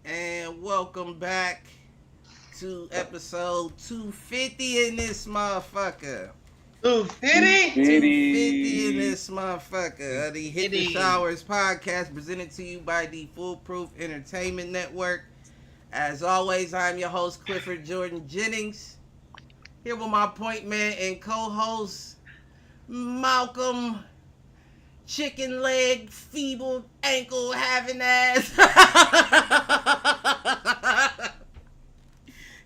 And welcome back to episode 250 in this motherfucker. 250? 250 in this motherfucker. The Hit the Showers podcast presented to you by the Foolproof Entertainment Network. As always, I'm your host, Clifford Jordan Jennings. Here with my point man and co-host, Malcolm Chicken Leg Feeble Ankle Having Ass.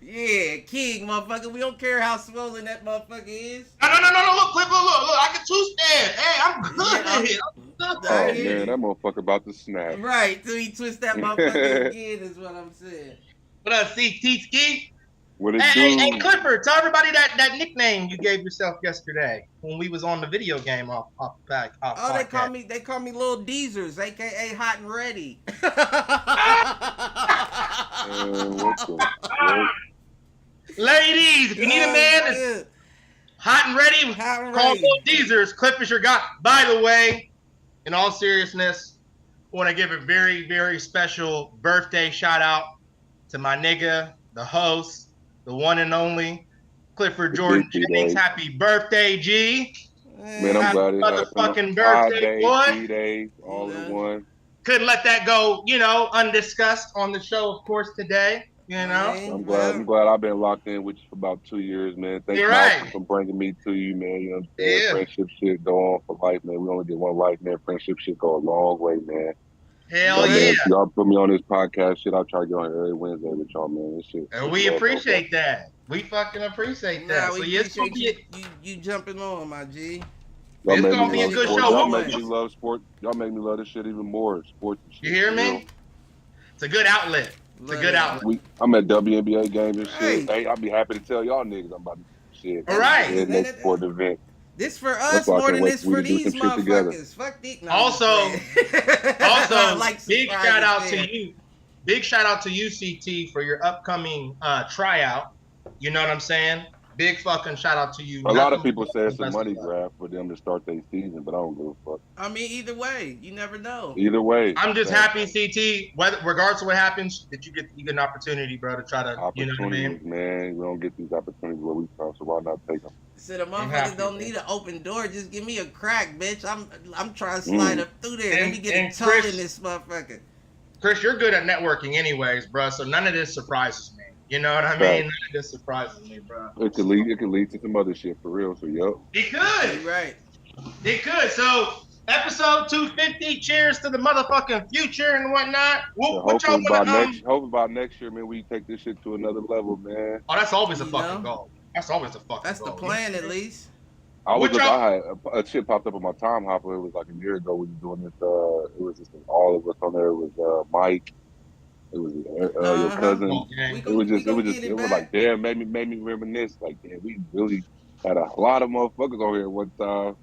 Yeah, king, motherfucker. We don't care how swollen that motherfucker is. No. Look, Cliff, look. I can two-stand. Hey, I'm good. Oh, man, that motherfucker about to snap. Right, till he twist that motherfucker again is what I'm saying. What up, CT Ski? What it Hey, do? hey, Clifford, tell everybody that nickname you gave yourself yesterday when we was on the video game off Oh, podcast. they call me Lil Deezers, aka Hot and Ready. What the Ladies, if you need a man that's hot and ready, call Lil Deezers. Cliff is your guy. By the way, in all seriousness, I want to give a very, very special birthday shout out to my nigga, the host, the one and only Clifford Jordan Jennings. Happy birthday, G. Man, I'm glad it happened. Motherfucking birthday, boy. 3 days, all in one. Couldn't let that go, undiscussed on the show, of course, today. I'm glad I've been locked in with you for about 2 years, man. Thank you for bringing me to you, man. You know what I'm saying? Yeah. Friendship shit go on for life, man. We only get one life, man. Friendship shit go a long way, man. Hell yeah. Man, if y'all put me on this podcast shit, I'll try to get on every Wednesday with y'all, man. This shit. And we appreciate that. We fucking appreciate that. So appreciate you jumping on, my G. It's gonna be a good show. Y'all make me love sport. Y'all make me love this shit even more. Sports and shit. You hear me? It's a good outlet. It's a good outlet. I'm at WNBA games and shit. Hey, I'll be happy to tell y'all niggas I'm about to shit. All right. Next sport event. This for us more than this for these motherfuckers. Fuck these. Also, big shout out to you. Big shout out to you, CT, for your upcoming tryout. You know what I'm saying? Big fucking shout out to you. A lot of people say it's a money grab for them to start their season, but I don't give a fuck. I mean, either way, you never know. Either way, I'm just happy, CT. Regardless of what happens, that you get an opportunity, bro, to try to, you know what I mean? Man, we don't get these opportunities where we come, so why not take them? So the motherfuckers don't need an open door. Just give me a crack, bitch. I'm trying to slide up through there. Let me get a toe in this motherfucker. Chris, you're good at networking anyways, bro. So none of this surprises me. You know what I mean? Right. None of this surprises me, bro. It could lead to some other shit for real. So yep. It could. You're right. It could. So episode 250. Cheers to the motherfucking future and whatnot. What y'all Hope about next year, man. We take this shit to another level, man. Oh, that's always a fucking goal. That's always a fucking goal. That's the plan, at least. I had a shit popped up on my time hopper. It was like a year ago. We were doing this. It was just all of us on there. It was Mike. It was your cousin. It was like damn, made me reminisce. Like damn, we really had a lot of motherfuckers on here at one time.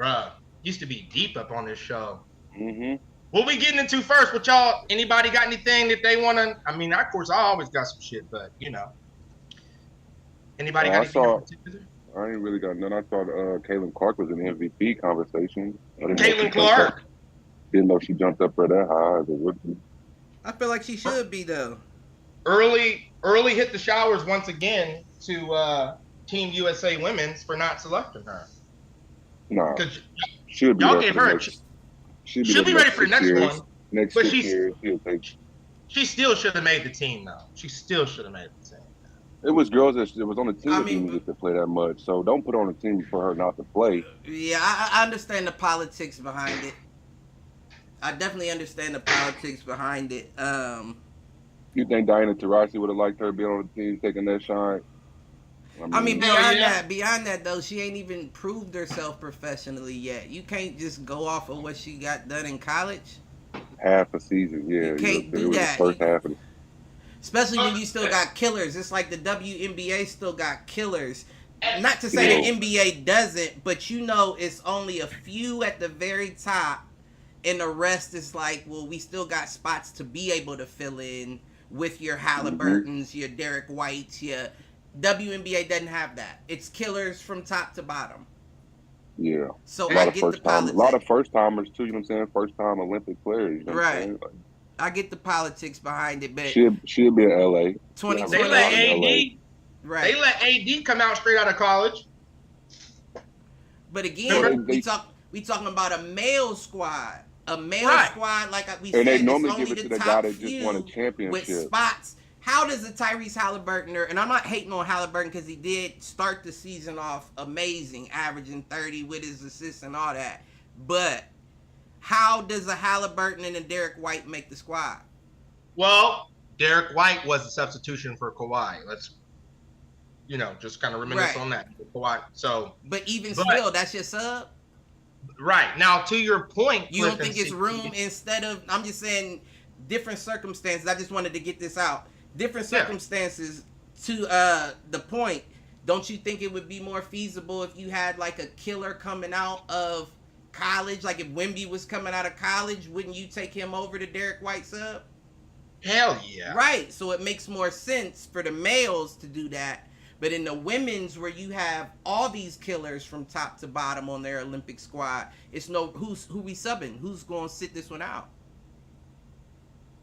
Bruh, used to be deep up on this show. Mm-hmm. What we getting into first? What y'all? Anybody got anything that they want to? I mean, of course, I always got some shit, but you know, anybody got anything in particular? I ain't really got none. I thought Caitlin Clark was an MVP conversation. Caitlin Clark? Didn't know she jumped up for that high as a rookie. I feel like she should be, though. Early hit the showers once again to Team USA Women's for not selecting her. Nah. She'll be y'all gave her she'll be ready for the next one. Next 6 years, she still should have made the team, though. She still should have made the team. It was girls that was on the team that didn't get to play that much. So don't put on a team for her not to play. Yeah, I understand the politics behind it. I definitely understand the politics behind it. You think Diana Taurasi would have liked her being on the team, taking that shine? Beyond that though, she ain't even proved herself professionally yet. You can't just go off of what she got done in college. Half a season, yeah. You can't do that. The first half of it. Especially when you still got killers. It's like the WNBA still got killers. Not to say the NBA doesn't, but you know it's only a few at the very top, and the rest is like, well, we still got spots to be able to fill in with your Halliburtons, your Derek Whites, your WNBA doesn't have that. It's killers from top to bottom. Yeah. So I get the politics. A lot of first timers too, you know what I'm saying? First time Olympic players. You know what I'm saying? Like, I get the politics behind it, but she'll be in LA. 2020. They let AD. Right. They let AD come out straight out of college. But again, we talking about a male squad. A male squad, like we said, they normally it's only give it to the the guy that just won a championship. With spots. How does a Tyrese Halliburton, and I'm not hating on Halliburton because he did start the season off amazing, averaging 30 with his assists and all that. But how does a Halliburton and a Derek White make the squad? Well, Derek White was a substitution for Kawhi. Let's, just kind of reminisce on that. Kawhi. So, but still, that's your sub? Right. Now, to your point. You don't think it's room instead of, I'm just saying, different circumstances. I just wanted to get this out. Different circumstances to the point. Don't you think it would be more feasible if you had like a killer coming out of college? Like if Wemby was coming out of college, wouldn't you take him over to Derek White sub? Hell yeah. Right. So it makes more sense for the males to do that. But in the women's, where you have all these killers from top to bottom on their Olympic squad, it's who we subbing? Who's going to sit this one out?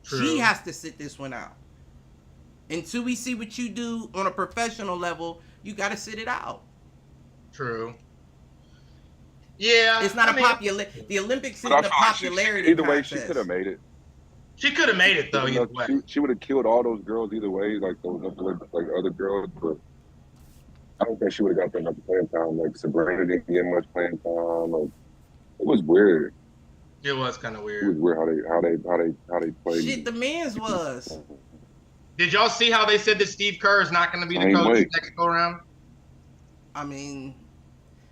True. She has to sit this one out. Until we see what you do on a professional level, you got to sit it out. True. Yeah. It's not the Olympics isn't a popularity either way, contest. she could have made it. She could have made it though. Either way, she would have killed all those girls either way, like those other girls. But I don't think she would have got that much playing time. Like Sabrina didn't get much playing time. Like it was weird. It was kind of weird. It was weird how they played. Shit, the men's was. Did y'all see how they said that Steve Kerr is not going to be the coach next go around? I mean,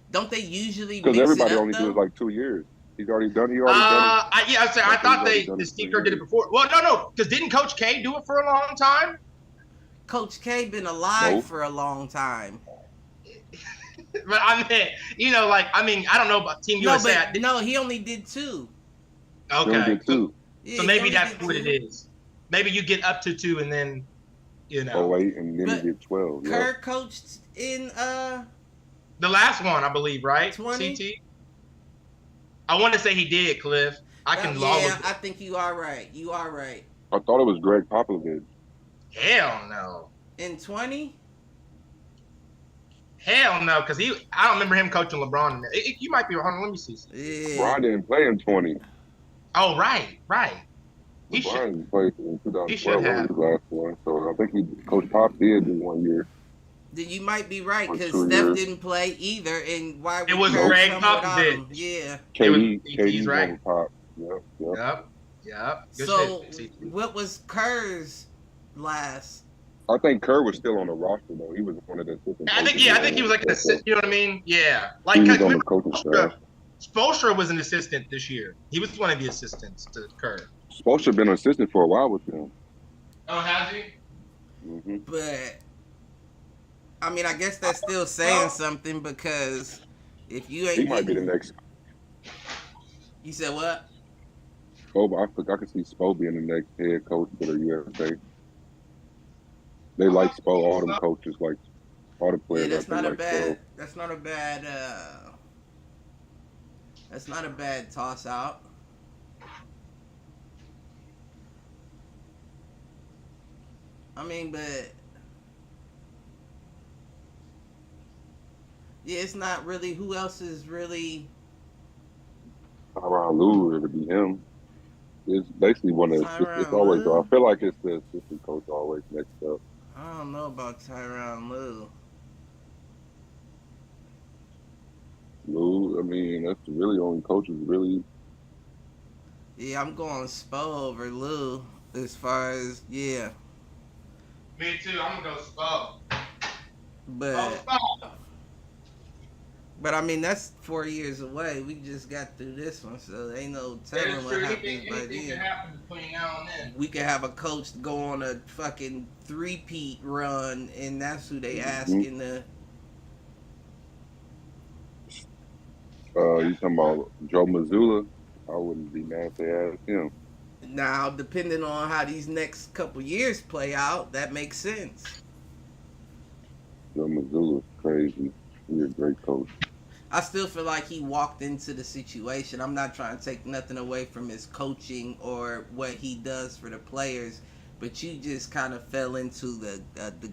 don't they usually? Because everybody only does like 2 years. He's already done. I thought Steve Kerr did it before. Well, no, because didn't Coach K do it for a long time? Coach K been alive for a long time. But I don't know about Team USA. No, he only did 2. Okay. He only did 2. So maybe that's what it is. Maybe you get up to 2 and then, Oh, wait, and then you get 12. Kerr coached in the last one, I believe, right? 20? CT? I want to say he did, Cliff. I think you are right. You are right. I thought it was Greg Popovich. Hell no. In 20? Hell no, because I don't remember him coaching LeBron. You might be wrong. Let me see. Yeah. LeBron didn't play in 20. Oh, right. LeBron played in 2012. He should have. His last one. So I think Coach Pop did do 1 year. Then you might be right because Steph didn't play either, and why it was Greg Popovich? Yeah, KD's right. Pop. Yep. So what was Kerr's last? I think Kerr was still on the roster though. He was one of the assistants. I think he was like an assistant. You know what I mean? Yeah. Like he was on the coaching staff. Spoelstra was an assistant this year. He was one of the assistants to Kerr. Spoelstra been an assistant for a while with him. Oh, has he? Mm-hmm. But I mean, I guess that's still saying something because if you ain't, he might be the next. You said what? Spo, I could see Spo being the next head coach for the USA. They like Spo, all them coaches, like all the players. Yeah, that's not a like bad. Spo. That's not a bad. That's not a bad toss out. I mean, but yeah, it's not really. Who else is really? Tyronn Lue, it would be him. It's basically one of. It's always. I feel like it's the assistant coach always next up. I don't know about Tyronn Lue. Lue, I mean, that's really the only coaches really. Yeah, I'm going Spo over Lue as far as Me too. I'm gonna go Spo. But I mean, that's 4 years away. We just got through this one, so ain't no telling what happens by then. Can happen between now and then. We could have a coach go on a fucking three-peat run, and that's who they asking to. You talking about Joe Mazzulla? I wouldn't be mad if they asked him. Now, depending on how these next couple years play out, that makes sense. Joe Mazzulla's crazy. He's a great coach. I still feel like he walked into the situation. I'm not trying to take nothing away from his coaching or what he does for the players, but you just kind of fell into the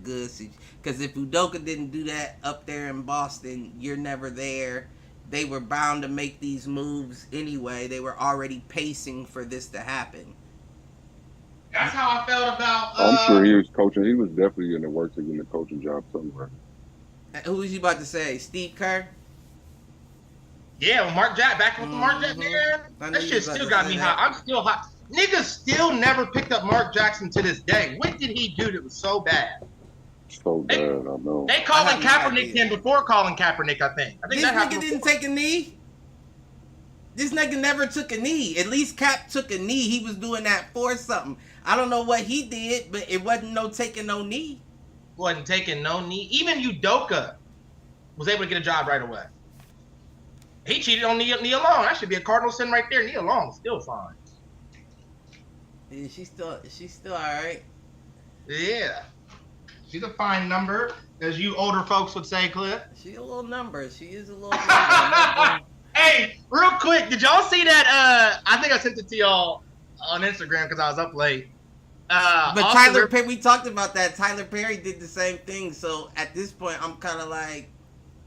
good situation. Because if Udoka didn't do that up there in Boston, you're never there. They were bound to make these moves anyway. They were already pacing for this to happen. That's how I felt about. I'm sure he was coaching. He was definitely in the works of getting a coaching job somewhere. Who was you about to say? Steve Kerr? Yeah, Mark Jack, back with Mark Jackson, man. That shit still got me hot. I'm still hot. Niggas still never picked up Mark Jackson to this day. What did he do that was so bad? So bad, I know. They calling Kaepernick in before calling Kaepernick, I think. This nigga didn't take a knee. This nigga never took a knee. At least Cap took a knee. He was doing that for something. I don't know what he did, but it wasn't no taking no knee. Wasn't taking no knee. Even Udoka was able to get a job right away. He cheated on knee alone. That should be a cardinal sin right there. Knee alone, still fine. Yeah, she's still all right. Yeah. She's a fine number, as you older folks would say, Cliff. She a little number. She is a little number. Hey, real quick, did y'all see that? I think I sent it to y'all on Instagram because I was up late. But Tyler Perry, we talked about that. Tyler Perry did the same thing. So at this point, I'm kind of like,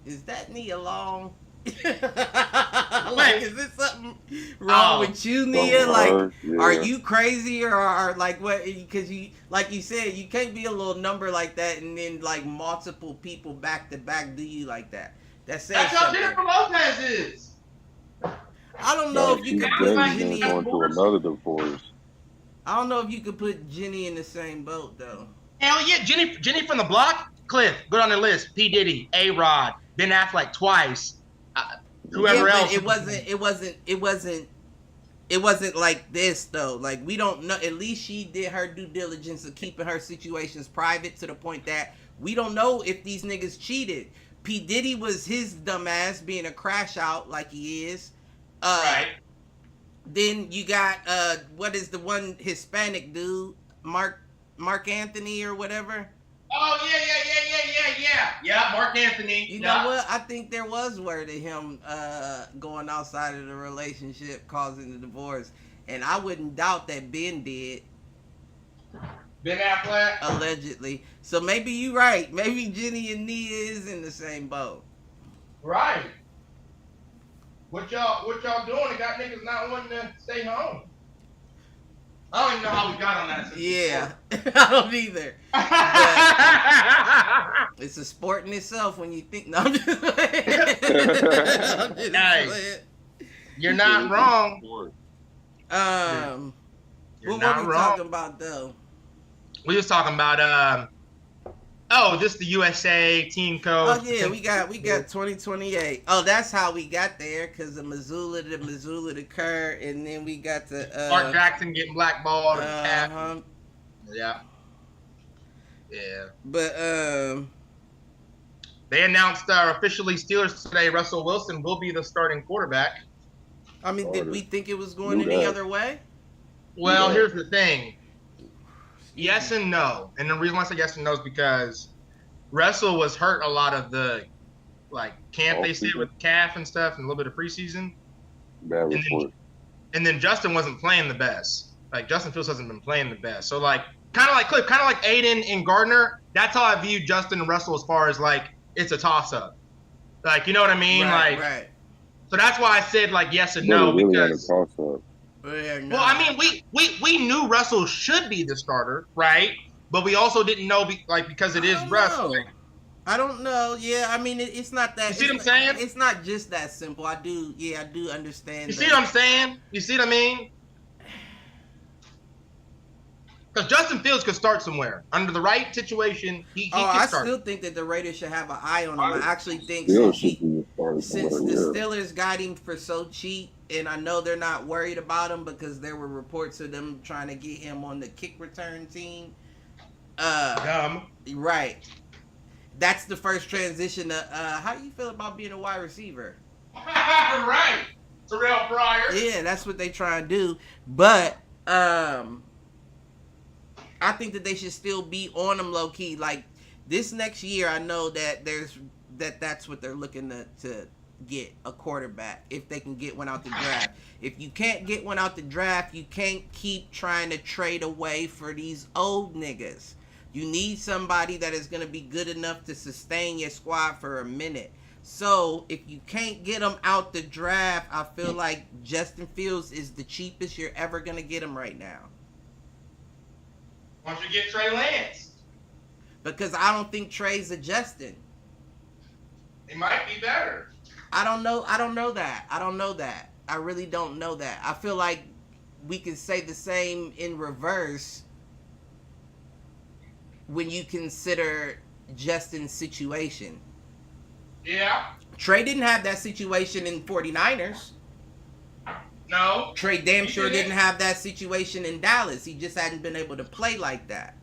is that knee long? Like, is this something wrong with you, Nia? Like, are you crazy or like what? Because you, like you said, you can't be a little number like that and then like multiple people back to back do you like that. That's how Jennifer Lopez is. I don't know if you could put Jenny going to another divorce. I don't know if you could put Jenny in the same boat though. Hell yeah, Jenny from the block. Cliff, go down the list. P. Diddy, A-Rod, Ben Affleck twice. Whoever else. It wasn't like this though. Like, we don't know. At least she did her due diligence of keeping her situations private to the point that we don't know if these niggas cheated. P. Diddy was his dumbass being a crash out like he is. Right. Then you got what is the one Hispanic dude, Mark Anthony or whatever. Oh yeah. Yeah, Mark Anthony. You know what? I think there was word of him going outside of the relationship, causing the divorce, and I wouldn't doubt that Ben did. Ben Affleck. Allegedly. So maybe you're right. Maybe Jenny and Nia is in the same boat. Right. What y'all doing? It got niggas not wanting to stay home. I don't even know how we got on that. Yeah, I don't either. But it's a sport in itself when you think. No, I'm just nice. You're not wrong. What were we talking about though? We was talking about this the USA team code. Oh yeah, we got 2028. Oh, that's how we got there, because of Missoula to Kerr, and then we got the Mark Jackson getting blackballed. Yeah. But they announced officially Steelers today. Russell Wilson will be the starting quarterback. I mean, did we think it was going any other way? Well, here's the thing. Yes and no. And the reason why I say yes and no is because Russell was hurt a lot of the camp they said with calf and stuff and a little bit of preseason. Bad report. And then Justin wasn't playing the best. Justin Fields hasn't been playing the best. So kind of like Cliff, kind of like Aiden and Gardner. That's how I view Justin and Russell as far as it's a toss up. You know what I mean? Right. So that's why I said yes and no, really because. Toss up. Well, I mean, we knew Russell should be the starter, right? But we also didn't know because it is Russell. I don't know. Yeah, I mean, it's not that. You see what I'm saying? It's not just that simple. I do understand. You see what I'm saying? You see what I mean? Because Justin Fields could start somewhere under the right situation. He I start. Still think that the Raiders should have an eye on him. I actually think since the Steelers got him for so cheap, and I know they're not worried about him because there were reports of them trying to get him on the kick return team. Right. That's the first transition to how do you feel about being a wide receiver? Right. Terrell Pryor. Yeah, that's what they try to do. But I think that they should still be on him low key. This next year, I know that that's what they're looking to get, a quarterback, if they can get one out the draft. If you can't get one out the draft, you can't keep trying to trade away for these old niggas. You need somebody that is going to be good enough to sustain your squad for a minute. So if you can't get them out the draft, I feel like Justin Fields is the cheapest you're ever going to get him right now. Why don't you get Trey Lance? Because I don't think Trey's adjusting. He might be better. I don't know that. I really don't know that. I feel like we can say the same in reverse when you consider Justin's situation. Yeah. Trey didn't have that situation in 49ers. No. Trey damn sure didn't have that situation in Dallas. He just hadn't been able to play like that.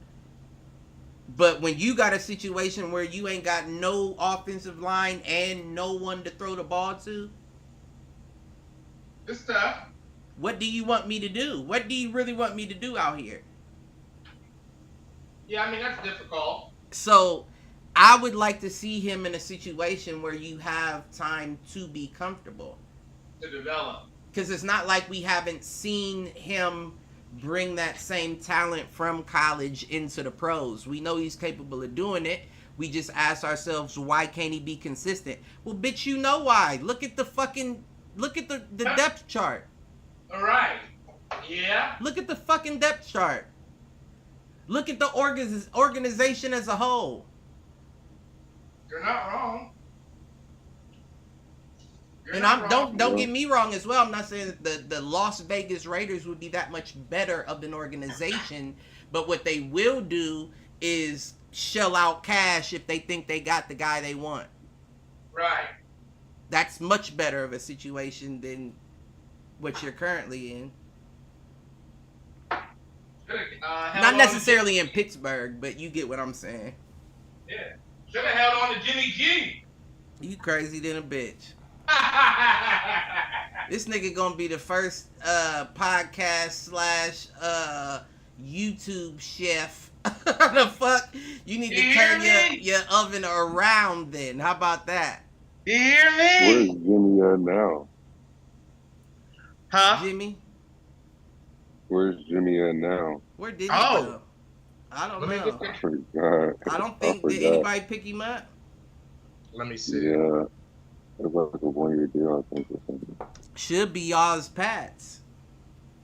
But when you got a situation where you ain't got no offensive line and no one to throw the ball to, it's tough. What do you want me to do? What do you really want me to do out here? Yeah, I mean, that's difficult. So I would like to see him in a situation where you have time to be comfortable. To develop. Because it's not like we haven't seen him bring that same talent from college into the pros. We know he's capable of doing it. We just ask ourselves, why can't he be consistent? Well, bitch, you know why. Look at the depth chart. All right. Yeah. Look at the fucking depth chart. Look at the organization as a whole. You're not wrong. Don't get me wrong as well. I'm not saying that the Las Vegas Raiders would be that much better of an organization, but what they will do is shell out cash if they think they got the guy they want. Right. That's much better of a situation than what you're currently in. Not necessarily in Pittsburgh, but you get what I'm saying. Yeah. Should have held on to Jimmy G. You crazy than a bitch. This nigga gonna be the first podcast / YouTube chef. The fuck? You need to turn your oven around then. How about that? You hear me? Where's Jimmy at now? Huh? Jimmy? Where's Jimmy at now? Where did he go? I don't know. I forgot. I don't think did anybody pick him up? Let me see. Yeah. It was like a 1-year deal, I think, or something. Should be y'all's Pats.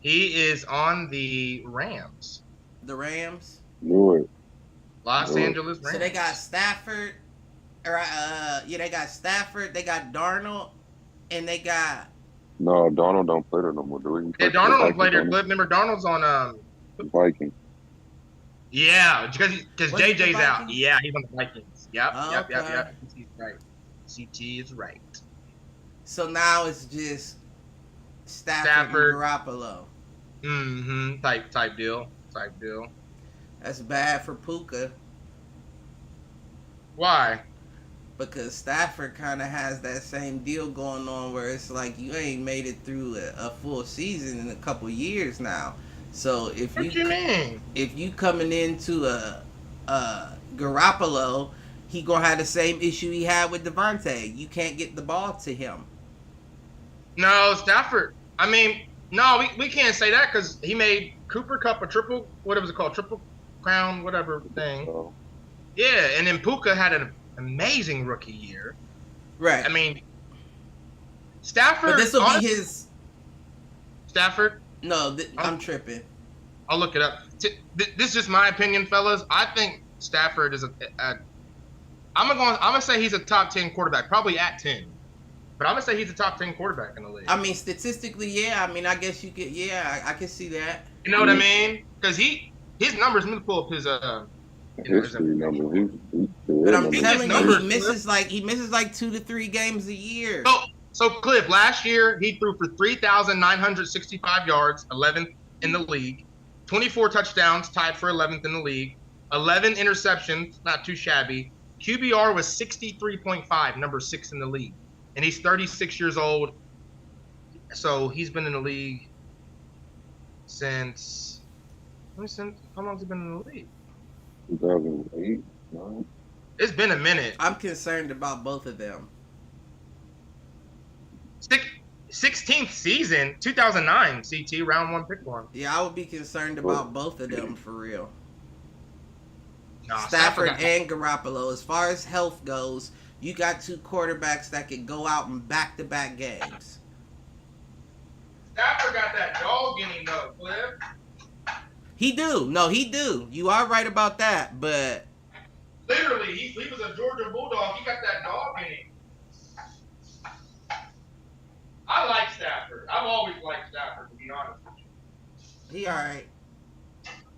He is on the Rams. The Rams? Knew it. Los Angeles Rams. So they got Stafford. They got Stafford. They got Darnold. And they got... No, Darnold don't play there no more, do he? Yeah, Darnold don't play there. Remember, Darnold's on... Vikings. Yeah, because JJ's out. Yeah, he's on the Vikings. Yep. He's right. CT is right. So now it's just Stafford and Garoppolo. Mm-hmm. Type deal. That's bad for Puka. Why? Because Stafford kind of has that same deal going on where it's like you ain't made it through a full season in a couple years now. So what you mean? If you coming into a Garoppolo, he gonna have the same issue he had with Devontae. You can't get the ball to him. No, Stafford. I mean, no, we can't say that because he made Cooper Kupp a triple. What was it called? Triple crown, whatever thing. Oh. Yeah, and then Puka had an amazing rookie year. Right. I mean, Stafford. But this will be his. Stafford. No, I'm tripping. I'll look it up. This is just my opinion, fellas. I think Stafford is I'm gonna say he's a top 10 quarterback, probably at 10. But I'm gonna say he's a top 10 quarterback in the league. I mean, statistically, yeah. I mean, I guess you could. Yeah, I can see that. You know what I mean? Because his numbers. Let me pull up his history numbers. But I'm telling you, he misses like 2 to 3 games a year. So Cliff, last year he threw for 3,965 yards, 11th in the league, 24 touchdowns, tied for 11th in the league, 11 interceptions, not too shabby. QBR was 63.5, number 6 in the league, and he's 36 years old. So he's been in the league since how long has he been in the league? 2008, 9. It's been a minute. I'm concerned about both of them. 16th season, 2009, CT, round 1, pick 1. Yeah, I would be concerned about both of them for real. Nah, Stafford and Garoppolo. As far as health goes, you got 2 quarterbacks that could go out in back-to-back games. Stafford got that dog in him, though, Cliff. He do. No, he do. You are right about that, but... Literally, he was a Georgia Bulldog. He got that dog in him. I like Stafford. I've always liked Stafford, to be honest with you. He all right.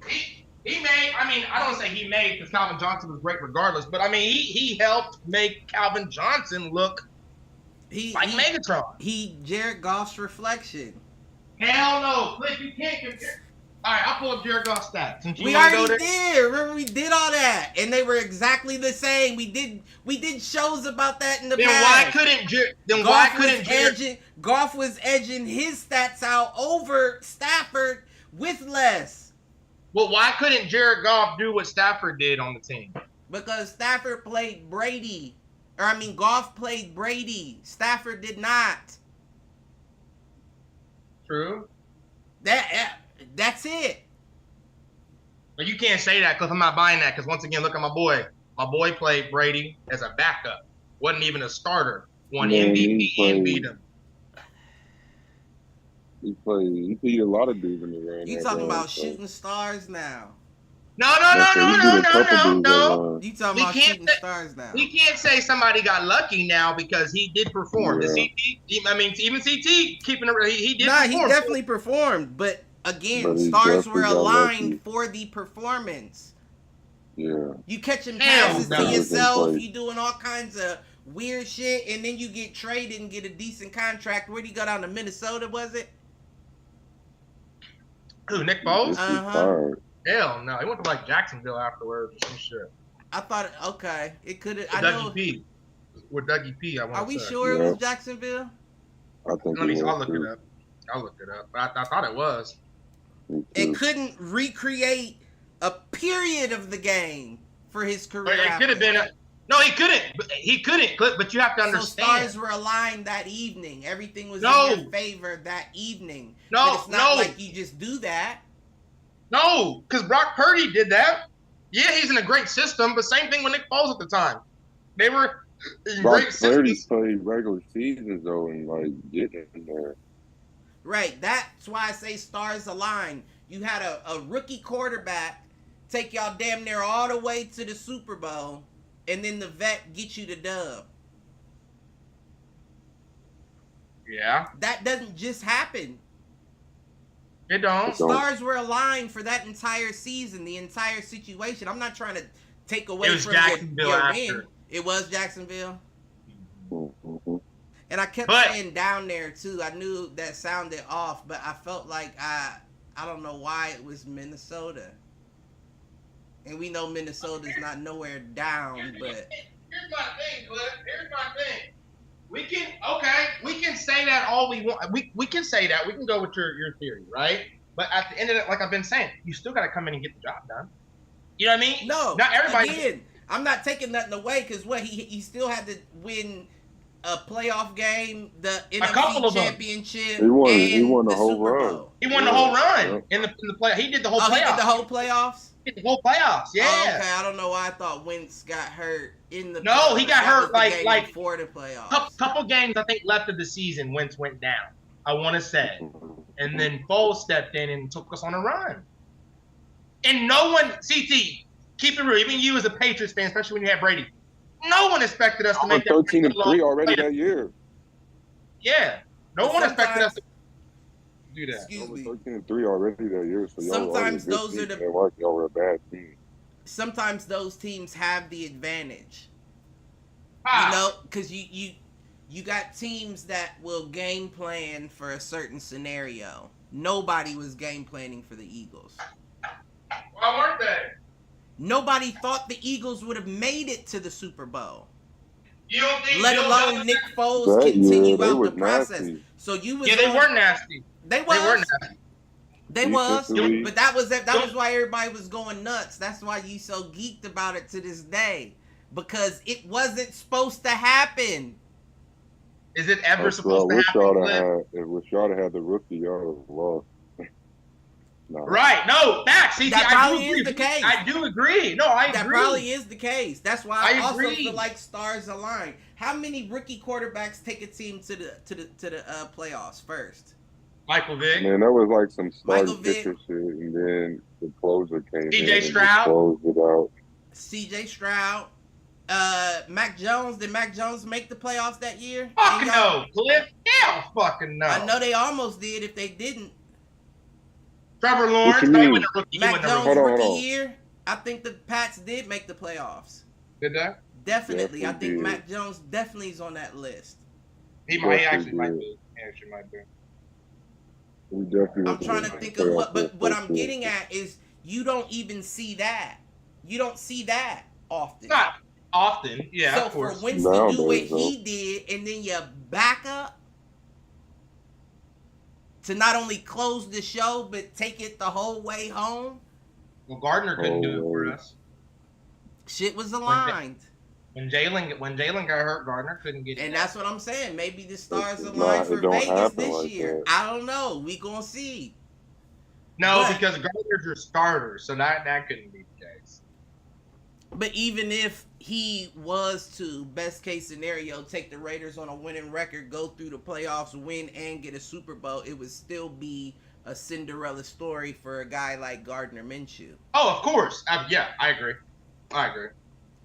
He made, I mean, I don't say he made because Calvin Johnson was great regardless, but I mean, he helped make Calvin Johnson look like Megatron. He Jared Goff's reflection. Hell no. Cliff, you can't compare. All right, I'll pull up Jared Goff's stats. We already did. Remember, we did all that, and they were exactly the same. We did shows about that in the past. Why couldn't Jared? Goff was edging his stats out over Stafford with less. Well, why couldn't Jared Goff do what Stafford did on the team? Because Stafford played Brady, Goff played Brady. Stafford did not. True. That's it. But you can't say that because I'm not buying that because once again, look at my boy. My boy played Brady as a backup. Wasn't even a starter. Won MVP and beat him. He beat a lot of dudes in the run. You talking about shooting stars now? No. You talking about shooting stars now? We can't say somebody got lucky now because he did perform. Yeah. Even CT keeping it. He did. He definitely performed. But again, stars were aligned for the performance. Yeah. You catching passes to yourself. You doing all kinds of weird shit, and then you get traded and get a decent contract. Where'd he go down to Minnesota? Was it? Who, Nick Foles? Hell no, he went to like Jacksonville afterwards or some shit. I thought, okay, it could have. With Dougie P. Are we sure it was Jacksonville? I think. I'll look it up. But I thought it was. It couldn't recreate a period of the game for his career. It could have been. No, he couldn't. He couldn't. But you have to understand. So stars were aligned that evening. Everything was in your favor that evening. But it's not like you just do that. No, because Brock Purdy did that. Yeah, he's in a great system, but same thing with Nick Foles at the time. They were in great systems. Purdy played regular seasons though, and like getting in there. Right. That's why I say stars align. You had a rookie quarterback take y'all damn near all the way to the Super Bowl, and then the vet get you the dub. Yeah. That doesn't just happen. It don't. Stars were aligned for that entire season, the entire situation. I'm not trying to take away from your win. It was Jacksonville. Mm-hmm. And I kept saying down there too. I knew that sounded off, but I felt like I don't know why it was Minnesota. And we know Minnesota's not nowhere down, but here's my thing, Cliff. Here's my thing. We can say that all we want. We can say that. We can go with your theory, right? But at the end of it, like I've been saying, you still got to come in and get the job done. You know what I mean? No, not everybody. Again, I'm not taking nothing away because he still had to win a playoff game, the NFC Championship, he won the whole Super run. Bowl. He won the whole run in the play. He did the whole playoffs. He did the whole playoffs. He did the whole playoffs. Yeah. Oh, okay, I don't know why I thought Wentz got hurt in the. No, he got hurt like before the playoffs. Couple games I think left of the season. Wentz went down. I want to say, and then Foles stepped in and took us on a run. And no one, CT, keep it real. Even you as a Patriots fan, especially when you had Brady. No one expected us to make that 13-3 already that year. Yeah, no one expected us to do that. Excuse me. 13-3 already that year. So sometimes those are the. Y'all were a bad team. Sometimes those teams have the advantage. Ah. You know, because you got teams that will game plan for a certain scenario. Nobody was game planning for the Eagles. Why weren't they? Nobody thought the Eagles would have made it to the Super Bowl. You don't think? Let alone Nick Foles continue out the process. Nasty. So you was they were nasty. They were nasty. They was, but that was why everybody was going nuts. That's why you so geeked about it to this day, because it wasn't supposed to happen. Is it ever supposed to happen? If y'all had the rookie, y'all have lost. No. Right. No, facts. That probably is the case. I do agree. No, I agree. That probably is the case. That's why I also agree. feel like stars align. How many rookie quarterbacks take a team to the playoffs first? Michael Vick. Man, that was like some starting pitcher shit, and then the closer came in. CJ Stroud. Closed it out. CJ Stroud. Mac Jones. Did Mac Jones make the playoffs that year? Fucking no, Cliff. Hell fucking no. I know they almost did if they didn't. Trevor Lawrence, no, he wasn't a rookie. Mac Jones' rookie year, I think the Pats did make the playoffs. Did they? Definitely. I think Mac Jones definitely is on that list. He actually might be. He actually might be. I'm trying to think of what I'm getting at is you don't even see that. You don't see that often. Not often, yeah. So of course. for Winston to do what he did, and then you back up to not only close the show but take it the whole way home. Well, Gardner couldn't do it for us. Shit was aligned. When Jalen got hurt, Gardner couldn't get it. And that's what I'm saying. Maybe the stars aligned for Vegas this year. That. I don't know. We gonna see. No, because Gardner's your starter, so that couldn't be the case. But even if he was to, best case scenario, take the Raiders on a winning record, go through the playoffs, win, and get a Super Bowl, it would still be a Cinderella story for a guy like Gardner Minshew. Oh, of course. Yeah, I agree.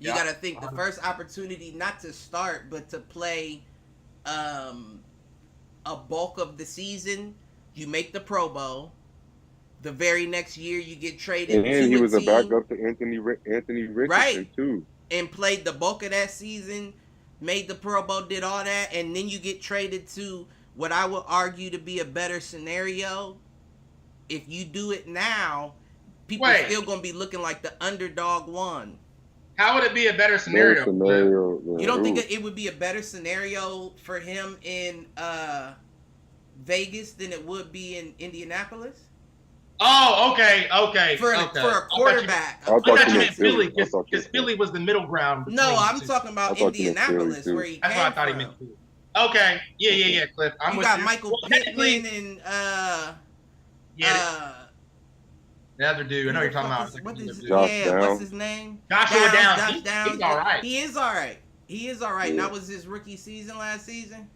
You got to think the first opportunity not to start, but to play a bulk of the season, you make the Pro Bowl. The very next year, you get traded. And he was a backup to Anthony Richardson, too. And played the bulk of that season, made the Pro Bowl, did all that, and then you get traded to what I would argue to be a better scenario. If you do it now, people are still going to be looking like the underdog one. How would it be a better scenario? You don't think it would be a better scenario for him in Vegas than it would be in Indianapolis? Oh, okay. For a quarterback. I thought you meant Philly, because Philly was the middle ground. No, I'm talking about Indianapolis, where he came from. That's what I thought he meant Philly. Okay. Yeah, Cliff. You got Michael Pittman and the other dude. I know you're talking about. What's his name? Joshua Downs. He's all right. He is all right. And that was his rookie season last season.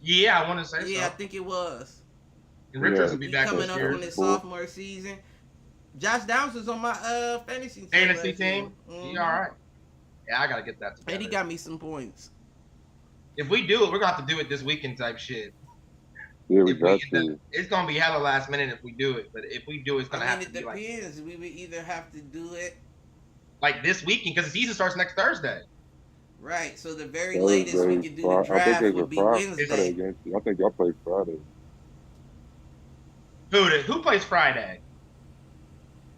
Yeah, I want to say so. Yeah, I think it was. And Richards will be back coming up on his sophomore season. Josh Downs was on my fantasy team. You all right? Yeah, I gotta get that together. And he got me some points. If we do it, we're gonna have to do it this weekend type shit. Yeah, we got to. It's gonna be hella last minute if we do it, but if we do it, it's gonna have to be like. It depends. We would either have to do it like this weekend because the season starts next Thursday. Right. So the very latest we could do the draft would be Wednesday. I think y'all play Friday. Who plays Friday?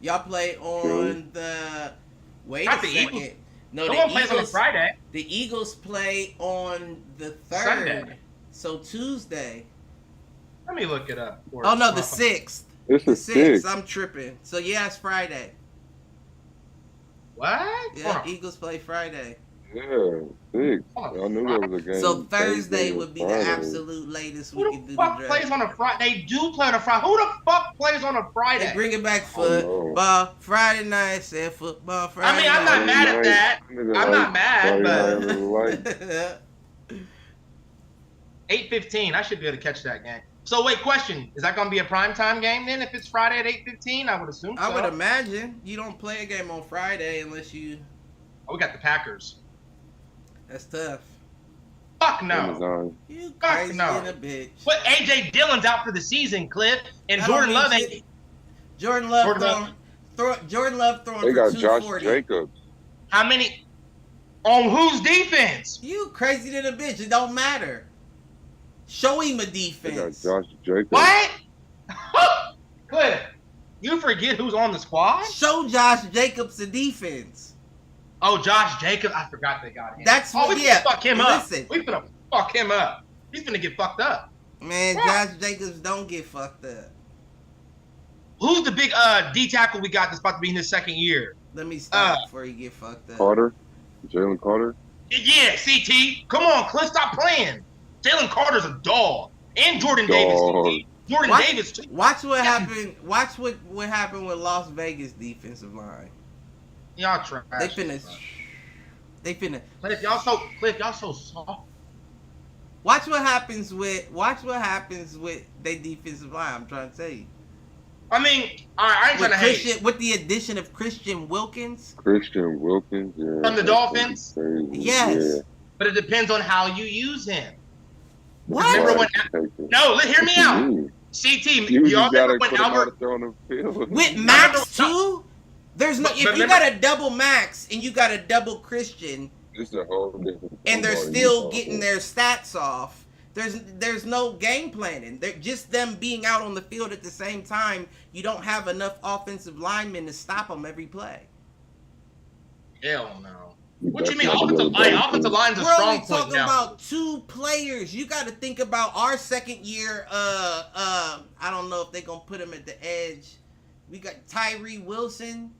Y'all play on the. Wait a second. Eagles. No one plays on a Friday. The Eagles play on the 3rd. Sunday. So Tuesday. Let me look it up. Oh no, the 6th. It's the 6th. I'm tripping. So yeah, it's Friday. What? Yeah, Eagles play Friday. Yeah, 6. I knew there was a game. So Thursday would be the absolute latest we could do. Who the fuck plays on a Friday? They do play on a Friday. Who the fuck plays on a Friday? They bring it back football. Friday night, said football Friday night. I'm not mad at that. I'm not mad, but 8:15. I should be able to catch that game. So wait, question: is that going to be a primetime game then? If it's Friday at 8:15, I would assume. So. I would imagine you don't play a game on Friday unless you. Oh, we got the Packers. That's tough. Fuck no. You crazy in a bitch. But AJ Dillon's out for the season, Cliff, and Jordan Love ain't. Jordan Love throwing they for got 240. Josh Jacobs. How many? On whose defense? You crazy than a bitch. It don't matter. Show him a defense. They got Josh Jacobs. What? Cliff, you forget who's on the squad? Show Josh Jacobs a defense. Oh, Josh Jacobs. I forgot they got him. That's what, we finna fuck him up. We finna fuck him up. He's finna get fucked up. Man, Josh Jacobs don't get fucked up. Who's the big D tackle we got that's about to be in his second year? Let me stop before you get fucked up. Carter? Jalen Carter? Yeah, CT. Come on, Cliff, stop playing. Jalen Carter's a dog. And Jordan Davis. Davis too. Watch what happened. Watch what happened with Las Vegas defensive line. Y'all trash. They finna. Cliff, y'all so soft. Watch what happens with their defensive line. I'm trying to tell you. I mean, I ain't trying to hate. With the addition of Christian Wilkins. Yeah. From the Dolphins? Yes. Yeah. But it depends on how you use him. What? Remember when? No, hear me out. CT, y'all remember when Albert with Max too? There's no. If you got a double Max and you got a double Christian, it's a whole different. And they're still getting their stats off. There's no game planning. They're just them being out on the field at the same time. You don't have enough offensive linemen to stop them every play. Hell no. What you mean? Offensive line's a strong point now. We're only talking about 2 players. You got to think about our second year. I don't know if they're gonna put him at the edge. We got Tyree Wilson.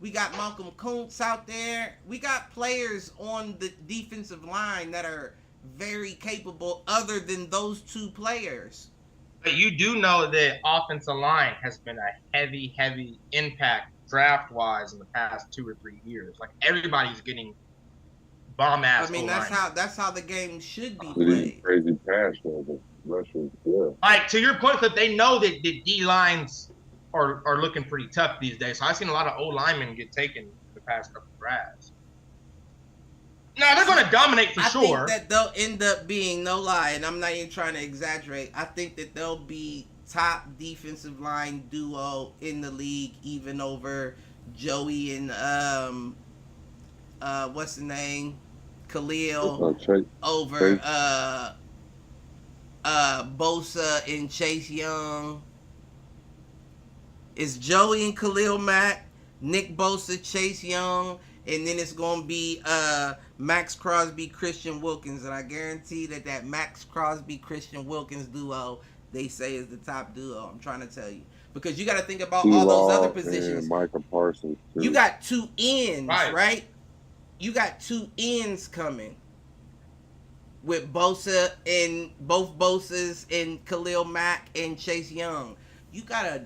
We got Malcolm Kuntz out there. We got players on the defensive line that are very capable other than those 2 players. But you do know that offensive line has been a heavy impact draft-wise in the past 2 or 3 years. Like, everybody's getting bomb-ass. I mean, that's how the game should be played. Crazy pass, though. Yeah. Like, to your point, Cliff, they know that the D-lines are looking pretty tough these days. So I've seen a lot of old linemen get taken in the past couple of drafts. Now, they're going to dominate for sure. I think that they'll end up being, no lie, and I'm not even trying to exaggerate, I think that they'll be top defensive line duo in the league, even over Joey and what's the name, Khalil, over Bosa and Chase Young. It's Joey and Khalil Mack, Nick Bosa, Chase Young, and then it's gonna be Max Crosby, Christian Wilkins, and I guarantee that Max Crosby, Christian Wilkins duo, they say is the top duo. I'm trying to tell you, because you got to think about all those other positions. Michael Parsons. Too. You got 2 ends, right? You got 2 ends coming with Bosa and both Bosa's and Khalil Mack and Chase Young. You got a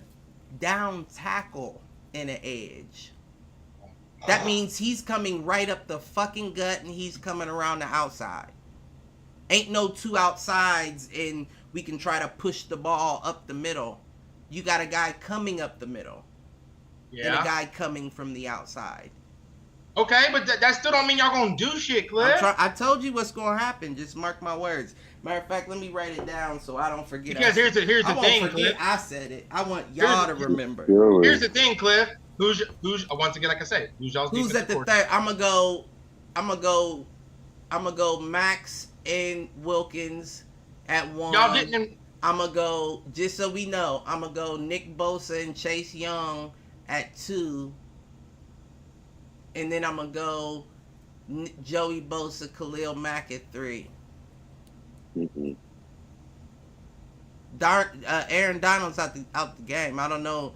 down tackle and an edge. That means he's coming right up the fucking gut and he's coming around the outside. Ain't no two outsides and we can try to push the ball up the middle. You got a guy coming up the middle. Yeah. And a guy coming from the outside. Okay, but that still don't mean y'all gonna do shit, Cliff. I told you what's gonna happen. Just mark my words. Matter of fact, let me write it down so I don't forget. Because here's the thing, Cliff. I said it. I want y'all to remember. Here's the thing, Cliff. Who's once again, like I say, who's at the third? I'm gonna go Max and Wilkins at 1. Y'all getting? I'm gonna go, just so we know, I'm gonna go Nick Bosa and Chase Young at 2. And then I'm going to go Joey Bosa, Khalil Mack at 3. Mm-hmm. Aaron Donald's out the game. I don't know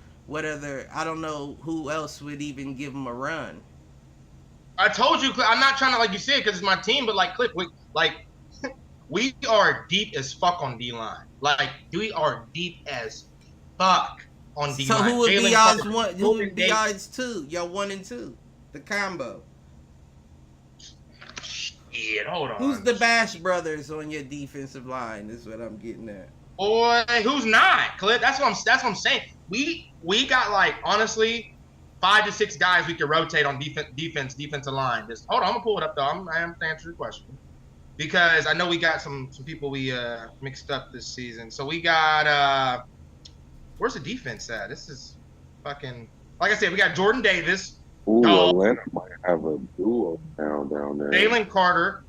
who else would even give him a run. I told you, I'm not trying to, like you said, because it's my team, but like, Cliff, we are deep as fuck on D-line. Like, we are deep as fuck on D-line. So who would be y'all's 1? Who would be y'all's 2? Y'all 1 and 2. The combo. Shit, hold on. Who's the Bash brothers on your defensive line? Is what I'm getting at. Boy, who's not, Cliff? That's what I'm saying. We got, like, honestly, 5 to 6 guys we could rotate on defensive line. Just hold on, I'm gonna pull it up though. I am to answer your question because I know we got some people we mixed up this season. So we got where's the defense at? This is fucking, like I said, we got Jordan Davis. Ooh, Atlanta might have a duo down there. Stealin Carter.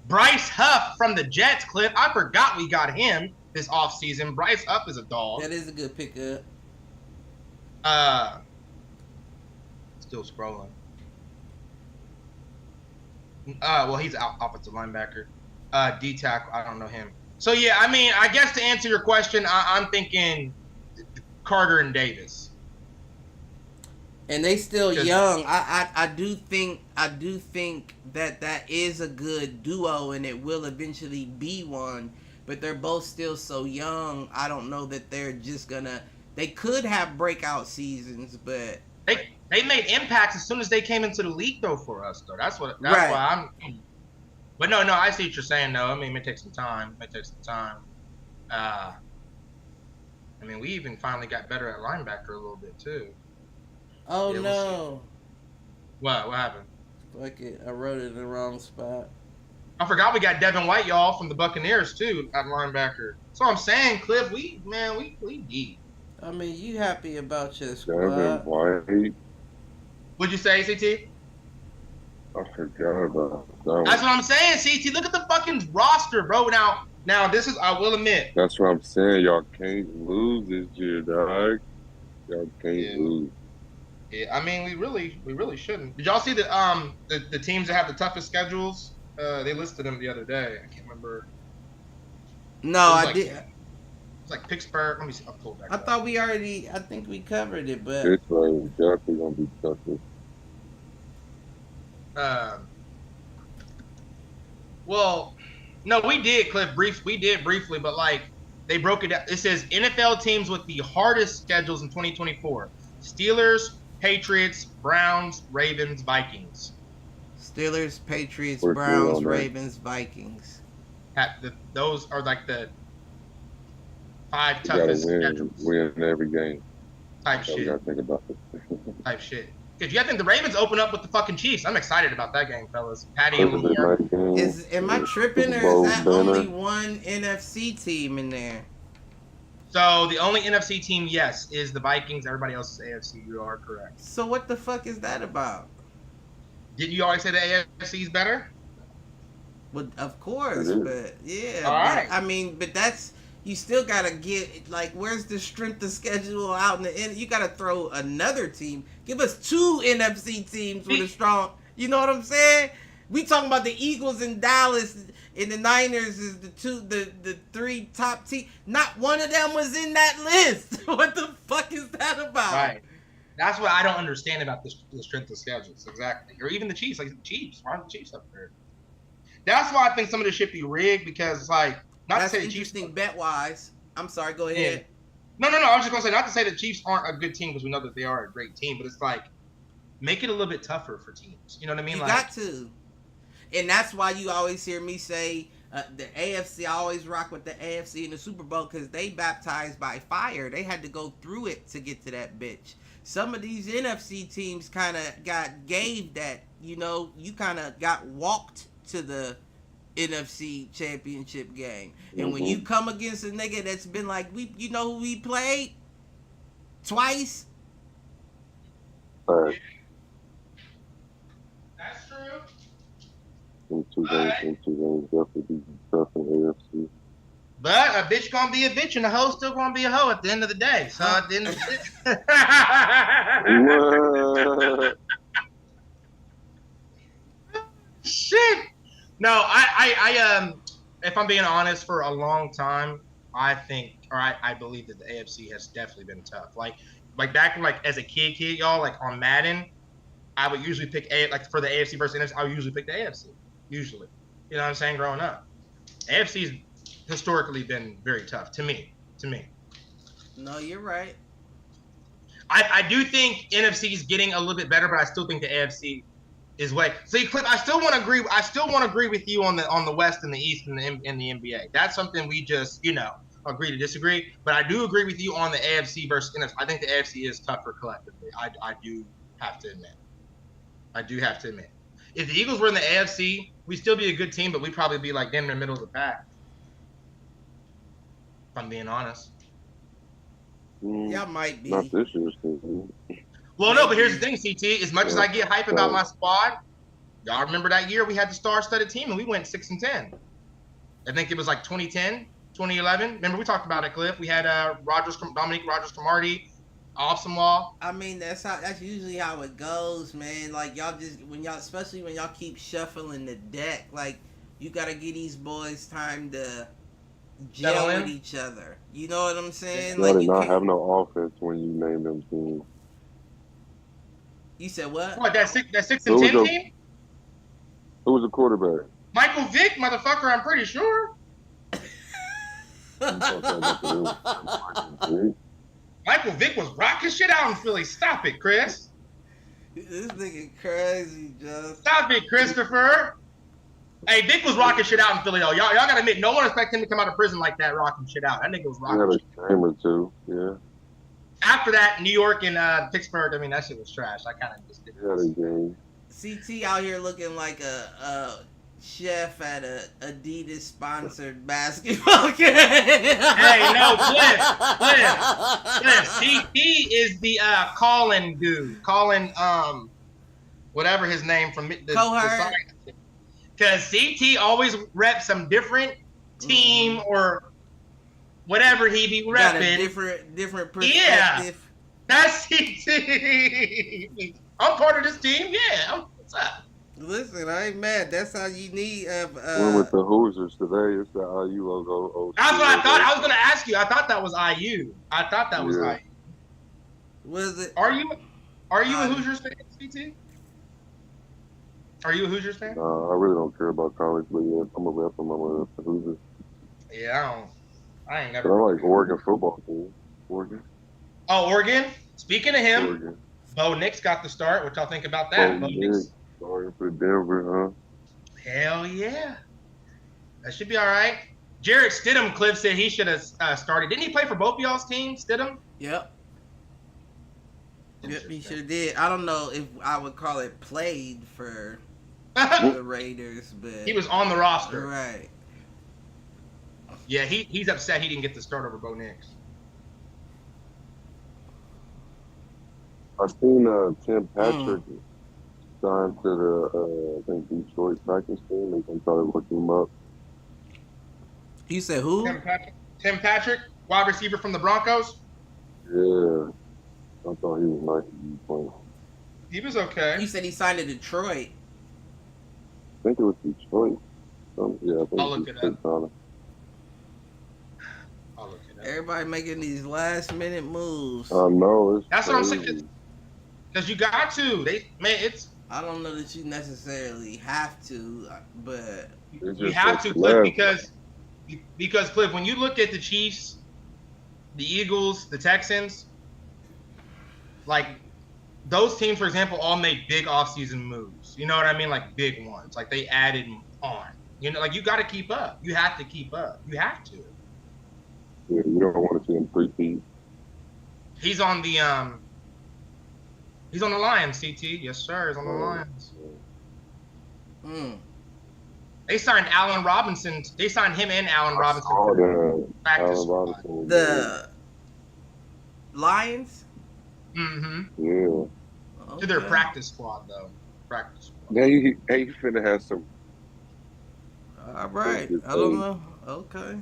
Bryce Huff from the Jets, Cliff. I forgot we got him this offseason. Bryce Huff is a dog. That is a good pickup. Still scrolling. Well, he's an offensive linebacker. D-tackle, I don't know him. So, yeah, I mean, I guess to answer your question, I'm thinking Carter and Davis. And they still young. I do think that is a good duo, and it will eventually be one. But they're both still so young. I don't know that they're just gonna. They could have breakout seasons, but they made impacts as soon as they came into the league, though. For us, though, that's why I'm. But no, I see what you're saying, though. I mean, it may take some time. I mean, we even finally got better at linebacker a little bit too. Oh yeah, no! What happened? Fuck it, I wrote it in the wrong spot. I forgot we got Devin White, y'all, from the Buccaneers too at linebacker. So I'm saying, Cliff, we deep. I mean, you happy about your squad? Devin White. What'd you say, CT? I forgot about that. That's what I'm saying, CT. Look at the fucking roster, bro. Now this is, I will admit. That's what I'm saying. Y'all can't lose this year, dog. Y'all can't lose. Yeah, I mean, we really shouldn't. Did y'all see the teams that have the toughest schedules? They listed them the other day. I can't remember. No, I did. It's like Pittsburgh. Let me see. I'll pull it back. I think we covered it, but Pittsburgh is definitely gonna be toughest. Well, no, we did, Cliff. We did briefly, but like they broke it down. It says NFL teams with the hardest schedules in 2024: Steelers, Patriots, Browns, Ravens, Vikings. Steelers, Patriots, Browns, Ravens, Vikings. Those are like the 5 toughest schedules. Win every game. Type shit. You gotta think about it. Type shit. Because you gotta think the Ravens open up with the fucking Chiefs. I'm excited about that game, fellas. Patty and Lamar. Am I tripping, or is that only one NFC team in there? So the only NFC team, yes, is the Vikings. Everybody else is AFC. You are correct. So what the fuck is that about? Didn't you always say the AFC is better? Well, of course, but yeah. All right. I mean, but that's, you still gotta get, like, where's the strength of schedule out in the end? You gotta throw another team. Give us 2 NFC teams with a strong. You know what I'm saying? We talking about the Eagles and Dallas and the Niners is the 3 top teams. Not one of them was in that list. What the fuck is that about? Right. That's what I don't understand about the strength of schedules, exactly. Or even the Chiefs, like the Chiefs. Why are the Chiefs up there? That's why I think some of this shit be rigged, because it's like, not that's to say interesting bet wise. I'm sorry, go ahead. No. I was just gonna say, not to say the Chiefs aren't a good team, because we know that they are a great team, but it's like, make it a little bit tougher for teams. You know what I mean? You got to. And that's why you always hear me say the AFC, I always rock with the AFC in the Super Bowl because they baptized by fire. They had to go through it to get to that bitch. Some of these NFC teams kind of gave that, you kind of got walked to the NFC championship game. And when you come against a nigga that's been like, you know who we played? Twice? Right. That's true. Them two games definitely be tough in AFC. But a bitch gonna be a bitch and a hoe still gonna be a hoe at the end of the day. So at the end of the day. Shit. No, I if I'm being honest, for a long time, I believe that the AFC has definitely been tough. Like back when as a kid, y'all, like on Madden, I would usually pick for the AFC versus NFC, I would usually pick the AFC. Usually. You know what I'm saying? Growing up. AFC's historically been very tough to me. No, you're right. I do think NFC is getting a little bit better, but I still think the AFC is way. See, Cliff, I still want to agree. I still want to agree with you on the West and the East and the NBA. That's something we just agree to disagree. But I do agree with you on the AFC versus NFC. I think the AFC is tougher collectively. I do have to admit. If the Eagles were in the AFC, we'd still be a good team, but we'd probably be like damn in the middle of the pack. If I'm being honest. Y'all might be. Not this year's team. Well, no, but here's the thing, CT. As much as I get hype about my squad, y'all remember that year we had the star-studded team and we went 6-10. I think it was like 2010, 2011. Remember we talked about it, Cliff. We had Dominique Rodgers-Cromartie, Awesome Law. I mean, that's usually how it goes, man. Like y'all just especially when y'all keep shuffling the deck, like you gotta give these boys time to gel with each other. You know what I'm saying? You did not have no offense when you name them teams. You said what? What, that 6-10 team? Who was the quarterback? Michael Vick, motherfucker, I'm pretty sure. Michael Vick was rocking shit out in Philly. Stop it, Chris. This nigga crazy, Joe. Stop it, Christopher. Hey, Vick was rocking shit out in Philly, though. Y'all gotta admit, no one expected him to come out of prison like that, rocking shit out. That nigga was rocking shit. He had a game or two, yeah. After that, New York and Pittsburgh, I mean, that shit was trash. I kind of just did a game. CT out here looking like a chef at a Adidas sponsored basketball game. Hey, no, Cliff. CT is the Colin dude. Colin, whatever his name from the side. Because CT always reps some different team or whatever he be repping. Got a different perspective. Yeah, that's CT. I'm part of this team. Yeah, what's up? Listen, I ain't mad. That's how you need. We're with the Hoosiers today. It's the IU logo. That's what I thought. I was gonna ask you. I thought that was IU. IU. Was it? Are you a Hoosiers fan, CT? Are you a Hoosiers fan? No, I really don't care about college, but yeah, I'm a rep. I'm a the Hoosiers. Yeah, I ain't never. But I like Oregon football team. Oregon. Oh, Oregon. Speaking of him, Oregon. Bo Nix got the start. What y'all think about that? Bo Nix. Sorry for Denver, huh? Hell yeah. That should be all right. Jarrett Stidham, Cliff said he should have started. Didn't he play for both of y'all's teams, Stidham? Yep, he sure did. I don't know if I would call it played for the Raiders, but he was on the roster. Right. Yeah, he's upset he didn't get the start over Bo Nix. I've seen Tim Patrick signed to the I think Detroit practice team. They can try to look him up. You said who? Tim Patrick, wide receiver from the Broncos. Yeah, I thought he was nice. He was okay. You said he signed to Detroit. I think it was Detroit. Yeah, I think I'll look it up. I'll look it up. Everybody making these last minute moves. I know. That's what I'm saying. Because you got to. I don't know that you necessarily have to, but you have to, Cliff, because Cliff, when you look at the Chiefs, the Eagles, the Texans, like those teams, for example, all made big offseason moves. You know what I mean? Like big ones. Like they added on. You know, like you got to keep up. You have to keep up. You have to. Yeah, you don't want to see him 3-peat. He's on the Lions, CT. Yes, sir. He's on the Lions. They signed Allen Robinson. They signed him and Allen Robinson. The Lions? Mm-hmm. Yeah. Okay. To their practice squad, though. Practice squad. Yeah, he finna have some. All right. I don't know. Okay.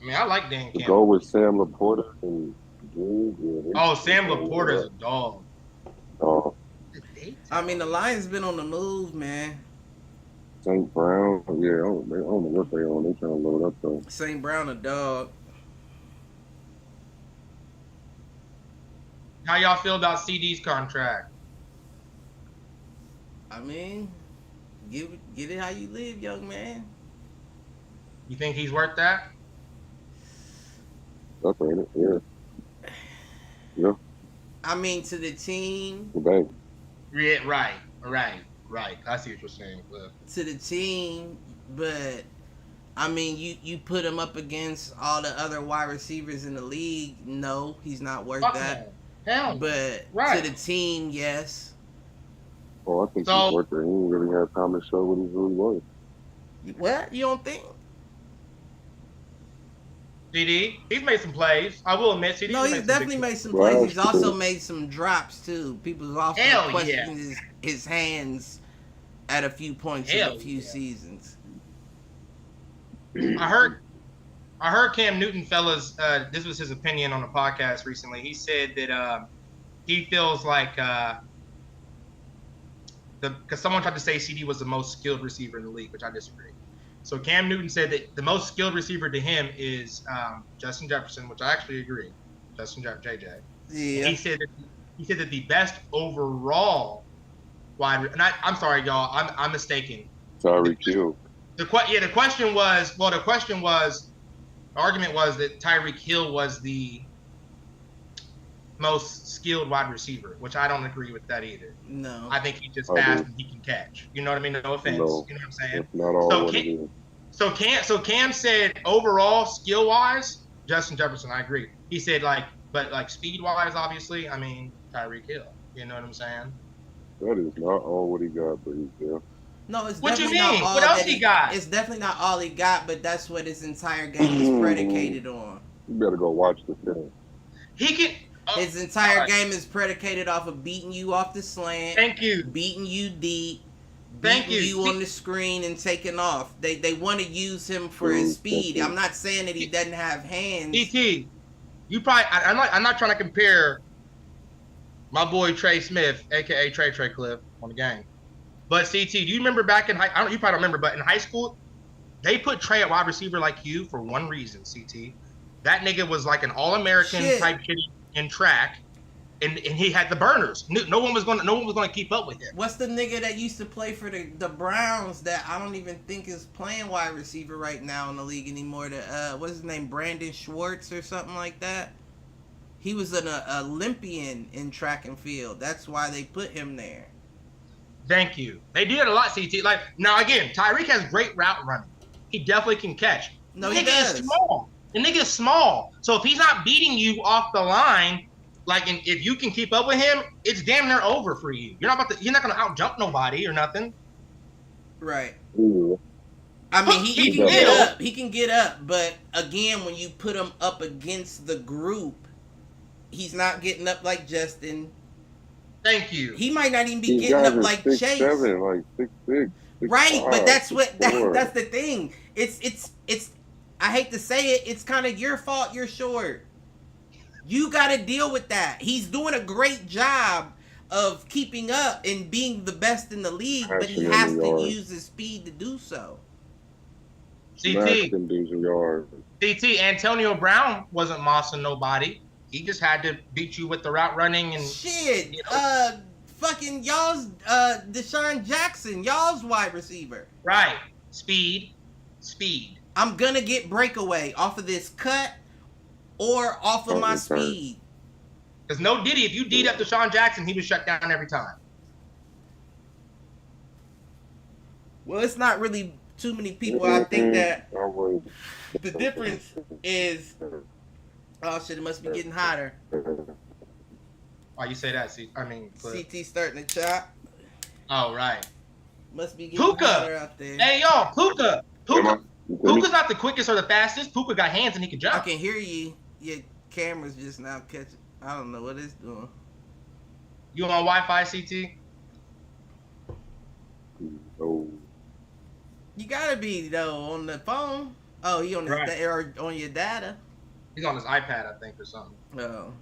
I mean, I like Dan Campbell. Go with Sam Laporta and Sam Laporta's a dog. Oh. I mean, the Lions been on the move, man. St. Brown, yeah, I don't know what they on. They trying to load up though. St. Brown a dog. How y'all feel about CD's contract? I mean, get it how you live, young man. You think he's worth that? That's right. Yeah. Yeah. I mean, to the team. Yeah, right. I see what you're saying, Cliff. To the team, but I mean, you put him up against all the other wide receivers in the league. No, he's not worth that. Hell, but to the team, yes. Oh, I think he's worth it. He didn't really have time to show what he really was. What? You don't think? CD, he's made some plays. I will admit, CD. No, he's definitely made some plays. He's also made some drops too. People's also questioning his hands at a few points in a few seasons. I heard Cam Newton, fellas. This was his opinion on a podcast recently. He said that he feels like because someone tried to say CD was the most skilled receiver in the league, which I disagree. So Cam Newton said that the most skilled receiver to him is Justin Jefferson, which I actually agree. JJ. Yeah. He said that the best overall wide. And I'm sorry, y'all. I'm mistaken. Tyreek Hill. The argument was that Tyreek Hill was the most skilled wide receiver, which I don't agree with that either. No. I think he just fast and he can catch. You know what I mean? No offense. No, you know what I'm saying? That's not all so Cam said overall skill wise, Justin Jefferson, I agree. He said but speed wise, obviously, I mean Tyreek Hill. You know what I'm saying? That is not all what he got, but he's there. No, it's what definitely you mean? Not all what else he got? It's definitely not all he got, but that's what his entire game is predicated on. You better go watch the film. He can. His entire game is predicated off of beating you off the slant. Thank you. Beating you deep. Beating you on the screen and taking off. They want to use him for his speed. I'm not saying that he doesn't have hands. DT, you probably. I'm not trying to compare my boy Trey Smith, aka Trey Cliff, on the game. But CT, do you remember back in you probably don't remember, but in high school, they put Trey at wide receiver like you for one reason, CT. That nigga was like an All-American type shit in track, and he had the burners. No one was gonna keep up with him. What's the nigga that used to play for the Browns that I don't even think is playing wide receiver right now in the league anymore? What's his name? Brandon Schwartz or something like that. He was an Olympian in track and field. That's why they put him there. Thank you. They do it a lot, CT. Like now, again, Tyreek has great route running. He definitely can catch. No, he does. Is small. The nigga is small. So if he's not beating you off the line, and if you can keep up with him, it's damn near over for you. You're not gonna out jump nobody or nothing. Right. Ooh. I mean, he can get up. He can get up, but again, when you put him up against the group, he's not getting up like Justin. Thank you. He might not even be getting up like 6'7", Chase. like 6'6". Right, but that's the thing. It's. I hate to say it. It's kind of your fault. You're short. You got to deal with that. He's doing a great job of keeping up and being the best in the league, but he has to use his speed to do so. CT, Antonio Brown wasn't mossing nobody. He just had to beat you with the route running and shit. Fucking y'all's Deshaun Jackson, y'all's wide receiver. Right. Speed. I'm gonna get breakaway off of this cut or off of my speed. Because no Diddy, if you D'd up Deshaun Jackson, he was shut down every time. Well, it's not really too many people. I think that the difference is, oh shit, it must be getting hotter. Why you say that? CT starting to chop. Oh, right. Must be getting hotter out there. Hey, y'all, Puka. Puka's not the quickest or the fastest. Puka got hands and he can jump. I can hear you. Your camera's just now catching. I don't know what it's doing. You on Wi-Fi, CT? Oh. You gotta be though on the phone. Oh, he on his or on your data. He's on his iPad, I think, or something. Oh.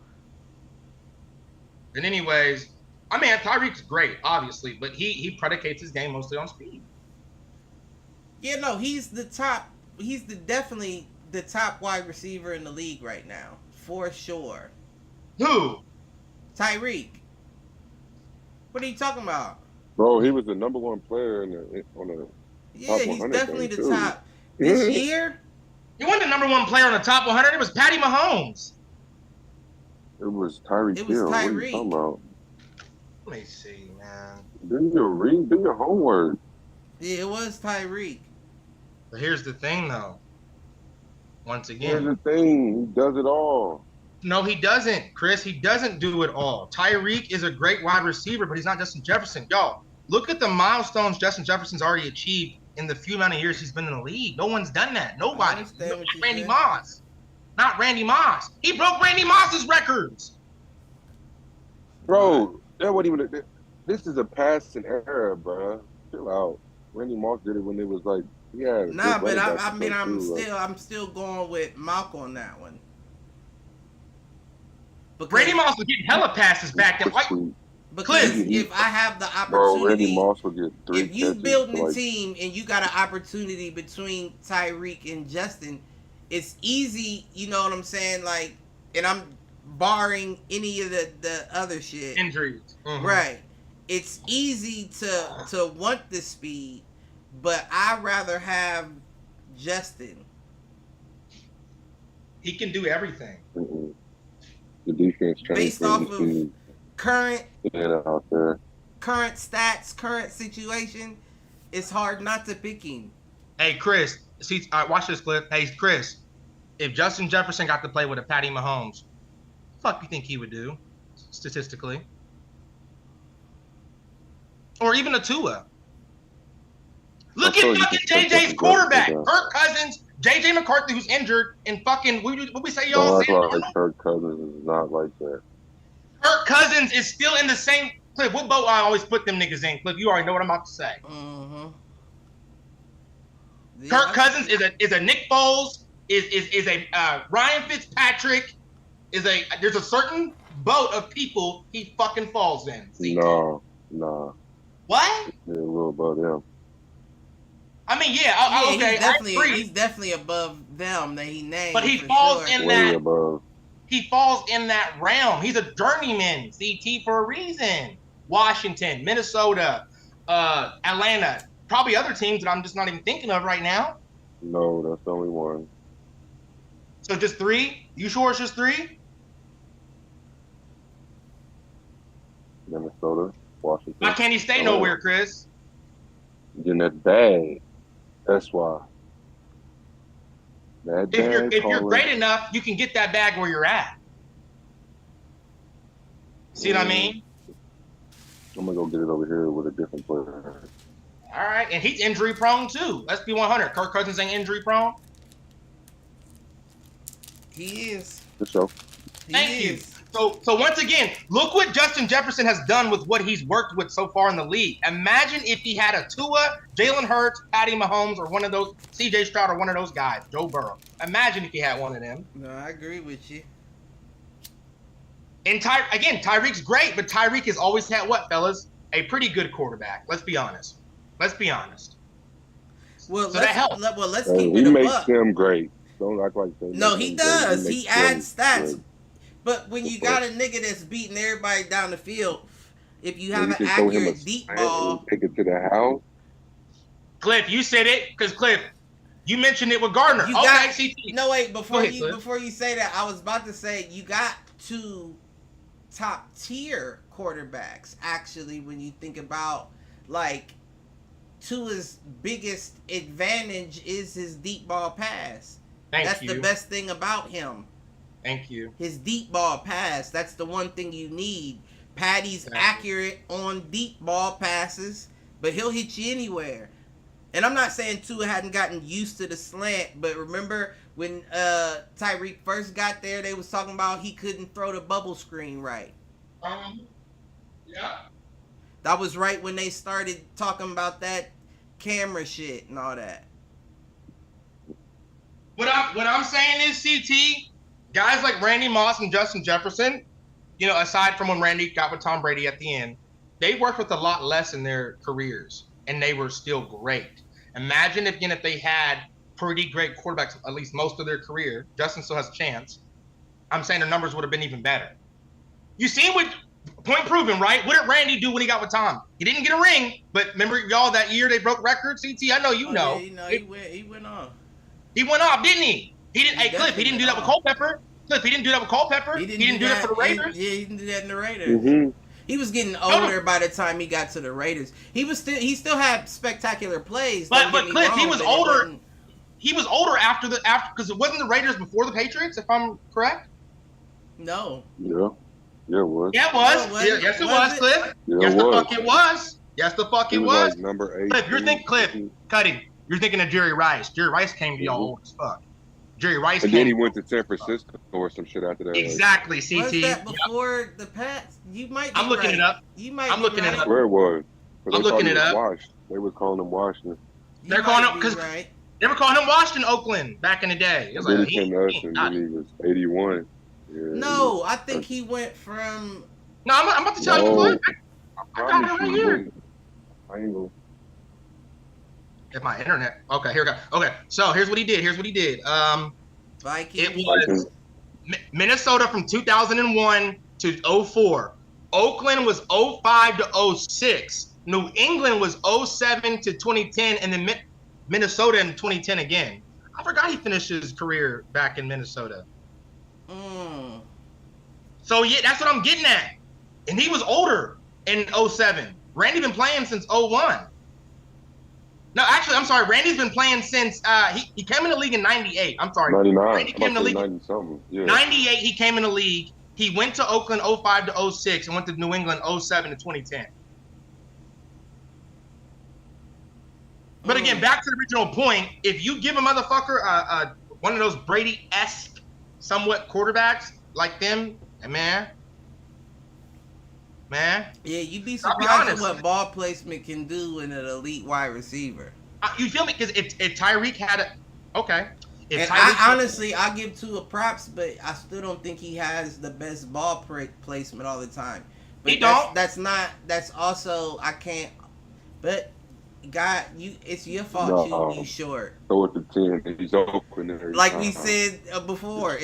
And anyways, I mean, Tyreek's great, obviously, but he predicates his game mostly on speed. Yeah, no, he's the top. He's definitely the top wide receiver in the league right now, for sure. Who? Tyreek. What are you talking about? Bro, he was the number one player on the. Yeah, he's definitely the top. This year? He wasn't the number one player on the top 100. It was Patty Mahomes. It was Tyreek Hill. What are you talking about? Let me see, man. Do your homework. Yeah, it was Tyreek. But here's the thing, though. Once again. Here's the thing. He does it all. No, he doesn't, Chris. He doesn't do it all. Tyreek is a great wide receiver, but he's not Justin Jefferson. Y'all, look at the milestones Justin Jefferson's already achieved in the few amount of years he's been in the league. No one's done that. Nobody. Not Randy Moss. Not Randy Moss. He broke Randy Moss's records. Bro, that wasn't even. This is a passing era, bro. Chill out. Randy Moss did it when it was like, yeah. Nah, but I'm still going with Malcolm on that one. Because Randy Moss was getting hella passes back then. Because if I have the opportunity, bro, Randy Moss will get 3 if you building a team and you got an opportunity between Tyreek and Justin, it's easy, you know what I'm saying? Like, and I'm barring any of the other shit. Injuries. Mm-hmm. Right. It's easy to want the speed, but I'd rather have Justin. He can do everything. Mm-hmm. The defense based off of current out there. Current stats, current situation, it's hard not to pick him. Hey, Chris, see, watch this clip. Hey, Chris, if Justin Jefferson got to play with a Patty Mahomes, fuck you think he would do, statistically? Or even a Tua. Look at fucking JJ's quarterback, Kirk Cousins, JJ McCarthy, who's injured, and fucking what we say, y'all? Kirk Cousins is not like that. Kirk Cousins is still in the same clip. What boat I always put them niggas in? Clip, you already know what I'm about to say. Mm-hmm. Yeah, Kirk Cousins is a Nick Foles, is a Ryan Fitzpatrick, there's a certain boat of people he fucking falls in. No. What? Yeah, a little above them. I mean, yeah, okay. He's definitely above them that he named. But he falls in that. Above. He falls in that realm. He's a journeyman, CT, for a reason. Washington, Minnesota, Atlanta, probably other teams that I'm just not even thinking of right now. No, that's the only one. So just 3? You sure it's just 3? Minnesota, Washington. Why can't he stay nowhere, Chris? In that bag. That's why. If you're great enough, you can get that bag where you're at. See what I mean? I'm gonna go get it over here with a different player. All right, and he's injury prone too. Let's be 100. Kirk Cousins ain't injury prone. He is. For sure. Thank you. So once again, look what Justin Jefferson has done with what he's worked with so far in the league. Imagine if he had a Tua, Jalen Hurts, Patty Mahomes, or one of those, C.J. Stroud, or one of those guys, Joe Burrow. Imagine if he had one of them. No, I agree with you. And Tyreek's great, but Tyreek has always had what, fellas? A pretty good quarterback. Let's be honest. Well, that helps. Let's keep it a makes buck. him great. Don't act like that. No, he does. He adds stats. Great. But when you got a nigga that's beating everybody down the field, if you have an accurate deep ball, take it to the house. Cliff, you said it because Cliff, you mentioned it with Gardner. No, wait. Before you say that, I was about to say you got to top tier quarterbacks. Actually, when you think about like Tua's biggest advantage is his deep ball pass. That's the best thing about him. Thank you. His deep ball pass. That's the one thing you need. Patty's accurate on deep ball passes, but he'll hit you anywhere. And I'm not saying Tua hadn't gotten used to the slant, but remember when Tyreek first got there, they was talking about he couldn't throw the bubble screen right. Yeah. That was right when they started talking about that camera shit and all that. What I'm saying is, CT, guys like Randy Moss and Justin Jefferson, you know, aside from when Randy got with Tom Brady at the end, they worked with a lot less in their careers, and they were still great. Imagine if they had pretty great quarterbacks, at least most of their career. Justin still has a chance. I'm saying their numbers would have been even better. You seen what point proven, right? What did Randy do when he got with Tom? He didn't get a ring, but remember y'all that year they broke records? CT, I know you know. Yeah, he went off. He went off, didn't he? He didn't. Hey, Cliff, he didn't do that with Culpepper. Cliff, he didn't do that with Culpepper. He didn't do that for the Raiders. He didn't do that in the Raiders. Mm-hmm. He was getting older by the time he got to the Raiders. He still had spectacular plays. But Cliff, he was older. He was older after because it wasn't the Raiders before the Patriots, if I'm correct. No. Yeah. Yeah, it was. Yeah, it was. No, yes, it was, Cliff. Yeah, yes, the fuck it was. Yes, the fuck it was. Like number 8. Cliff, you're thinking of Jerry Rice. Jerry Rice came to y'all old as fuck. Jerry Rice and then he went to San Francisco or some shit after that. Exactly, CT. Was that before the Pats? You might be I'm looking right. it up. You might I'm looking it up. Where it was. I'm looking it up. Washed. They were calling him Washington. They're calling him because they were calling him Washington, Oakland back in the day. It was then like, he came to us and then he was 81. Yeah, no, I think he went from. No, I'm about to tell you, Cliff. I got it right here. I ain't gonna. Get my internet. Okay, here we go. Okay, so here's what he did. Vikings. It was Minnesota from 2001 to 04. Oakland was 05 to 06. New England was 07 to 2010, and then Minnesota in 2010 again. I forgot he finished his career back in Minnesota. So yeah, that's what I'm getting at. And he was older in 07. Randy been playing since 01. No, actually, I'm sorry. Randy's been playing since he came in the league in 98. I'm sorry. 99. Randy came in the league. 90-something. Yeah. 98, he came in the league. He went to Oakland 05 to 06 and went to New England 07 to 2010. But again, back to the original point, if you give a motherfucker one of those Brady-esque somewhat quarterbacks like them, man. Yeah, you'd be surprised at what ball placement can do in an elite wide receiver. You feel me? Because if Tyreek had a... Okay. And I give Tua props, but I still don't think he has the best ball placement all the time. But he don't. That's also, I can't... But... God, it's your fault you short. So at the 10, he's open. Like we said before,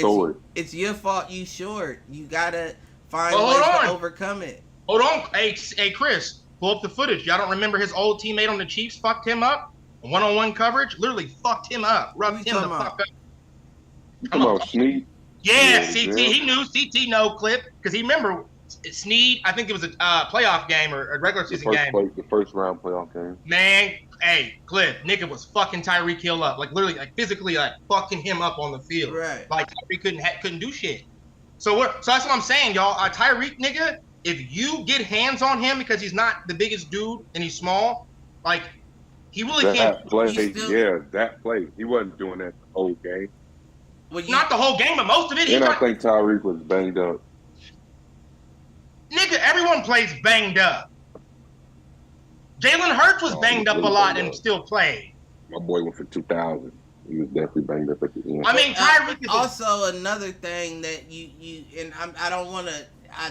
it's your fault you short. You gotta find ways to overcome it. Hold on, hey Chris, pull up the footage. Y'all don't remember his old teammate on the Chiefs fucked him up? One-on-one coverage, literally fucked him up, rubbed him the fuck up. Come on, Snead. Yeah, CT, he knew. CT no clip because he remember. Snead, I think it was a playoff game or a regular season game. The first round playoff game. Man, hey, Cliff, nigga was fucking Tyreek Hill up, like literally, like physically, like fucking him up on the field. Right. Like Tyreek couldn't do shit. So that's what I'm saying, y'all. Tyreek, nigga, if you get hands on him because he's not the biggest dude and he's small, like he really can't. That play. He wasn't doing that the whole game. Well, not the whole game, but most of it. And I think Tyreek was banged up. Nigga, everyone plays banged up. Jalen Hurts was banged up a lot and still played. My boy went for 2,000. He was definitely banged up at the end. I mean, Tyreek is also another thing that you and I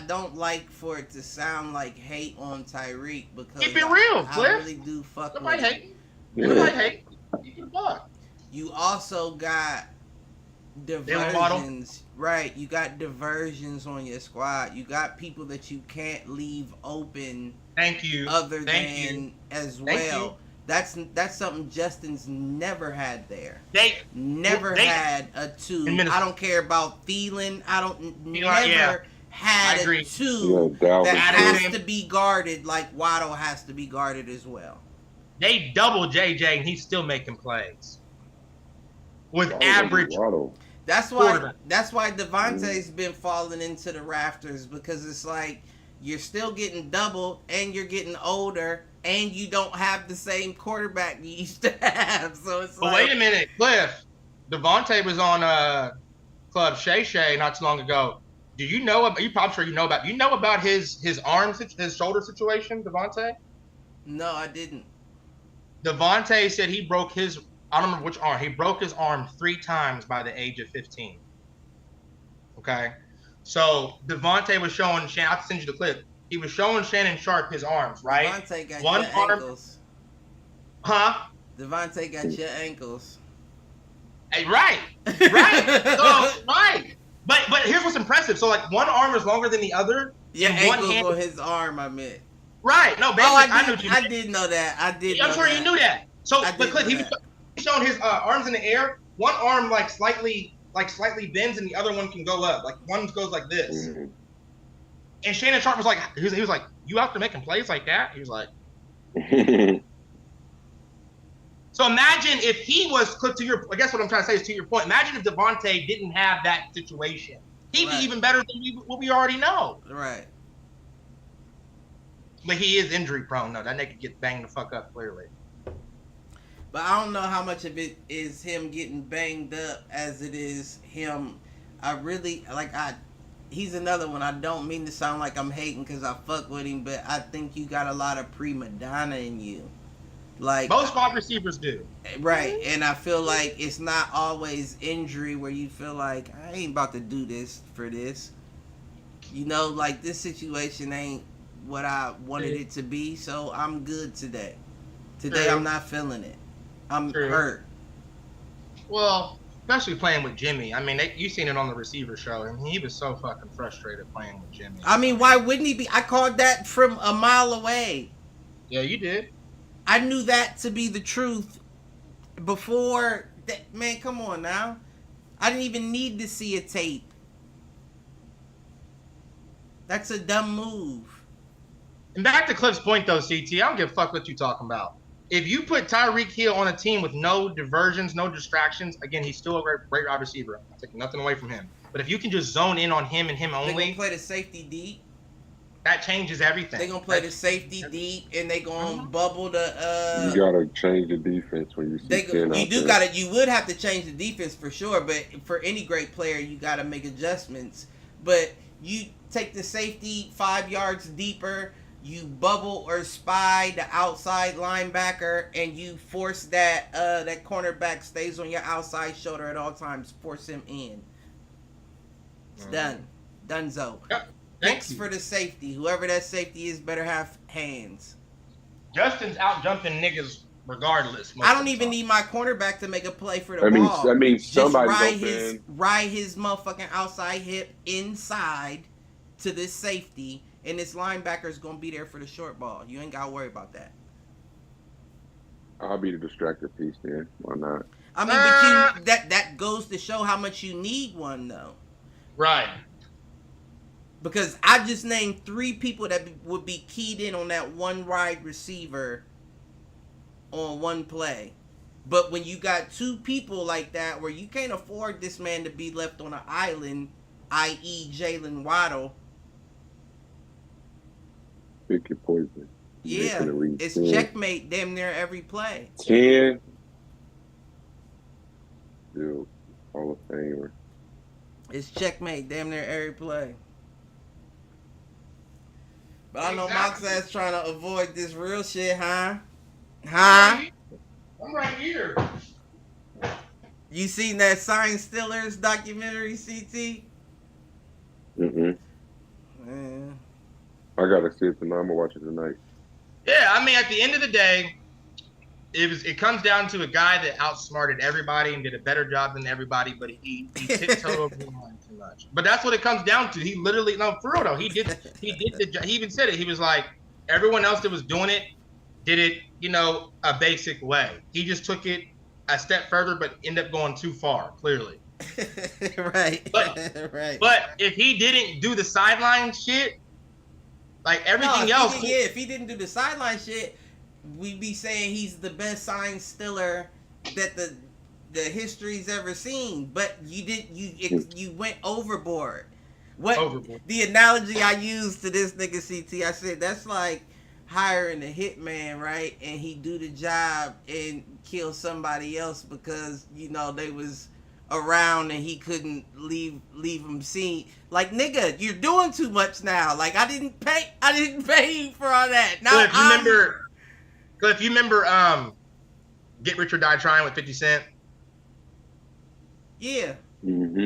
don't like for it to sound like hate on Tyreek because keep it real, Cliff. I really do fuck Somebody with hate. Somebody hate. You can fuck. You also got diversions, right? You got diversions on your squad. You got people that you can't leave open. Thank you. Other than as well. That's something Justin's never had there. They had a two. I don't care about Stealin. had a 2 that has to be guarded like Waddle has to be guarded as well. They double JJ and he's still making plays with average. That's why Devontae's been falling into the rafters, because it's like you're still getting doubled and you're getting older and you don't have the same quarterback you used to have. So it's like, wait a minute, Cliff. Devontae was on Club Shay Shay not too long ago. Do you know? You probably sure you know about. You know about his his shoulder situation, Devontae? No, I didn't. Devontae said he broke his. I don't remember which arm. He broke his arm 3 times by the age of 15. Okay, so Devontae was showing. I'll send you the clip. He was showing Shannon Sharp his arms, right? Devontae got one your arm. Ankles. Huh? Devontae got your ankles. Hey, right. So, right. But here's what's impressive. So, like, one arm is longer than the other. Yeah, ankles on his arm, I meant. Right. No, basically, I did know that. I'm sure you knew that. So, but Cliff, he was showing his arms in the air. One arm, like, slightly bends, and the other one can go up. Like, one goes like this. Mm-hmm. And Shannon Sharp was like, he was like, you out there making plays like that? He was like. So imagine if he was, I guess what I'm trying to say is to your point, imagine if Devontae didn't have that situation. He'd be even better than what we already know. Right. But he is injury prone, though. That nigga gets banged the fuck up, clearly. But I don't know how much of it is him getting banged up as it is him. He's another one. I don't mean to sound like I'm hating because I fuck with him, but I think you got a lot of prima donna in you. Like most wide receivers do. Right. And I feel like it's not always injury where you feel like I ain't about to do this for this. You know, like this situation ain't what I wanted it to be, so I'm good today. Today I'm not feeling it. I'm hurt. Well, especially playing with Jimmy. I mean, you seen it on the receiver show, and he was so fucking frustrated playing with Jimmy. I mean, why wouldn't he be? I called that from a mile away. Yeah, you did. I knew that to be the truth before that. Man, come on now. I didn't even need to see a tape. That's a dumb move. And back to Cliff's point, though, CT, I don't give a fuck what you talking about. If you put Tyreek Hill on a team with no diversions, no distractions, again, he's still a great wide receiver. I'm taking nothing away from him. But if you can just zone in on him and him only. They're going to play the safety deep. That changes everything. They're going to play the safety deep, and they're going to bubble the... you got to change the defense when you see 10 out You would have to change the defense for sure, but for any great player, you got to make adjustments. But you take the safety 5 yards deeper, you bubble or spy the outside linebacker, and you force that cornerback stays on your outside shoulder at all times. Force him in. It's done. Donezo. Yep. Thanks for the safety. Whoever that safety is better have hands. Justin's out jumping niggas regardless. I don't even need my cornerback to make a play for the ball. That means somebody's just ride his motherfucking outside hip inside to this safety, and this linebacker is going to be there for the short ball. You ain't got to worry about that. I'll be the distractor piece then. Why not? I mean, but that goes to show how much you need one, though. Right. Because I just named 3 people that would be keyed in on that one wide receiver on one play. But when you got 2 people like that where you can't afford this man to be left on an island, i.e. Jalen Waddle. Pick your poison. Yeah, it's checkmate damn near every play. 10. Dude, Hall of Famer. It's checkmate damn near every play. But I know Mox ass trying to avoid this real shit, huh? Huh? I'm right here. You seen that Science Stealers documentary, CT? Man. I gotta see it tonight. I'm gonna watch it tonight. Yeah, I mean, at the end of the day, it comes down to a guy that outsmarted everybody and did a better job than everybody, but he tiptoed over the line too much. But that's what it comes down to. He literally, no, for real though, he even said it. He was like, everyone else that was doing it did it, a basic way. He just took it a step further, but ended up going too far, clearly. Right. Right. But if he didn't do the sideline shit, like everything else. If he didn't do the sideline shit, we'd be saying he's the best sign stiller that the history's ever seen. But you went overboard. The analogy I used to this nigga CT, I said that's like hiring a hitman, right? And he do the job and kill somebody else because they was around and he couldn't leave them seen. Like, nigga, you're doing too much now. Like, I didn't pay you for all that. Now Cliff, you remember Get Rich or Die Trying with 50 Cent? Yeah. Mm-hmm.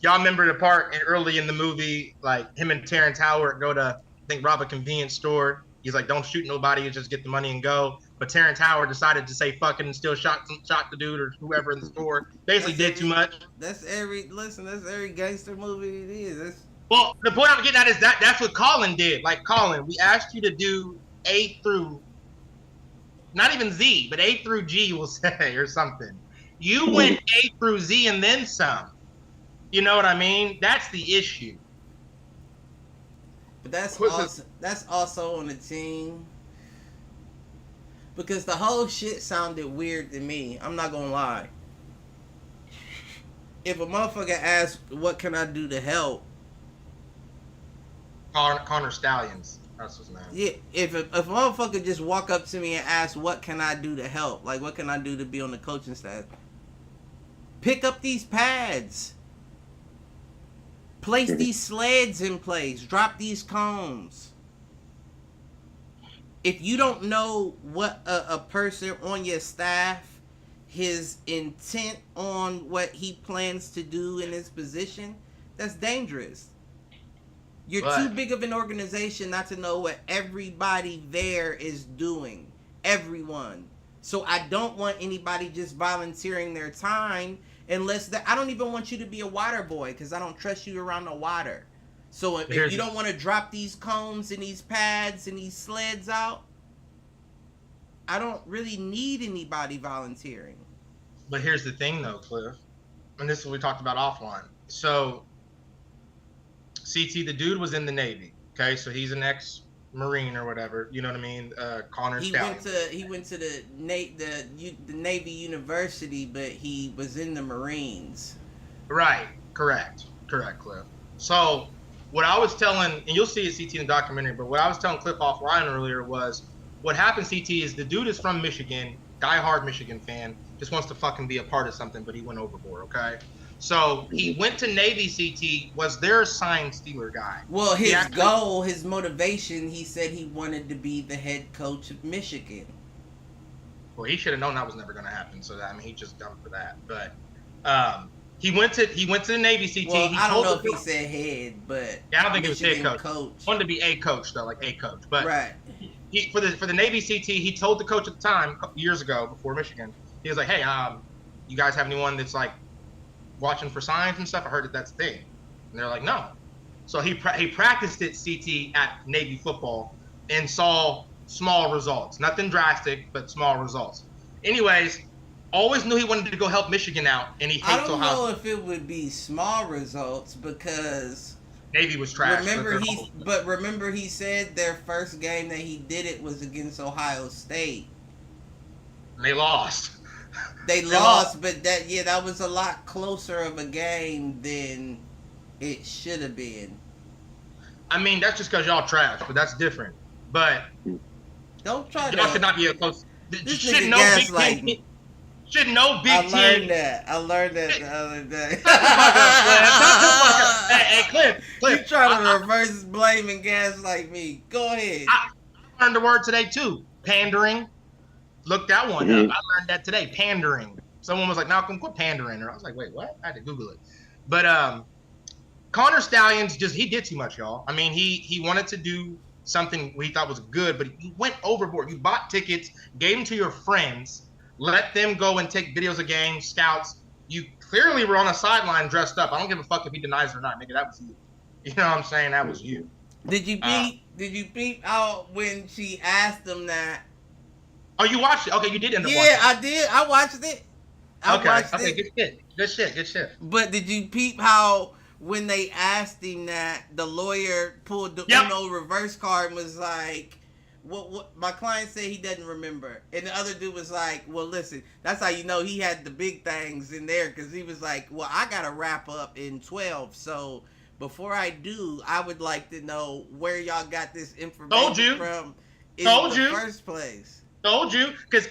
Y'all remember the part early in the movie, like him and Terrence Howard go to, I think, rob a convenience store. He's like, don't shoot nobody, you just get the money and go. But Terrence Howard decided to say fucking and still shot the dude or whoever in the store. Basically did too much. That's every gangster movie it is. Well, the point I'm getting at is that's what Colin did. Like, Colin, we asked you to do A through, not even Z, but A through G, we'll say, or something. You went A through Z and then some. You know what I mean? That's the issue. But that's also on the team. Because the whole shit sounded weird to me. I'm not gonna lie. If a motherfucker asks, what can I do to help? Connor Stallions. That's his name. Yeah, if a motherfucker just walk up to me and ask, what can I do to help? Like, what can I do to be on the coaching staff? Pick up these pads. Place these sleds in place. Drop these cones. If you don't know what a person on your staff, his intent on what he plans to do in his position, that's dangerous. You're too big of an organization not to know what everybody there is doing. Everyone. So I don't want anybody just volunteering their time unless I don't even want you to be a water boy because I don't trust you around the water. So if you don't want to drop these cones and these pads and these sleds out, I don't really need anybody volunteering. But here's the thing though, Cliff, and this is what we talked about offline. So CT, the dude was in the Navy, okay? So he's an ex-Marine or whatever, you know what I mean? Connor Stallion. He went to the Navy University, but he was in the Marines. Right, correct, Cliff. So what I was telling, and you'll see it, CT, in the documentary, but what I was telling Cliff offline earlier was, what happened, CT, is the dude is from Michigan, diehard Michigan fan, just wants to fucking be a part of something, but he went overboard, okay? So he went to Navy, CT, was their sign stealer guy. Well, his goal, his motivation, he said he wanted to be the head coach of Michigan. Well, he should have known that was never going to happen, so that, I mean, he just dumped for that. But he went to the Navy, CT. Well, I don't know if he said head, but yeah, I don't think it was head coach. Wanted to be a coach though, like a coach. But right. For the Navy CT, he told the coach at the time, a couple years ago, before Michigan, he was like, "Hey, you guys have anyone that's like watching for signs and stuff? I heard that's the thing." And they're like, "No." So he practiced it, CT, at Navy football and saw small results. Nothing drastic, but small results. Anyways, always knew he wanted to go help Michigan out, and he hates Ohio. I don't know if it would be small results because Navy was trash. Remember he said their first game that he did it was against Ohio State. And they lost. They lost, but that was a lot closer of a game than it should have been. I mean, that's just because y'all trash, but that's different. But don't try y'all could not be a close. Should know big team. Should know big team. I learned that the other day. Hey, Cliff. You trying to reverse blame and gaslight me. Go ahead. I learned the word today, too. Pandering. Look that one up. I learned that today. Pandering. Someone was like, Malcolm, quit pandering. I was like, wait, what? I had to Google it. But Connor Stallions, he did too much, y'all. I mean, he wanted to do something he thought was good, but he went overboard. You bought tickets, gave them to your friends, let them go and take videos of games, scouts. You clearly were on a sideline dressed up. I don't give a fuck if he denies it or not, nigga. That was you. You know what I'm saying? That was you. Did you peep out when she asked him that? Oh, you watched it? Okay, you did end up watching it. Yeah, I did. I watched it. Okay, good shit. But did you peep how when they asked him that, the lawyer pulled the Uno reverse card and was like, what my client said he doesn't remember. And the other dude was like, well, listen, that's how you know he had the big things in there, because he was like, well, I got to wrap up in 12, so before I do, I would like to know where y'all got this information from in the first place. Told you, because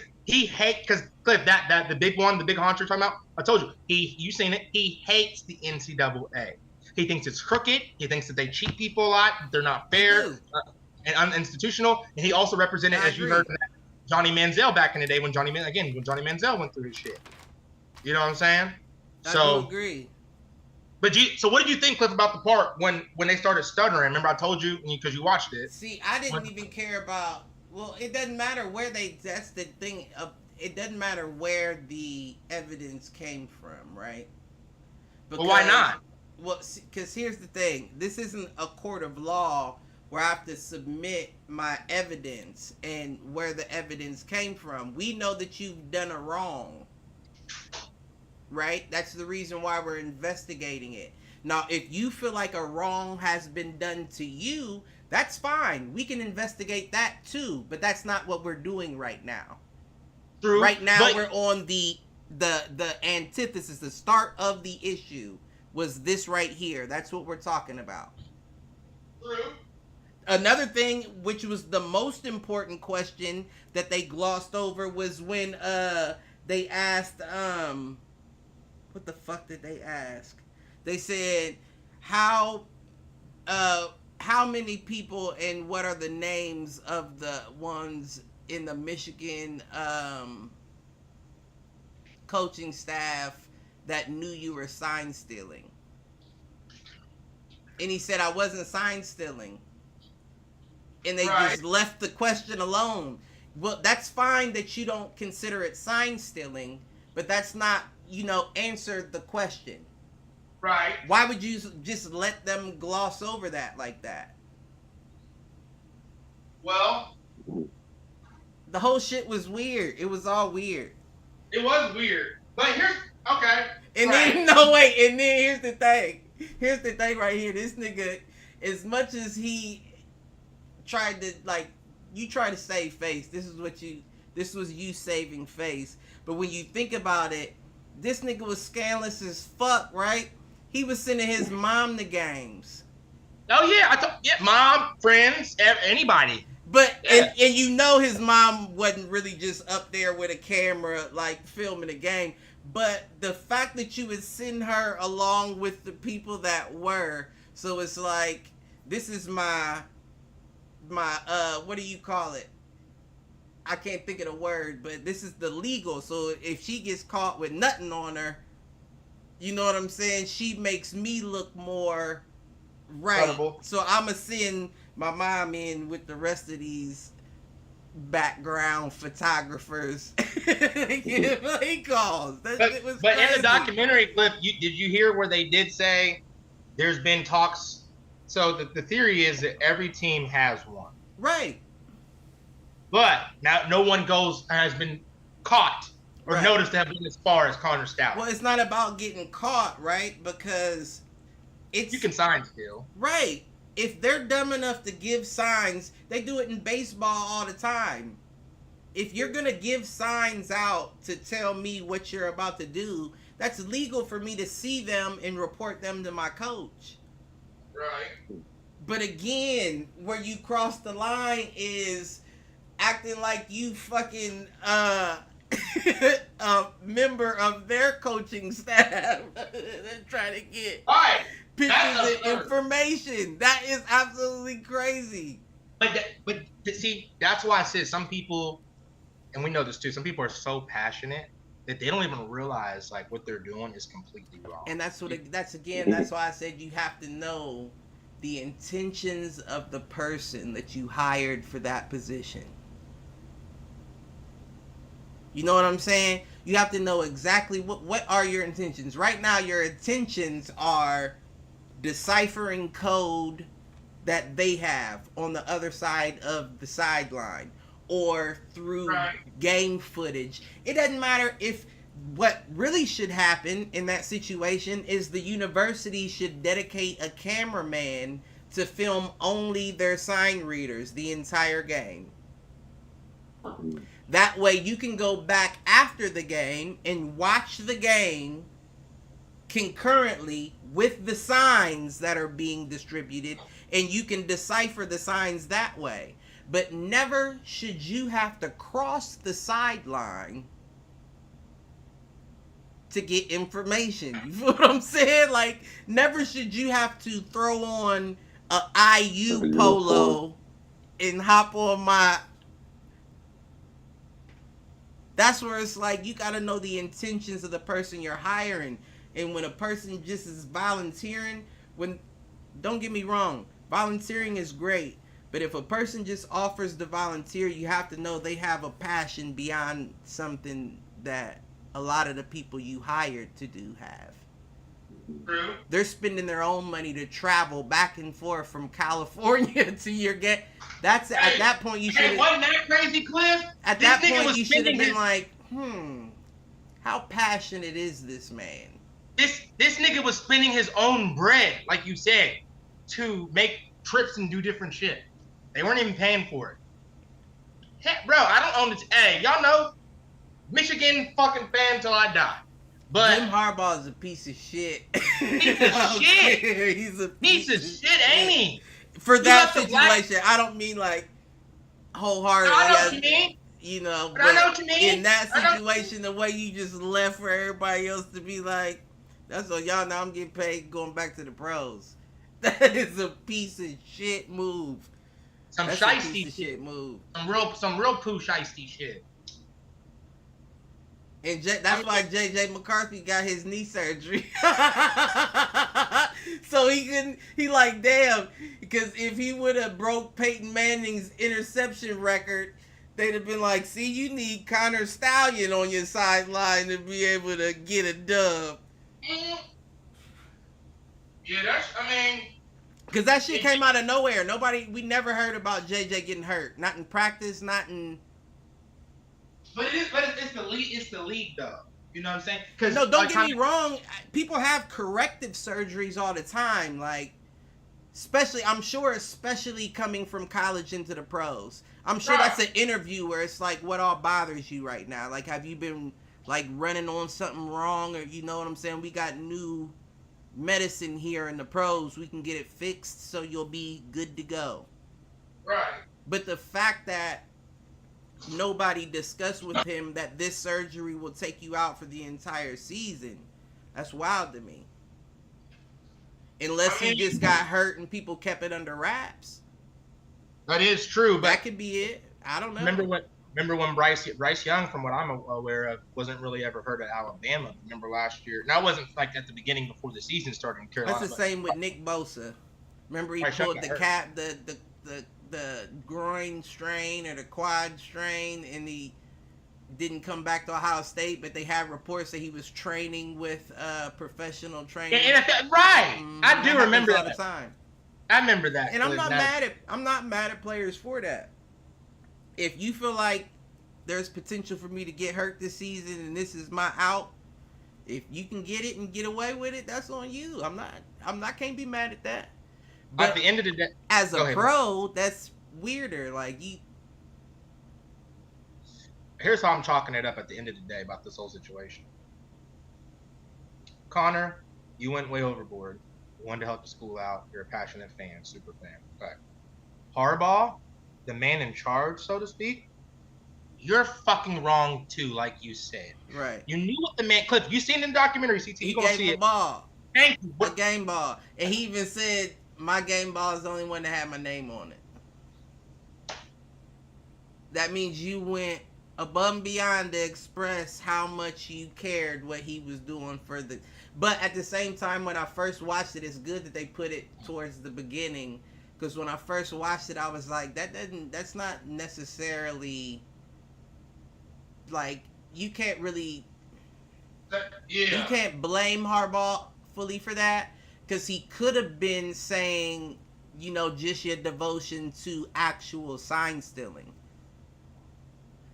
Cliff, that the big one, the big honcho talking about, I told you, you seen it, he hates the NCAA. He thinks it's crooked, he thinks that they cheat people a lot, they're not fair, and uninstitutional, and he also represented, as you heard, Johnny Manziel back in the day when Johnny Manziel went through his shit. You know what I'm saying? I do agree. But so what did you think, Cliff, about the part when they started stuttering? Remember I told you, because you watched it. See, I didn't even care about, well, it doesn't matter where that's the thing, it doesn't matter where the evidence came from, right? Because, well, why not? Well, because here's the thing, this isn't a court of law where I have to submit my evidence and where the evidence came from. We know that you've done a wrong, right? That's the reason why we're investigating it. Now, if you feel like a wrong has been done to you, that's fine. We can investigate that too, but that's not what we're doing right now. True. Right now, we're on the antithesis. The start of the issue was this right here. That's what we're talking about. True. Another thing, which was the most important question that they glossed over, was when they asked, what the fuck did they ask? They said, how many people and what are the names of the ones in the Michigan coaching staff that knew you were sign stealing? And he said, I wasn't sign stealing. And they just left the question alone. Well, that's fine that you don't consider it sign stealing, but that's not, answer the question. Right. Why would you just let them gloss over that like that? Well, the whole shit was weird. It was all weird. It was weird. But okay. And then, no, wait. And then here's the thing. Here's the thing right here. This nigga, as much as he tried to, you try to save face. This was you saving face. But when you think about it, this nigga was scandalous as fuck, right? He was sending his mom to games. Oh yeah, mom, friends, anybody. But and his mom wasn't really just up there with a camera filming a game. But the fact that you would send her along with the people that were, so it's like, this is my what do you call it? I can't think of the word, but this is the legal. So if she gets caught with nothing on her, you know what I'm saying? She makes me look more right. Incredible. So I'ma send my mom in with the rest of these background photographers. He calls. But in the documentary clip, did you hear where they did say there's been talks? So the theory is that every team has one. Right. But now no one has been caught or noticed to have been as far as Connor Stealin. Well, it's not about getting caught, right? Because you can sign still. Right. If they're dumb enough to give signs, they do it in baseball all the time. If you're going to give signs out to tell me what you're about to do, that's legal for me to see them and report them to my coach. Right. But again, where you cross the line is acting like you fucking a member of their coaching staff. They're trying to get pictures and information. That is absolutely crazy. But see, that's why I said some people, and we know this too, some people are so passionate that they don't even realize what they're doing is completely wrong. And that's why I said you have to know the intentions of the person that you hired for that position. You know what I'm saying? You have to know exactly what are your intentions. Right now, your intentions are deciphering code that they have on the other side of the sideline or through game footage. It doesn't matter if what really should happen in that situation is the university should dedicate a cameraman to film only their sign readers the entire game. That way you can go back after the game and watch the game concurrently with the signs that are being distributed, and you can decipher the signs that way. But never should you have to cross the sideline to get information. You feel what I'm saying? Like, never should you have to throw on a IU polo and hop on my... That's where it's like, you got to know the intentions of the person you're hiring. And when a person just is volunteering, don't get me wrong, volunteering is great. But if a person just offers to volunteer, you have to know they have a passion beyond something that a lot of the people you hired to do have. True. They're spending their own money to travel back and forth from California to your get. That's at that point you should. Hey, wasn't that crazy, Cliff? At that point you should have been like, how passionate is this man? This nigga was spending his own bread, like you said, to make trips and do different shit. They weren't even paying for it. Heck, bro, I don't own this. Hey, y'all know, Michigan fucking fan till I die. But Jim Harbaugh is a piece of shit. Piece of shit. He's a piece of shit, ain't he? For that situation, I don't mean like wholeheartedly. I know what you mean. You know, but I know what you mean. In that situation, the way you just left for everybody else to be like, that's all y'all know. I'm getting paid going back to the pros. That is a piece of shit move. Some shiesty shit move. Some real poo shiesty shit. And that's why JJ McCarthy got his knee surgery. So he like, damn, because if he would have broke Peyton Manning's interception record, they'd have been like, see, you need Connor Stallion on your sideline to be able to get a dub. Yeah, because that shit came out of nowhere. We never heard about JJ getting hurt. Not in practice, not in... But it's the league. It's the league, though. You know what I'm saying? No, don't get me wrong. People have corrective surgeries all the time. Like, especially coming from college into the pros. I'm sure that's an interview where it's like, what all bothers you right now? Like, have you been like running on something wrong, or you know what I'm saying? We got new medicine here in the pros. We can get it fixed, so you'll be good to go. Right. But the fact that nobody discussed with him that this surgery will take you out for the entire season, that's wild to me. Unless he just got hurt and people kept it under wraps. That is true, but that could be it. I don't know. Remember when Bryce Young, from what I'm aware of, wasn't really ever heard at Alabama. Remember last year? Now, it wasn't like at the beginning before the season started in Carolina. That's the same with Nick Bosa. Remember he pulled the groin strain or the quad strain, and he didn't come back to Ohio State, but they had reports that he was training with professional trainers. Right. I do remember that. All the time. I remember that. And I'm not mad at players for that. If you feel like there's potential for me to get hurt this season and this is my out, if you can get it and get away with it, that's on you. Can't be mad at that. But at the end of the day, as a pro, that's weirder. Like, here's how I'm chalking it up at the end of the day about this whole situation. Connor, you went way overboard. You wanted to help the school out. You're a passionate fan, super fan. Okay. Harbaugh, the man in charge, so to speak, you're fucking wrong too, like you said. Right. You knew what the man, Cliff, you seen in the documentary, CT. He gave him the ball. Thank you. The game ball. And he even said, my game ball is the only one that had my name on it. That means you went above and beyond to express how much you cared what he was doing for the... But at the same time, when I first watched it, it's good that they put it towards the beginning. Because when I first watched it, I was like, that's not necessarily... Like, you can't really... You can't blame Harbaugh fully for that. Because he could have been saying, you know, just your devotion to actual sign stealing.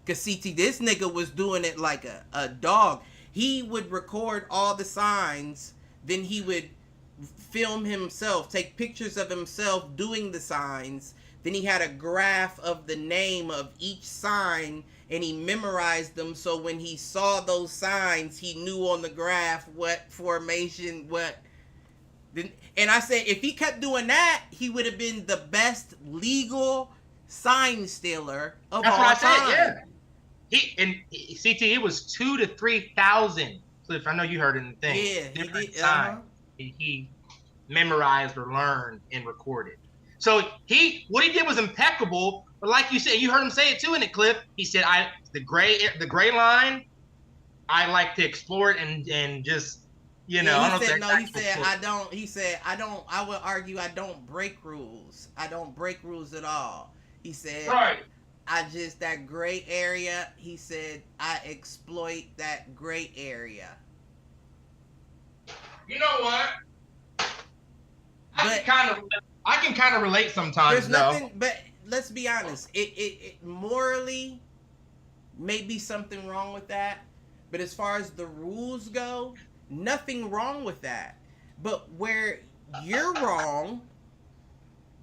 Because CT, this nigga was doing it like a dog. He would record all the signs, then he would film himself, take pictures of himself doing the signs. Then he had a graph of the name of each sign, and he memorized them, so when he saw those signs, he knew on the graph what formation, what. And I said, if he kept doing that, he would have been the best legal sign stealer of That's all what I time. said, yeah. CT, it was 2,000 to 3,000. Cliff, I know you heard it in the thing. Yeah, different he did. signs he memorized or learned and recorded. So what he did was impeccable. But like you said, you heard him say it too in the clip. He said, the gray line, I like to explore it and just, you know. I would argue I don't break rules. I don't break rules at all. He said, right. That gray area, he said, I exploit that gray area. You know what? I can kind of relate sometimes. There's nothing, but let's be honest. It morally may be something wrong with that, but as far as the rules go, nothing wrong with that. But where you're wrong,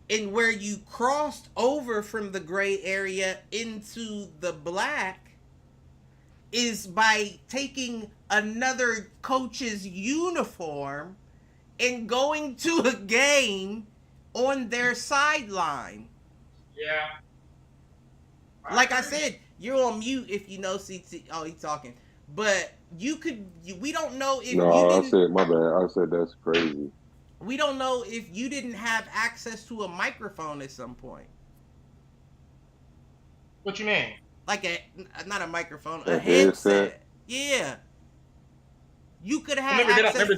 and where you crossed over from the gray area into the black, is by taking another coach's uniform and going to a game on their sideline. Yeah. Like I said, you're on mute if you know CT. Oh, he's talking. But we don't know if I said, my bad. I said that's crazy. We don't know if you didn't have access to a microphone at some point. What you mean? Like not a microphone, a headset. Yeah. You could have access.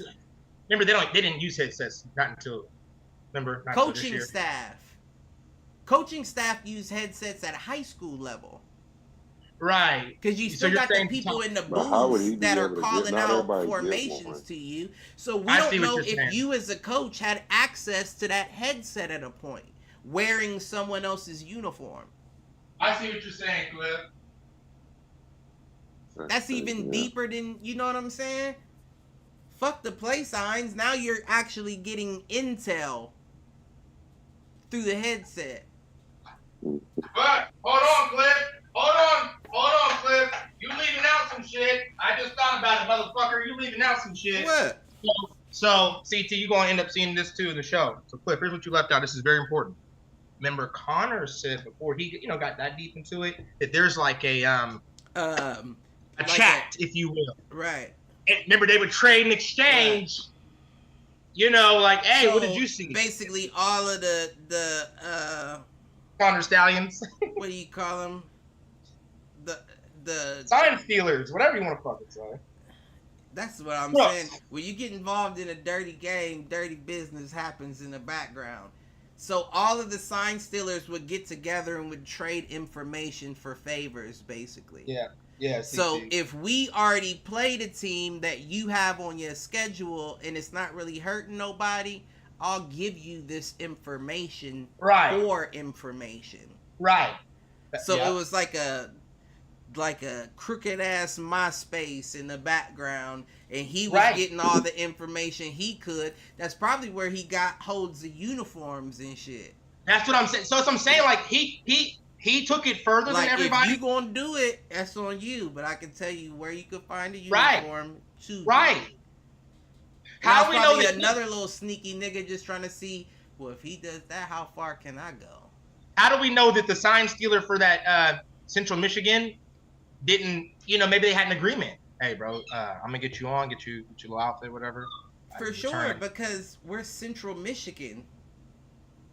Remember, they didn't use headsets, not until coaching staff. Coaching staff use headsets at high school level. Right. Because you still got the people in the booths that are calling out formations to you. So we don't know if you as a coach had access to that headset at a point, wearing someone else's uniform. I see what you're saying, Cliff. That's even deeper than, you know what I'm saying? Fuck the play signs. Now you're actually getting intel through the headset. But hold on, Cliff. Hold on, Cliff. You leaving out some shit. I just thought about it, motherfucker. You leaving out some shit. What? So CT, you're going to end up seeing this too in the show. So Cliff, here's what you left out. This is very important. Remember, Connor said before he, got that deep into it, that there's like a chat, if you will. Right. And remember, they would trade and exchange. Right. Like, hey, so what did you see? Basically, all of the Connor Stallions. What do you call them? The sign stealers, whatever you want to fucking say. That's what I'm saying. When you get involved in a dirty game, dirty business happens in the background. So all of the sign stealers would get together and would trade information for favors, basically. Yeah. Yeah. So if we already played a team that you have on your schedule and it's not really hurting nobody, I'll give you this information for information. Right. So it was like a crooked ass MySpace in the background, and he was getting all the information he could. That's probably where he got holds of uniforms and shit. That's what I'm saying. So I'm saying, like, he took it further than everybody. If you gonna do it, that's on you. But I can tell you where you could find a uniform too. Right. How we know that another little sneaky nigga just trying to see, well, if he does that, how far can I go? How do we know that the sign stealer for that Central Michigan didn't, maybe they had an agreement? Hey, bro, I'm gonna get you on, get your little outfit, whatever. For sure, because we're Central Michigan.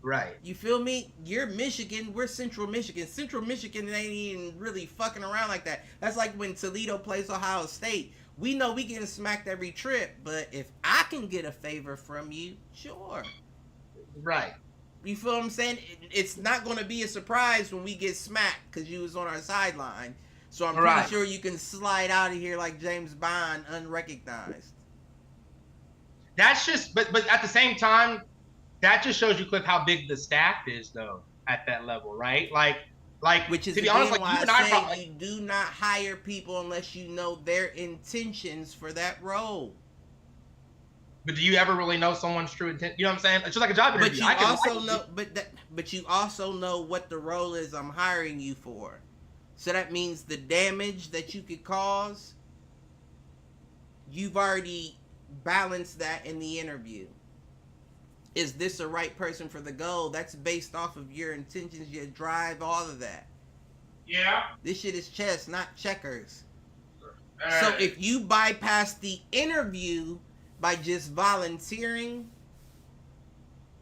Right. You feel me? You're Michigan, we're Central Michigan. Central Michigan ain't even really fucking around like that. That's like when Toledo plays Ohio State. We know we getting smacked every trip, but if I can get a favor from you, sure. Right. You feel what I'm saying? It's not going to be a surprise when we get smacked because you was on our sideline. So I'm pretty sure you can slide out of here like James Bond unrecognized. That's just, but at the same time, that just shows you, Cliff, how big the staff is, though, at that level, right? Like, Like, which is to be honest, like why you and I say probably, you do not hire people unless you know their intentions for that role. But do you ever really know someone's true intent? You know what I'm saying? It's just like a job interview. But you also know, but you also know what the role is I'm hiring you for. So that means the damage that you could cause, you've already balanced that in the interview. Is this the right person for the goal? That's based off of your intentions, your drive, all of that. Yeah. This shit is chess, not checkers. So if you bypass the interview by just volunteering,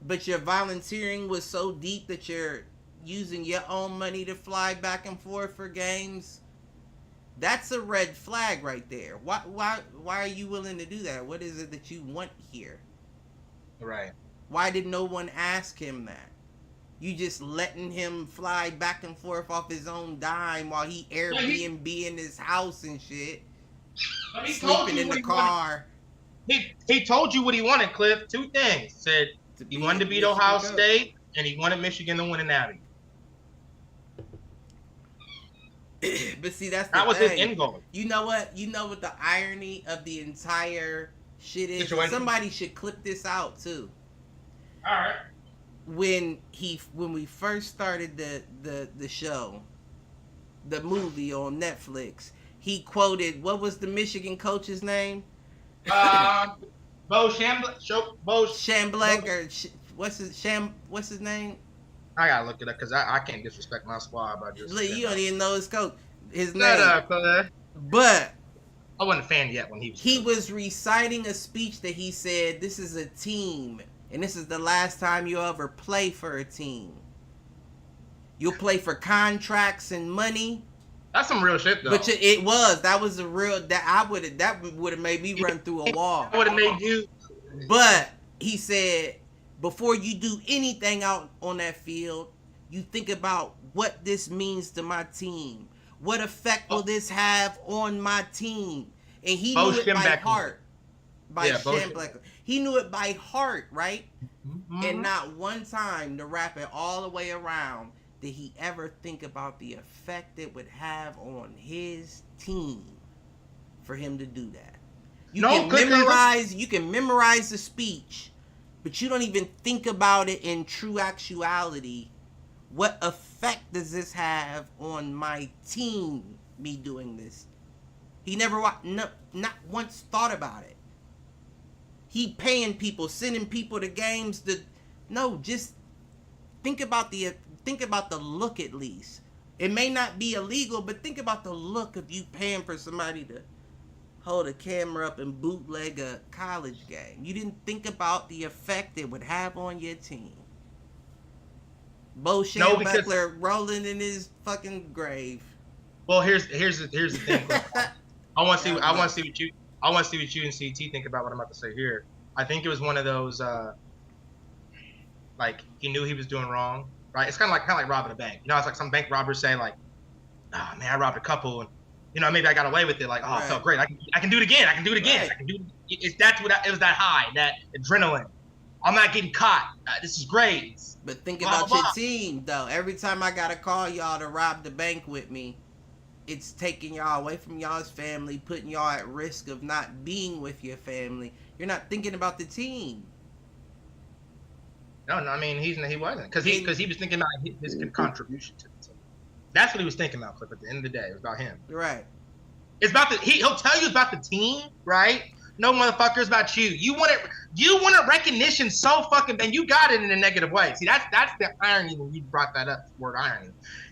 but your volunteering was so deep that you're using your own money to fly back and forth for games, that's a red flag right there. Why are you willing to do that? What is it that you want here? Right. Why did no one ask him that? You just letting him fly back and forth off his own dime while he Airbnb in his house and shit. Sleeping in the car. He told you what he wanted, Cliff. Two things. Said he wanted to beat Ohio State and he wanted Michigan to win a Natty. But see, that was his end goal. You know what? You know what the irony of the entire shit is? Somebody should clip this out too. All right. When we first started the show, the movie on Netflix, he quoted, what was the Michigan coach's name? Bo Schembechler, or what's his name? I gotta look it up because I can't disrespect my squad by just. You don't even know his coach, his name. Up, but I wasn't a fan yet when he was. He was reciting a speech that he said, "This is a team, and this is the last time you'll ever play for a team. You'll play for contracts and money." That's some real shit, though. But that was a real that would have made me run through a wall. Would have made you. But he said, before you do anything out on that field, you think about what this means to my team. What effect will this have on my team? And he knew it by heart. He knew it by heart, right? Mm-hmm. And not one time, to wrap it all the way around, did he ever think about the effect it would have on his team for him to do that? You can memorize the speech, but you don't even think about it in true actuality. What effect does this have on my team, me doing this? He never, not once thought about it. He paying people, sending people to games. Just think about the look at least. It may not be illegal, but think about the look of you paying for somebody to hold a camera up and bootleg a college game. You didn't think about the effect it would have on your team. Bo Schembechler rolling in his fucking grave. Well, here's the thing. I want to see what you and CT think about what I'm about to say here. I think it was one of those like he knew he was doing wrong, right? It's kind of like robbing a bank. You know, it's like some bank robbers say like, "Oh man, I robbed a couple, and you know maybe I got away with it. Like, oh, right. It felt great. I can do it again. I can do it again. Right. I can do it." It was that high, that adrenaline. I'm not getting caught. This is great. But think about your team, though. Every time I got to call y'all to rob the bank with me, it's taking y'all away from y'all's family, putting y'all at risk of not being with your family. You're not thinking about the team. No, I mean, he wasn't. Because he was thinking about his contribution to the team. That's what he was thinking about, Cliff, at the end of the day. It was about him. Right. It's about he'll tell you it's about the team, right? No, motherfucker, it's about you. You want recognition so fucking bad. You got it in a negative way. See, that's the irony when you brought that up, word irony.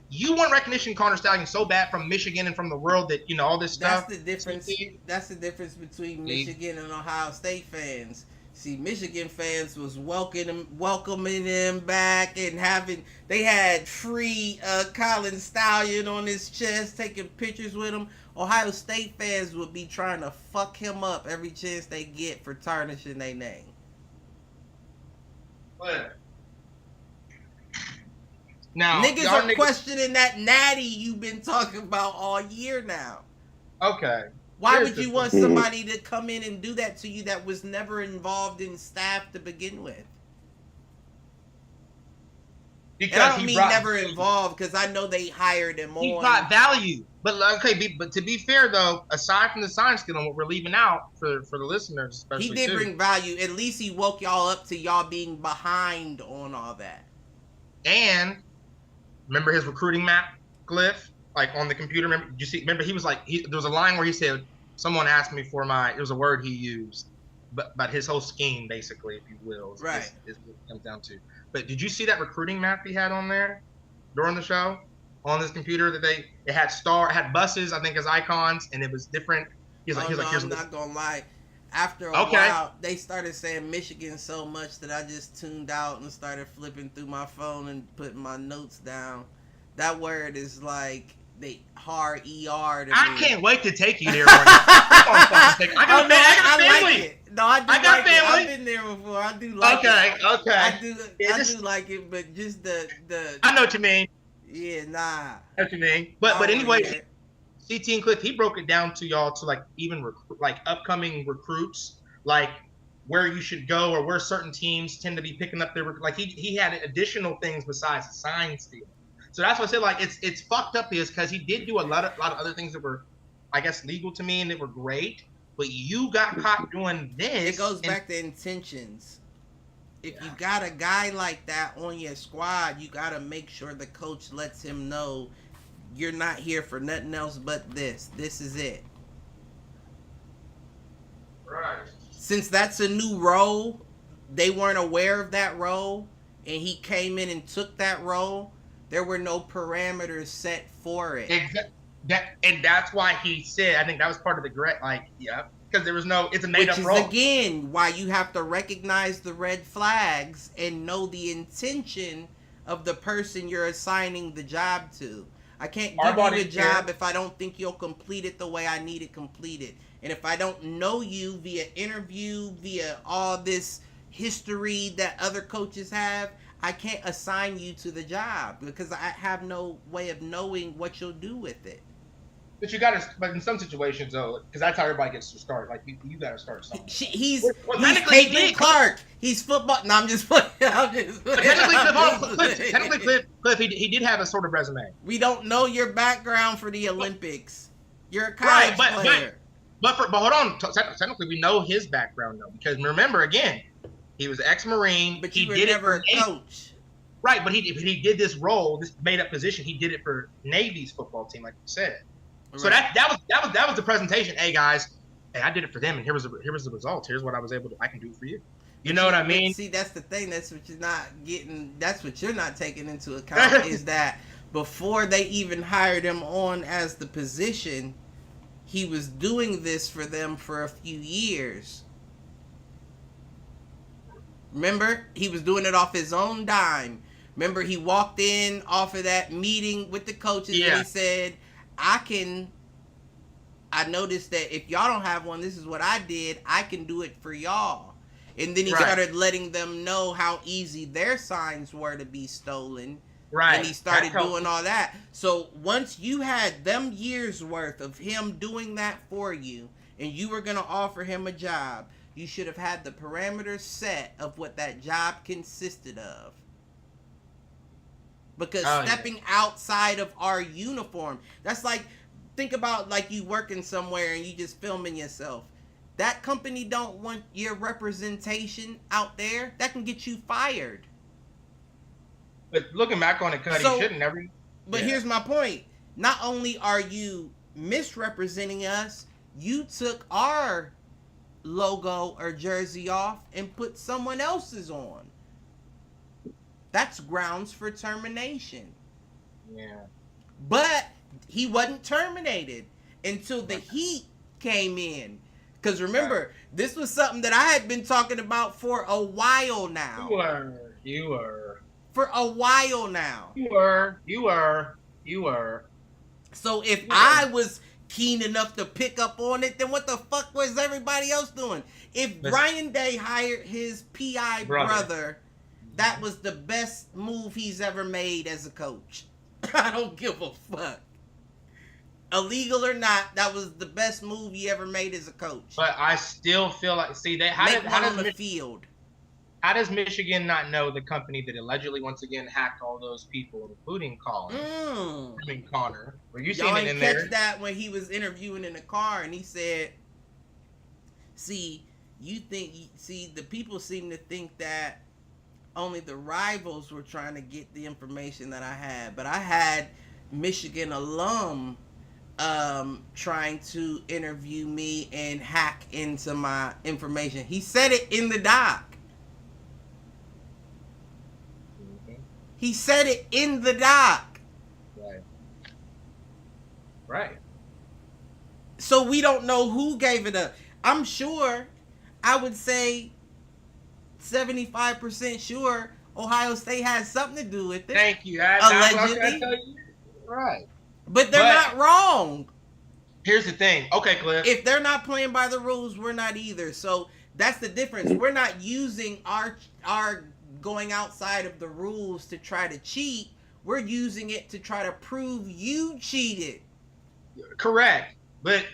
You want recognition, Connor Stallion, so bad from Michigan and from the world that, you know, all this stuff. That's the difference between Michigan and Ohio State fans. See, Michigan fans was welcoming him back and they had free Colin Stallion on his chest, taking pictures with him. Ohio State fans would be trying to fuck him up every chance they get for tarnishing their name. What? Now, niggas are questioning that natty you've been talking about all year now. Okay. Why would you want somebody to come in and do that to you that was never involved in staff to begin with? Because I don't mean never involved, because I know they hired him on. He brought value. But but to be fair though, aside from the sign skill and what we're leaving out for the listeners, especially, he did bring value. At least he woke y'all up to y'all being behind on all that. And remember his recruiting map, Cliff, like on the computer. Remember he was like, there was a line where he said, "Someone asked me for it was a word he used, but his whole scheme, basically, if you will, right, is what it comes down to." But did you see that recruiting map he had on there during the show on this computer that it had buses, I think, as icons, and it was different. He's like, I'm not gonna lie. After a while, they started saying Michigan so much that I just tuned out and started flipping through my phone and putting my notes down. That word is like the hard ER to me. I can't wait to take you there. I got family. Like it. No, I got family. I've been there before. I do like it. Okay. I do like it, but just the. I know what you mean. Yeah, nah. I know what you mean. But anyway, CT and Cliff, he broke it down to y'all to like even like upcoming recruits, like where you should go or where certain teams tend to be picking up their like he had additional things besides the sign steal. So that's what I said. Like it's fucked up because he did do a lot of other things that were, I guess, legal to me and that were great. But you got caught doing this. It goes back to intentions. If you got a guy like that on your squad, you got to make sure the coach lets him know you're not here for nothing else but this. This is it. Right. Since that's a new role, they weren't aware of that role, and he came in and took that role. There were no parameters set for it. And that's why he said, I think that was part of the because there was no, it's a made-up role. Which is, again, why you have to recognize the red flags and know the intention of the person you're assigning the job to. I can't give you a job if I don't think you'll complete it the way I need it completed. And if I don't know you via interview, via all this history that other coaches have, I can't assign you to the job because I have no way of knowing what you'll do with it. But but in some situations though, because that's how everybody gets to start. Like you got to start something. He's Caitlin Clark. He's football. No, I'm just playing. Technically, Cliff, he did have a sort of resume. We don't know your background for the Olympics. You're a college player. But hold on. Technically, we know his background though, because remember again, he was ex-Marine. But he did never a coach. Right, but he did this role, this made-up position. He did it for Navy's football team, like you said. So that was the presentation. Hey guys, I did it for them, and here was the result. Here's what I was able to. I can do it for you. You know what I mean? See, that's the thing. That's what you're not getting. That's what you're not taking into account is that before they even hired him on as the position, he was doing this for them for a few years. Remember, he was doing it off his own dime. Remember, he walked in off of that meeting with the coaches and he said, I noticed that if y'all don't have one, this is what I did. I can do it for y'all. And then he started letting them know how easy their signs were to be stolen. Right. And he started doing all that. So once you had them years worth of him doing that for you, and you were going to offer him a job, you should have had the parameters set of what that job consisted of. Because stepping outside of our uniform, that's like, think about like you working somewhere and you just filming yourself. That company don't want your representation out there. That can get you fired. But looking back on it, Cuddy, shouldn't never. But here's my point. Not only are you misrepresenting us, you took our logo or jersey off and put someone else's on. That's grounds for termination. Yeah. But he wasn't terminated until the heat came in. Because remember, this was something that I had been talking about for a while now. You were. For a while now. You were. So if I was keen enough to pick up on it, then what the fuck was everybody else doing? If Brian Day hired his PI brother, that was the best move he's ever made as a coach. I don't give a fuck. Illegal or not, that was the best move he ever made as a coach. But I still feel like, see, they how does the field? How does Michigan not know the company that allegedly once again hacked all those people, including Colin? I mean Connor. Were you seeing it in there? Y'all catch that when he was interviewing in the car and he said, "See, the people seem to think that only the rivals were trying to get the information that I had, but I had Michigan alum trying to interview me and hack into my information." He said it in the doc. He said it in the doc. Right. So we don't know who gave it up. I'm sure, I would say 75% sure Ohio State has something to do with it. Thank you. Allegedly. Right. But they're not wrong. Here's the thing. Okay, Cliff. If they're not playing by the rules, we're not either. So that's the difference. We're not using our going outside of the rules to try to cheat. We're using it to try to prove you cheated. Correct. But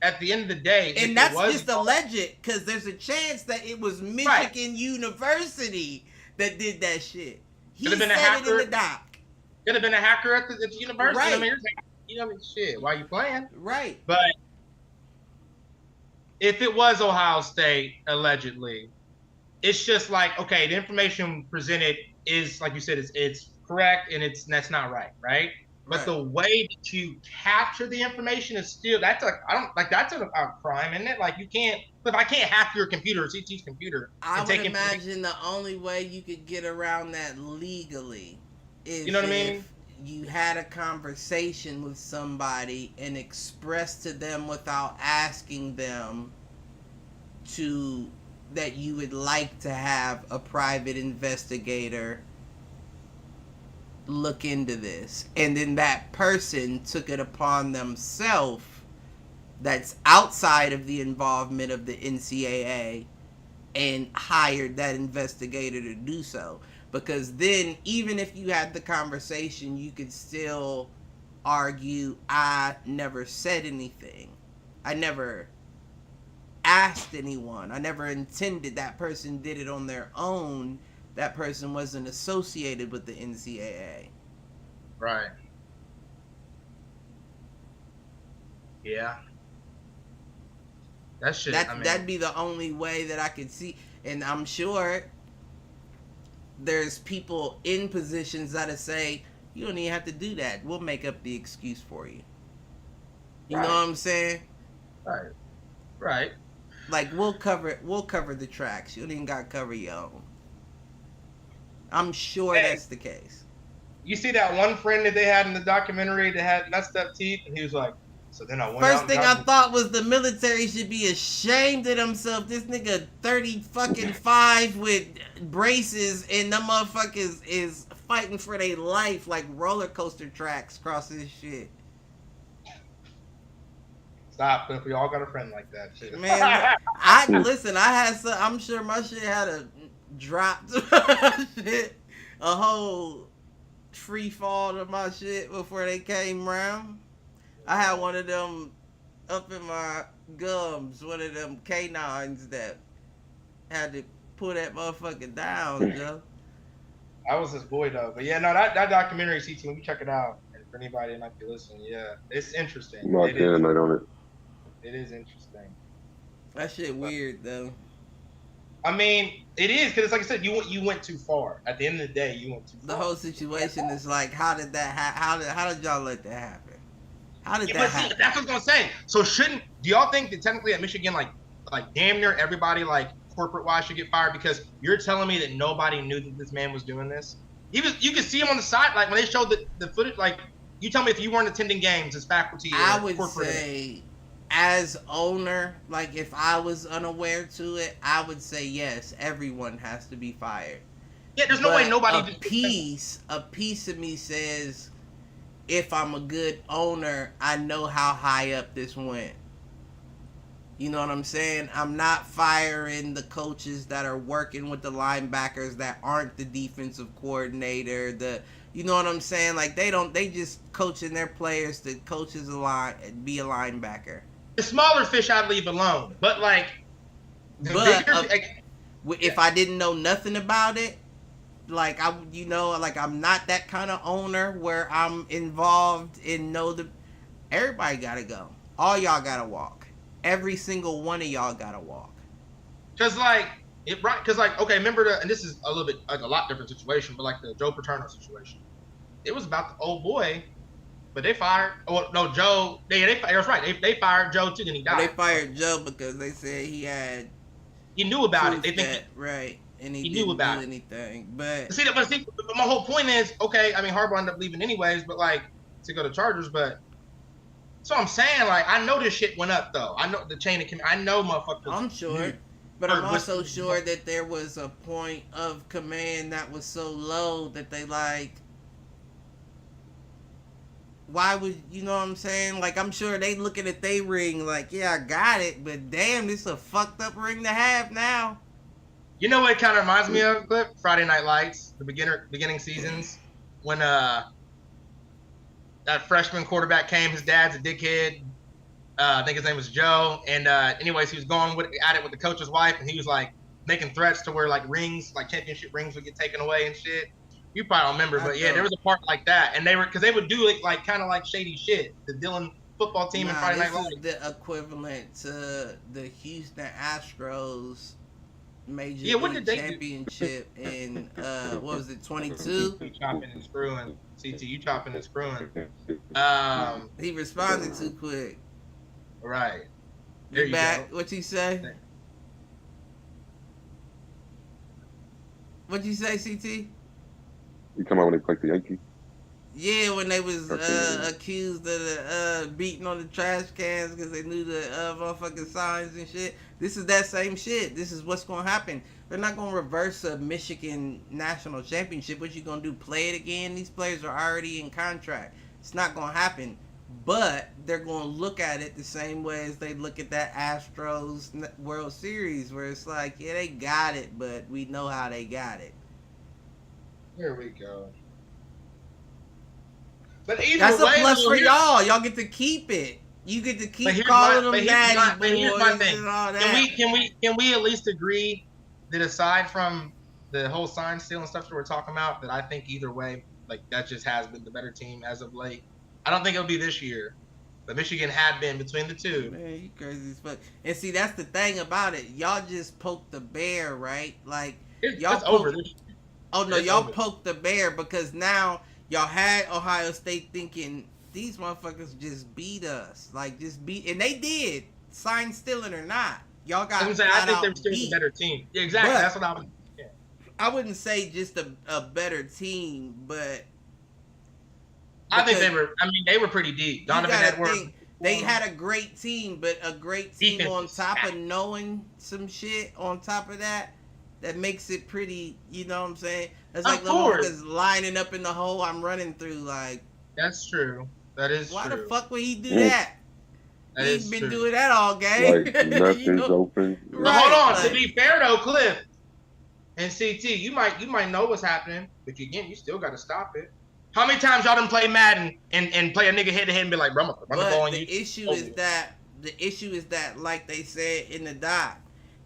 at the end of the day, and that's just alleged, because there's a chance that it was Michigan University that did that shit. He said it in the doc. Could have been a hacker at the university. Right. I mean, shit. Why are you playing? Right. But if it was Ohio State allegedly, it's just like, okay, the information presented is, like you said, it's correct and that's not right. But the way that you capture the information is still, that's a crime, isn't it? Like, you can't, if I can't hack your computer, CT's computer. I would imagine the only way you could get around that legally is, you know what I mean? You had a conversation with somebody and expressed to them without asking them that you would like to have a private investigator look into this, and then that person took it upon themselves, that's outside of the involvement of the NCAA, and hired that investigator to do so. Because then, even if you had the conversation, you could still argue, I never said anything, I never asked anyone, I never intended, that person did it on their own, that person wasn't associated with the NCAA. Right. Yeah. That shit. That'd be the only way that I could see. And I'm sure there's people in positions that'll say, you don't even have to do that. We'll make up the excuse for you. You know what I'm saying? Right. Like, we'll cover the tracks. You don't even gotta cover your own. I'm sure that's the case. You see that one friend that they had in the documentary that had messed up teeth, and he was like, so then I went First thing I thought was the military should be ashamed of themselves. This nigga 35 with braces, and them motherfuckers is fighting for their life like roller coaster tracks across this shit. Stop, Cliff. We all got a friend like that. Shit. Man, listen. I'm sure my shit had a dropped shit, a whole free fall to my shit before they came around. I had one of them up in my gums, one of them canines that had to pull that motherfucker down, Joe. I was his boy though, but yeah, no, that documentary, CT, let me check it out. And for anybody that might be listening, yeah, it's interesting. It is interesting. That shit weird though. I mean, it is, because it's like I said, you went too far. At the end of the day, you went too far. The whole situation is like, how did that happen? How did y'all let that happen? How did that happen? That's what I was gonna say. So do y'all think that technically at Michigan, like damn near everybody, like corporate wise, should get fired? Because you're telling me that nobody knew that this man was doing this. You could see him on the side, like when they showed the footage. Like, you tell me if you weren't attending games as faculty. I would say, as owner, like if I was unaware to it, I would say yes, everyone has to be fired. Yeah, there's no way nobody. A piece of me says, if I'm a good owner, I know how high up this went. You know what I'm saying? I'm not firing the coaches that are working with the linebackers that aren't the defensive coordinator. You know what I'm saying? Like, they just coaching their players to coach as be a linebacker. The smaller fish I'd leave alone, but like, If I didn't know nothing about it, like I'm not that kind of owner where I'm involved in everybody gotta go. All y'all gotta walk. Every single one of y'all gotta walk. Cause okay, remember and this is a little bit like a lot different situation, but like the Joe Paterno situation, it was about the old boy, but they fired. Oh no, Joe. That's right. They fired Joe too, and he died. They fired Joe because they said he knew about it. They think right, and he knew about anything. But my whole point is, okay. I mean, Harbaugh ended up leaving anyways, but like to go to Chargers, but. So I'm saying, like, I know this shit went up though. I know the chain of command. I know motherfuckers. I'm sure. But I'm also sure that there was a point of command that was so low that they like, why would, you know what I'm saying? Like, I'm sure they looking at they ring like, yeah, I got it, but damn, this is a fucked up ring to have now. You know what it kind of reminds me of, Clip? Friday Night Lights, the beginning seasons, when that freshman quarterback came, his dad's a dickhead. I think his name was Joe. And anyways, he was going at it with the coach's wife, and he was like making threats to where like rings, like championship rings, would get taken away and shit. You probably don't remember, but yeah, there was a part like that, and because they would do it like kind of like shady shit. The Dillon football team in Friday Night Lights. The equivalent to the Houston Astros Major League Championship in what was it, 22? Chopping and screwing. CT, you chopping and screwing. He responded too quick. Right. There you back. Go. What you say? What'd you say, CT? You come out when they play the Yankees? Yeah, when they was accused of beating on the trash cans because they knew the motherfucking signs and shit. This is that same shit. This is what's going to happen. They're not going to reverse a Michigan national championship. What you going to do, play it again? These players are already in contract. It's not going to happen. But they're going to look at it the same way as they look at that Astros World Series, where it's like, yeah, they got it, but we know how they got it. Here we go. But that's a plus for y'all. Y'all get to keep it. You get to keep calling them natty boys and all that. Can we at least agree that aside from the whole sign stealing stuff that we're talking about, that I think either way, like that just has been the better team as of late. I don't think it'll be this year, but Michigan had been between the two. Man, you crazy as fuck. And see, that's the thing about it. Y'all just poked the bear, right? Like it's over this year. Oh no, y'all poked the bear because now y'all had Ohio State thinking these motherfuckers just beat us, like and they did. Sign stealing or not, y'all got. I think they're still a better team. Yeah, exactly. But that's what I was. Yeah. I wouldn't say just a better team, but. I think they were pretty deep. Donovan Edwards. They had a great team, but a great team on top of knowing some shit on top of that makes it pretty, you know what I'm saying? It's like motherfuckers lining up in the hole I'm running through, like. That's true. That is why true. Why the fuck would he do that? He's been doing that all game. Like, nothing's open. Right, hold on. To be fair though, Cliff and CT, you might know what's happening, but again, you still got to stop it. How many times y'all done play Madden and play a nigga head to head and be like, bro, I'm gonna run the ball on you? The issue is that, like they said in the doc,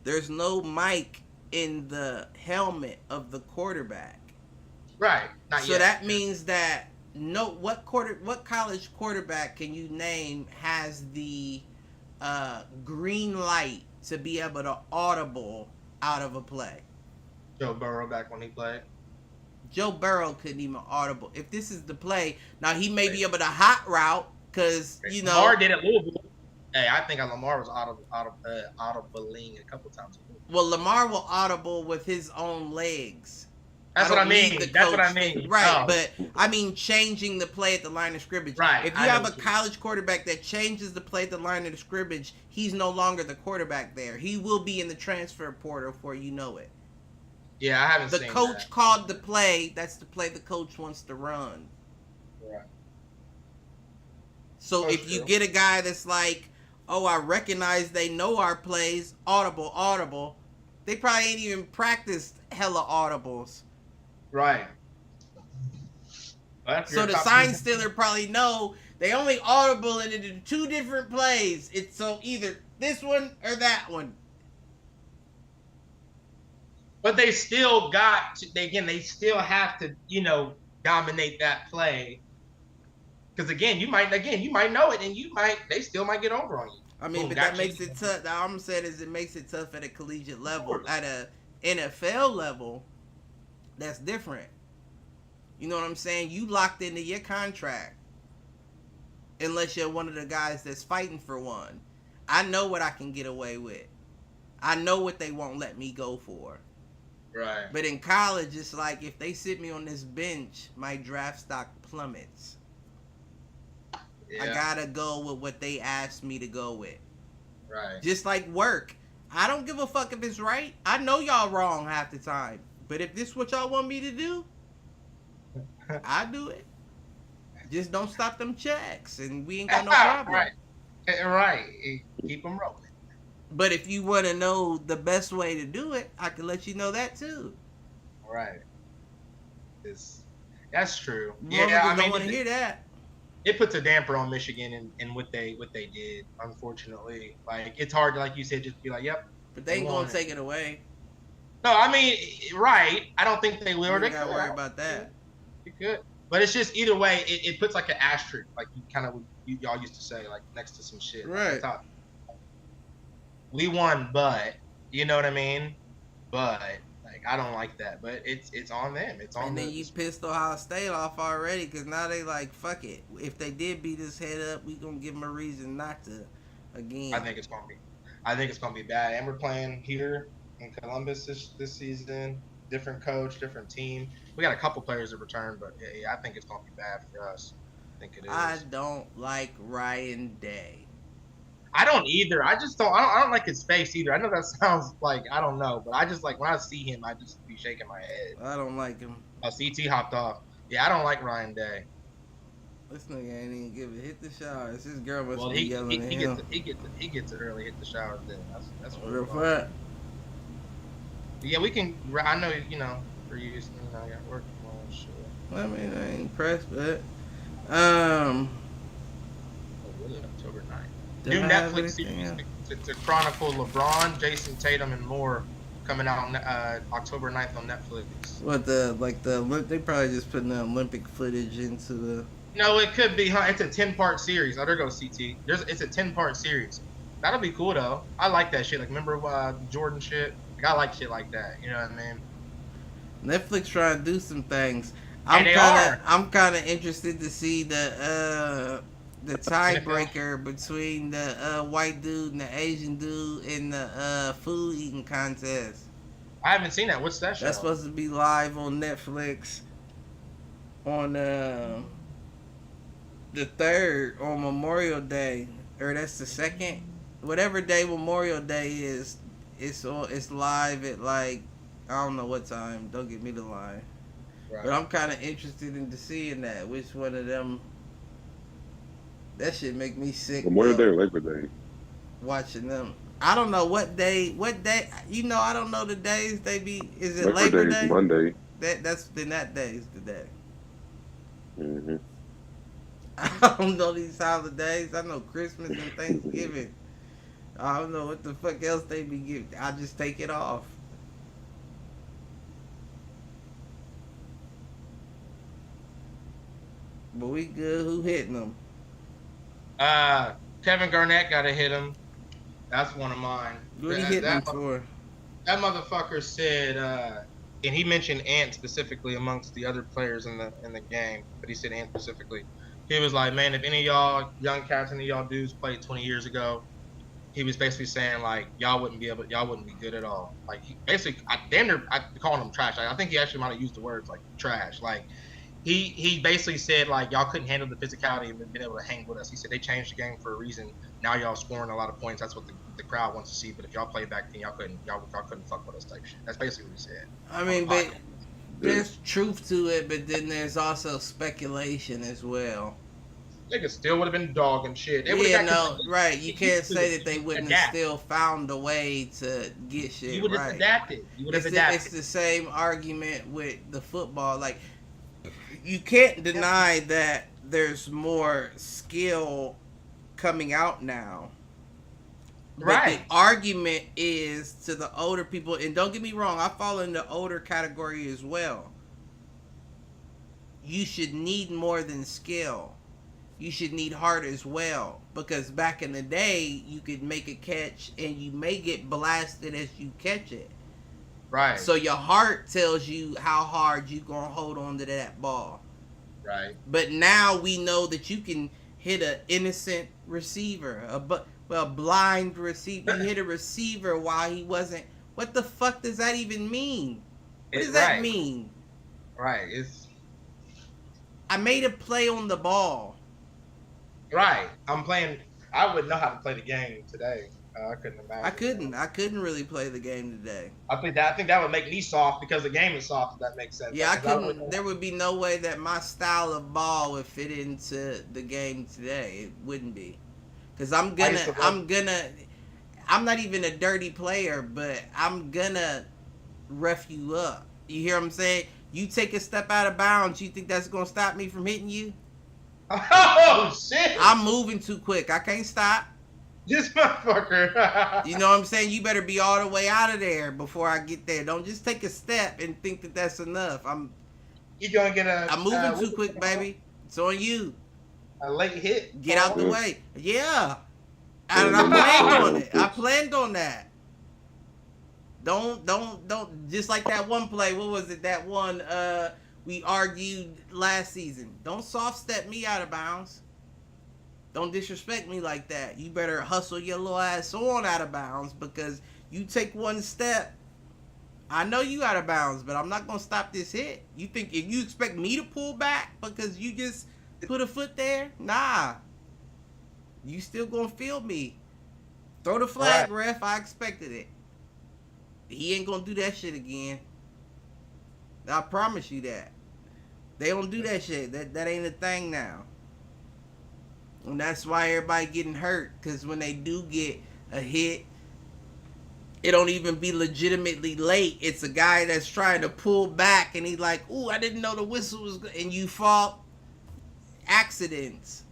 there's no mic in the helmet of the quarterback. Right. Not yet. That means that what college quarterback can you name has the green light to be able to audible out of a play? Joe Burrow back when he played. Joe Burrow couldn't even audible. If this is the play, now he may be able to hot route because, you know. Lamar did at Louisville. Hey, I think Lamar was audibling a couple times. Well, Lamar will audible with his own legs. That's what I mean. That's what I mean. Right, but I mean changing the play at the line of scrimmage. Right. If you have a college quarterback that changes the play at the line of the scrimmage, he's no longer the quarterback there. He will be in the transfer portal before you know it. Yeah, I haven't seen that. The coach called the play. That's the play the coach wants to run. Right. So if you get a guy that's like, oh, I recognize they know our plays, audible, they probably ain't even practiced hella audibles. Right. So the sign stealer probably know they only audible into two different plays. It's so either this one or that one. But they still they still have to, dominate that play. Because again, you might know it, and they still might get over on you. I mean, but that makes it tough. All I'm saying is it makes it tough at a collegiate level. At a NFL level, that's different. You know what I'm saying? You locked into your contract. Unless you're one of the guys that's fighting for one. I know what I can get away with. I know what they won't let me go for. Right. But in college, it's like if they sit me on this bench, my draft stock plummets. Yeah. I gotta go with what they asked me to go with. Right. Just like work. I don't give a fuck if it's right. I know y'all wrong half the time. But if this is what y'all want me to do, I do it. Just don't stop them checks, and we ain't got no problem. Right. Keep them rolling. But if you want to know the best way to do it, I can let you know that too. Right. That's true. I don't want to hear that. It puts a damper on Michigan and what they did. Unfortunately, like it's hard to, like you said, just be like, "Yep." But they ain't gonna take it away. No, I mean, right. I don't think they will. You gotta worry about that. You could. But it's just either way, it puts like an asterisk, like y'all used to say, like next to some shit. Right. Like, we won, but you know what I mean. But like I don't like that. But it's on them. It's on. And then you pissed Ohio State off already because now they like fuck it. If they did beat his head up, we gonna give them a reason not to. Again. I think it's gonna be bad. And we're playing here in Columbus this season. Different coach, different team. We got a couple players that return, but yeah, I think it's gonna be bad for us. I think it is. I don't like Ryan Day. I don't either. I don't like his face either. I know that sounds like I don't know, but I just like when I see him, I just be shaking my head. I don't like him. Oh, CT hopped off. Yeah, I don't like Ryan Day. This nigga ain't even give it. Hit the shower. This girl must be yelling at him. He gets it early. Hit the shower then. That's real fact. Yeah, we can. I know for you, I got work tomorrow. Shit. I mean, I ain't impressed, but Oh, really? October 9th. New Netflix series to chronicle LeBron, Jason Tatum, and more coming out on October 9th on Netflix. What they probably just putting the Olympic footage into the. No, it could be. It's a 10-part series. Oh, there goes CT. It's a 10-part series. That'll be cool though. I like that shit. Like remember Jordan shit. Like, I like shit like that. You know what I mean? Netflix trying to do some things. I'm kind of interested to see the tiebreaker between the white dude and the Asian dude in the food eating contest. I haven't seen that. What's that show? That's supposed to be live on Netflix on the 3rd on Memorial Day, or that's the 2nd, whatever day Memorial Day is. It's live at like I don't know what time. Don't get me the line. Right. But I'm kind of interested into seeing that. Which one of them? That shit make me sick. Memorial Day or Labor Day? Watching them. I don't know what day. I don't know the days they be. Is it Labor Day? Monday. That day is the day. Mhm. I don't know these holidays. I know Christmas and Thanksgiving. I don't know what the fuck else they be giving. I just take it off. But we good. Who hitting them? Kevin Garnett got to hit him. That's one of mine. What he hitting him for? That motherfucker said, and he mentioned Ant specifically amongst the other players in the game, but he said Ant specifically. He was like, man, if any of y'all young cats, any of y'all dudes played 20 years ago, he was basically saying like y'all wouldn't be good at all. Like he basically, I calling him trash. I think he actually might have used the words like trash. Like he basically said like y'all couldn't handle the physicality and been able to hang with us. He said they changed the game for a reason. Now y'all scoring a lot of points. That's what the crowd wants to see. But if y'all played back then, y'all couldn't fuck with us type shit. That's basically what he said. I mean, but there's truth to it, but then there's also speculation as well. Niggas still would have been dogging shit. Right. You can't say that they wouldn't have still found a way to get shit. You would have adapted. It's the same argument with the football. Like, you can't deny that there's more skill coming out now. But the argument is to the older people, and don't get me wrong, I fall in the older category as well. You should need more than skill. You should need heart as well. Because back in the day, you could make a catch and you may get blasted as you catch it. Right. So your heart tells you how hard you gonna hold on to that ball. Right. But now we know that you can hit an innocent receiver, a blind receiver. You hit a receiver while he wasn't. What the fuck does that even mean? What does that mean? Right. I made a play on the ball. Right. I'm playing. I wouldn't know how to play the game today. I couldn't imagine. I couldn't really play the game today. I think that would make me soft because the game is soft. If that makes sense. Yeah, I couldn't. There would be no way that my style of ball would fit into the game today. It wouldn't be, because I'm not even a dirty player, but I'm gonna rough you up. You hear what I'm saying? You take a step out of bounds, you think that's gonna stop me from hitting you? Oh shit! I'm moving too quick. I can't stop. This motherfucker. You know what I'm saying? You better be all the way out of there before I get there. Don't just take a step and think that that's enough. You gonna get I'm moving too quick, baby. It's on you. A late hit. Get out the way. Yeah. And I planned on it. I planned on that. Don't. Just like that one play. What was it? That one we argued last season. Don't soft step me out of bounds. Don't disrespect me like that. You better hustle your little ass on out of bounds, because you take one step, I know you out of bounds, but I'm not going to stop this hit. You think if you expect me to pull back because you just put a foot there? Nah. You still going to feel me. Throw the flag, ref. I expected it. He ain't going to do that shit again. I promise you that. They don't do that shit. That ain't a thing now. And that's why everybody getting hurt, because when they do get a hit, it don't even be legitimately late. It's a guy that's trying to pull back, and he's like, "Ooh, I didn't know the whistle was good," and you fall. Accidents.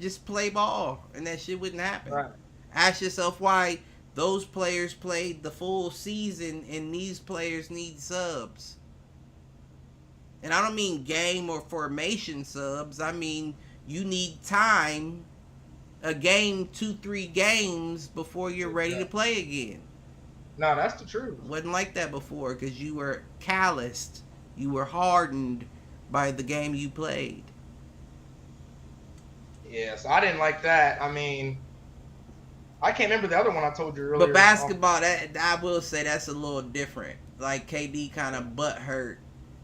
Just play ball, and that shit wouldn't happen. Right. Ask yourself why those players played the full season, and these players need subs. And I don't mean game or formation subs. I mean, you need time, a game, 2-3 games before you're ready to play again. No, that's the truth. Wasn't like that before, because you were calloused. You were hardened by the game you played. Yeah, so I didn't like that. I mean, I can't remember the other one I told you earlier. But basketball, that I will say that's a little different. Like KD kind of butt hurt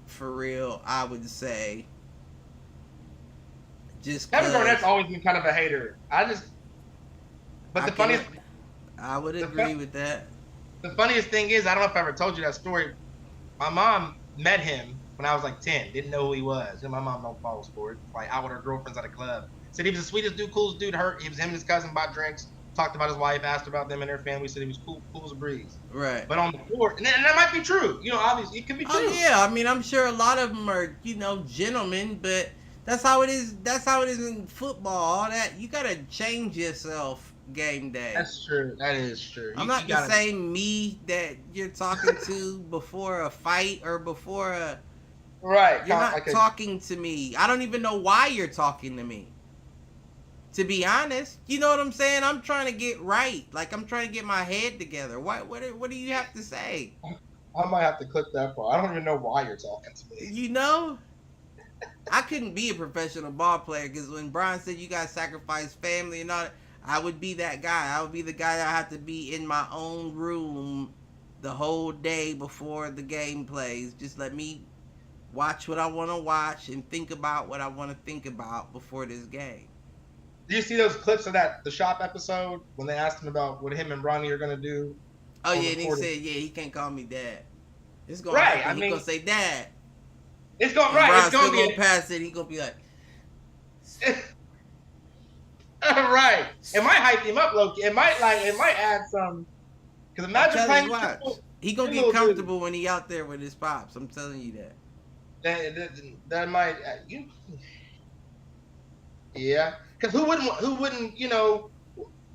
for real, I would say. Kevin Garnett's always been kind of a hater. I would agree with that. The funniest thing is, I don't know if I ever told you that story. My mom met him when I was like 10. Didn't know who he was. And my mom don't follow sports. Like, out with her girlfriends at a club. Said he was the sweetest dude, coolest dude. He was him and his cousin bought drinks. Talked about his wife, asked about them and their family. Said he was cool as a breeze. Right. But on the court, and that might be true. You know, obviously, it could be true. Oh yeah, I mean, I'm sure a lot of them are, gentlemen, but that's how it is. That's how it is in football. All that, you gotta change yourself game day. That's true. That is true. I'm not the same me that you're talking to before a fight or before a. Right. You're not talking to me. I don't even know why you're talking to me. To be honest, you know what I'm saying? I'm trying to get right. Like, I'm trying to get my head together. What do you have to say? I might have to clip that part. I don't even know why you're talking to me. You know? I couldn't be a professional ball player, because when Brian said you got to sacrifice family and all that, I would be that guy. I would be the guy that I have to be in my own room the whole day before the game plays. Just let me watch what I want to watch and think about what I want to think about before this game. Do you see those clips of the shop episode when they asked him about what him and Ronnie are gonna do? Oh yeah, and he said, "Yeah, he can't call me dad." It's gonna happen. He's gonna say dad. It's going right. Brian's it's gonna still gonna pass it. He's gonna be like, right. It might hype him up, Loki. It might add some. Because imagine playing. He gonna get comfortable when he out there with his pops. I'm telling you that. That might Yeah, because who wouldn't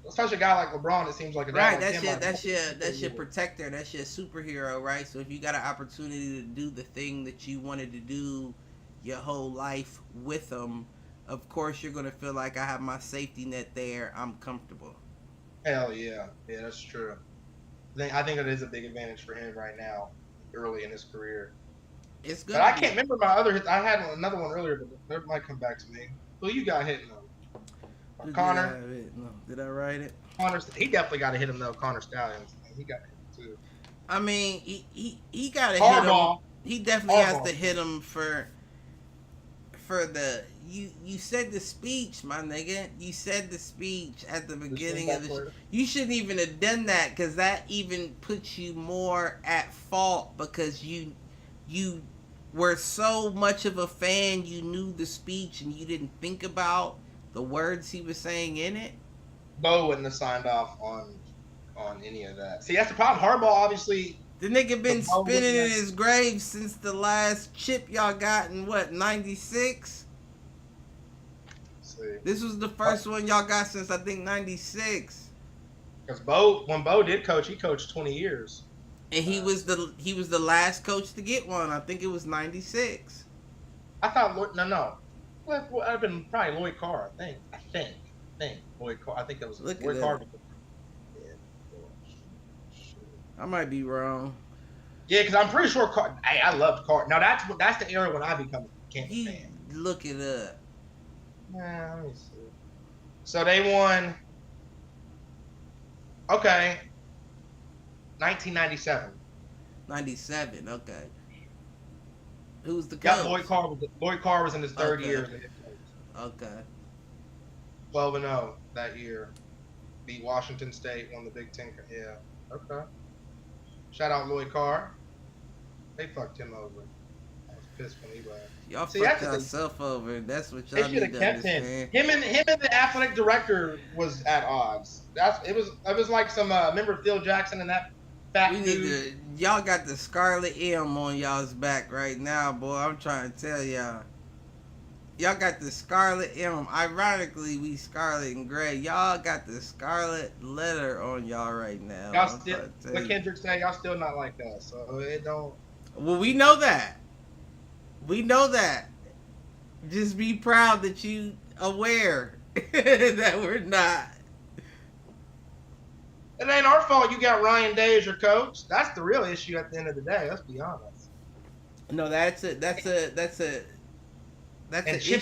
especially a guy like LeBron, it seems like a right. That's your protector. That's your superhero, right? So if you got an opportunity to do the thing that you wanted to do your whole life with them, of course you're gonna feel like I have my safety net there. I'm comfortable. Hell yeah, that's true. I think it is a big advantage for him right now, early in his career. It's good. But I can't remember my other hits. I had another one earlier, but it might come back to me. Who you got hitting though? Connor. Did I write it? Connor. He definitely got to hit him though. Connor Stallions. He got to hit him too. I mean, he got to hit him. He definitely has to hit him for the you said the speech, my nigga. You said the speech at the beginning of the you shouldn't even have done that, because that even puts you more at fault, because you were so much of a fan, you knew the speech and you didn't think about the words he was saying in it. Bo wouldn't have signed off on any of that. See, that's the problem. Harbaugh, obviously, the nigga been spinning in his grave since the last chip y'all got in what, 96? This was the first one y'all got since I think 96. Because when Bo did coach, he coached 20 years. And he was the last coach to get one. I think it was 96. I thought no. Well, I've been probably Lloyd Carr. I think Lloyd Carr. I think that was Lloyd Carr. I might be wrong. Yeah, because I'm pretty sure Carr. Hey, I loved Carr. Now that's the era when I become a Kansas fan. Look it up. Nah, let me see. So they won. Okay. 1997. 97. Okay. Who's the coach? Yeah, Lloyd Carr was in his third year. Okay. 12-0 that year. Beat Washington State, won the Big Ten. Yeah. Okay. Shout out Lloyd Carr. They fucked him over. I was pissed when he left. Y'all fucked yourself over. That's what y'all need to understand. Him and the athletic director was at odds. It was like some remember Phil Jackson and that fat dude. Y'all got the Scarlet M on y'all's back right now, boy. I'm trying to tell y'all. Y'all got the Scarlet M. Ironically, we Scarlet and Gray. Y'all got the Scarlet letter on y'all right now. Y'all still, what Kendrick say, y'all still not like us. So it don't. Well, we know that. We know that. Just be proud that you aware that we're not. It ain't our fault you got Ryan Day as your coach. That's the real issue at the end of the day. Let's be honest. No, that's an Chip issue.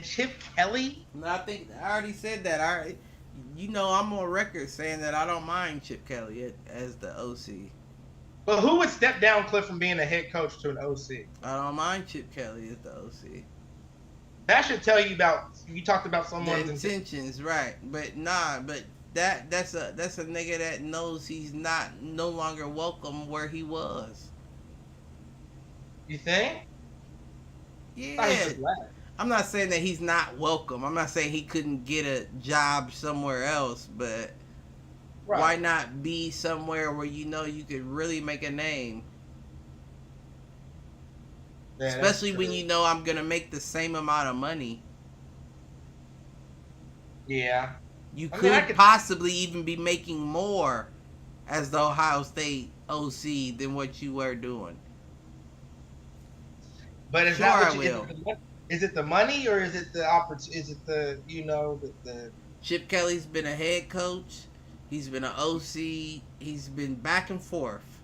Chip Kelly? No, I already said that. I'm on record saying that I don't mind Chip Kelly as the OC. But who would step down Cliff from being a head coach to an OC? I don't mind Chip Kelly as the OC. That should tell you you talked about someone's intentions, right? But that's a nigga that knows he's no longer welcome where he was. You think? Yeah. I'm not saying that he's not welcome. I'm not saying he couldn't get a job somewhere else, but why not be somewhere where you know you could really make a name? Yeah, especially when you know I'm gonna make the same amount of money. Yeah. You could possibly even be making more as the Ohio State OC than what you were doing. But is is it the money, or is it the opportunity? Is it the the Chip Kelly's been a head coach. He's been an OC. He's been back and forth.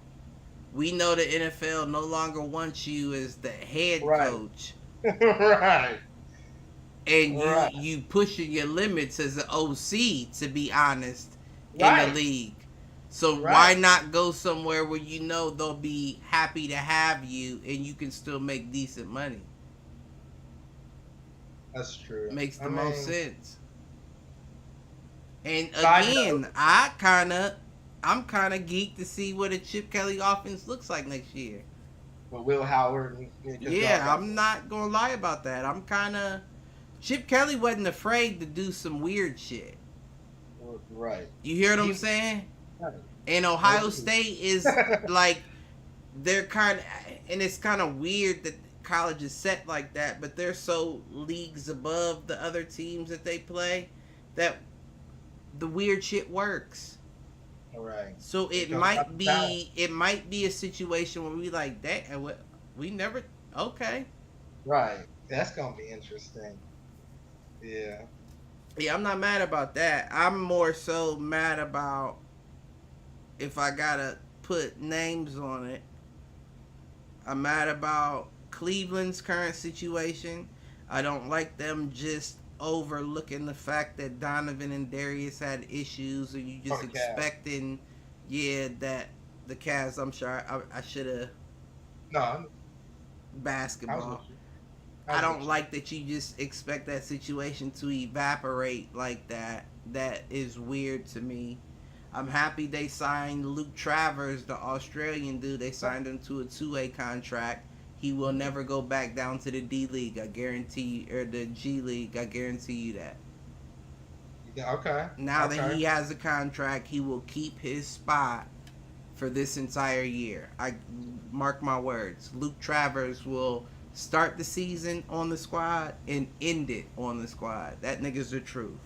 We know the NFL no longer wants you as the head coach. Right. And you pushing your limits as an OC, to be honest, in the league. So why not go somewhere where you know they'll be happy to have you and you can still make decent money? That's true. Makes the most sense. And again, I'm kind of geeked to see what a Chip Kelly offense looks like next year. With Will Howard. Yeah, I'm not going to lie about that. Chip Kelly wasn't afraid to do some weird shit. Right. You hear what I'm saying? Right. And Ohio State is like, they're kind of, and it's kind of weird that college is set like that, but they're so leagues above the other teams that they play that the weird shit works. All right. So it might be a situation where we like that, and we never. Okay. Right. That's gonna be interesting. Yeah. Yeah, I'm not mad about that. I'm more so mad about if I gotta put names on it. I'm mad about Cleveland's current situation. I don't like them just overlooking the fact that Donovan and Darius had issues, or you just expecting, that the Cavs. I'm sure I should have. No. Basketball. I don't like that you just expect that situation to evaporate like that. That is weird to me. I'm happy they signed Luke Travers, the Australian dude. They signed him to a 2-way contract. He will never go back down to the D League. I guarantee you, or the G League. I guarantee you that. Yeah, okay. Now that he has a contract, he will keep his spot for this entire year. I mark my words. Luke Travers will start the season on the squad and end it on the squad. That nigga's the truth.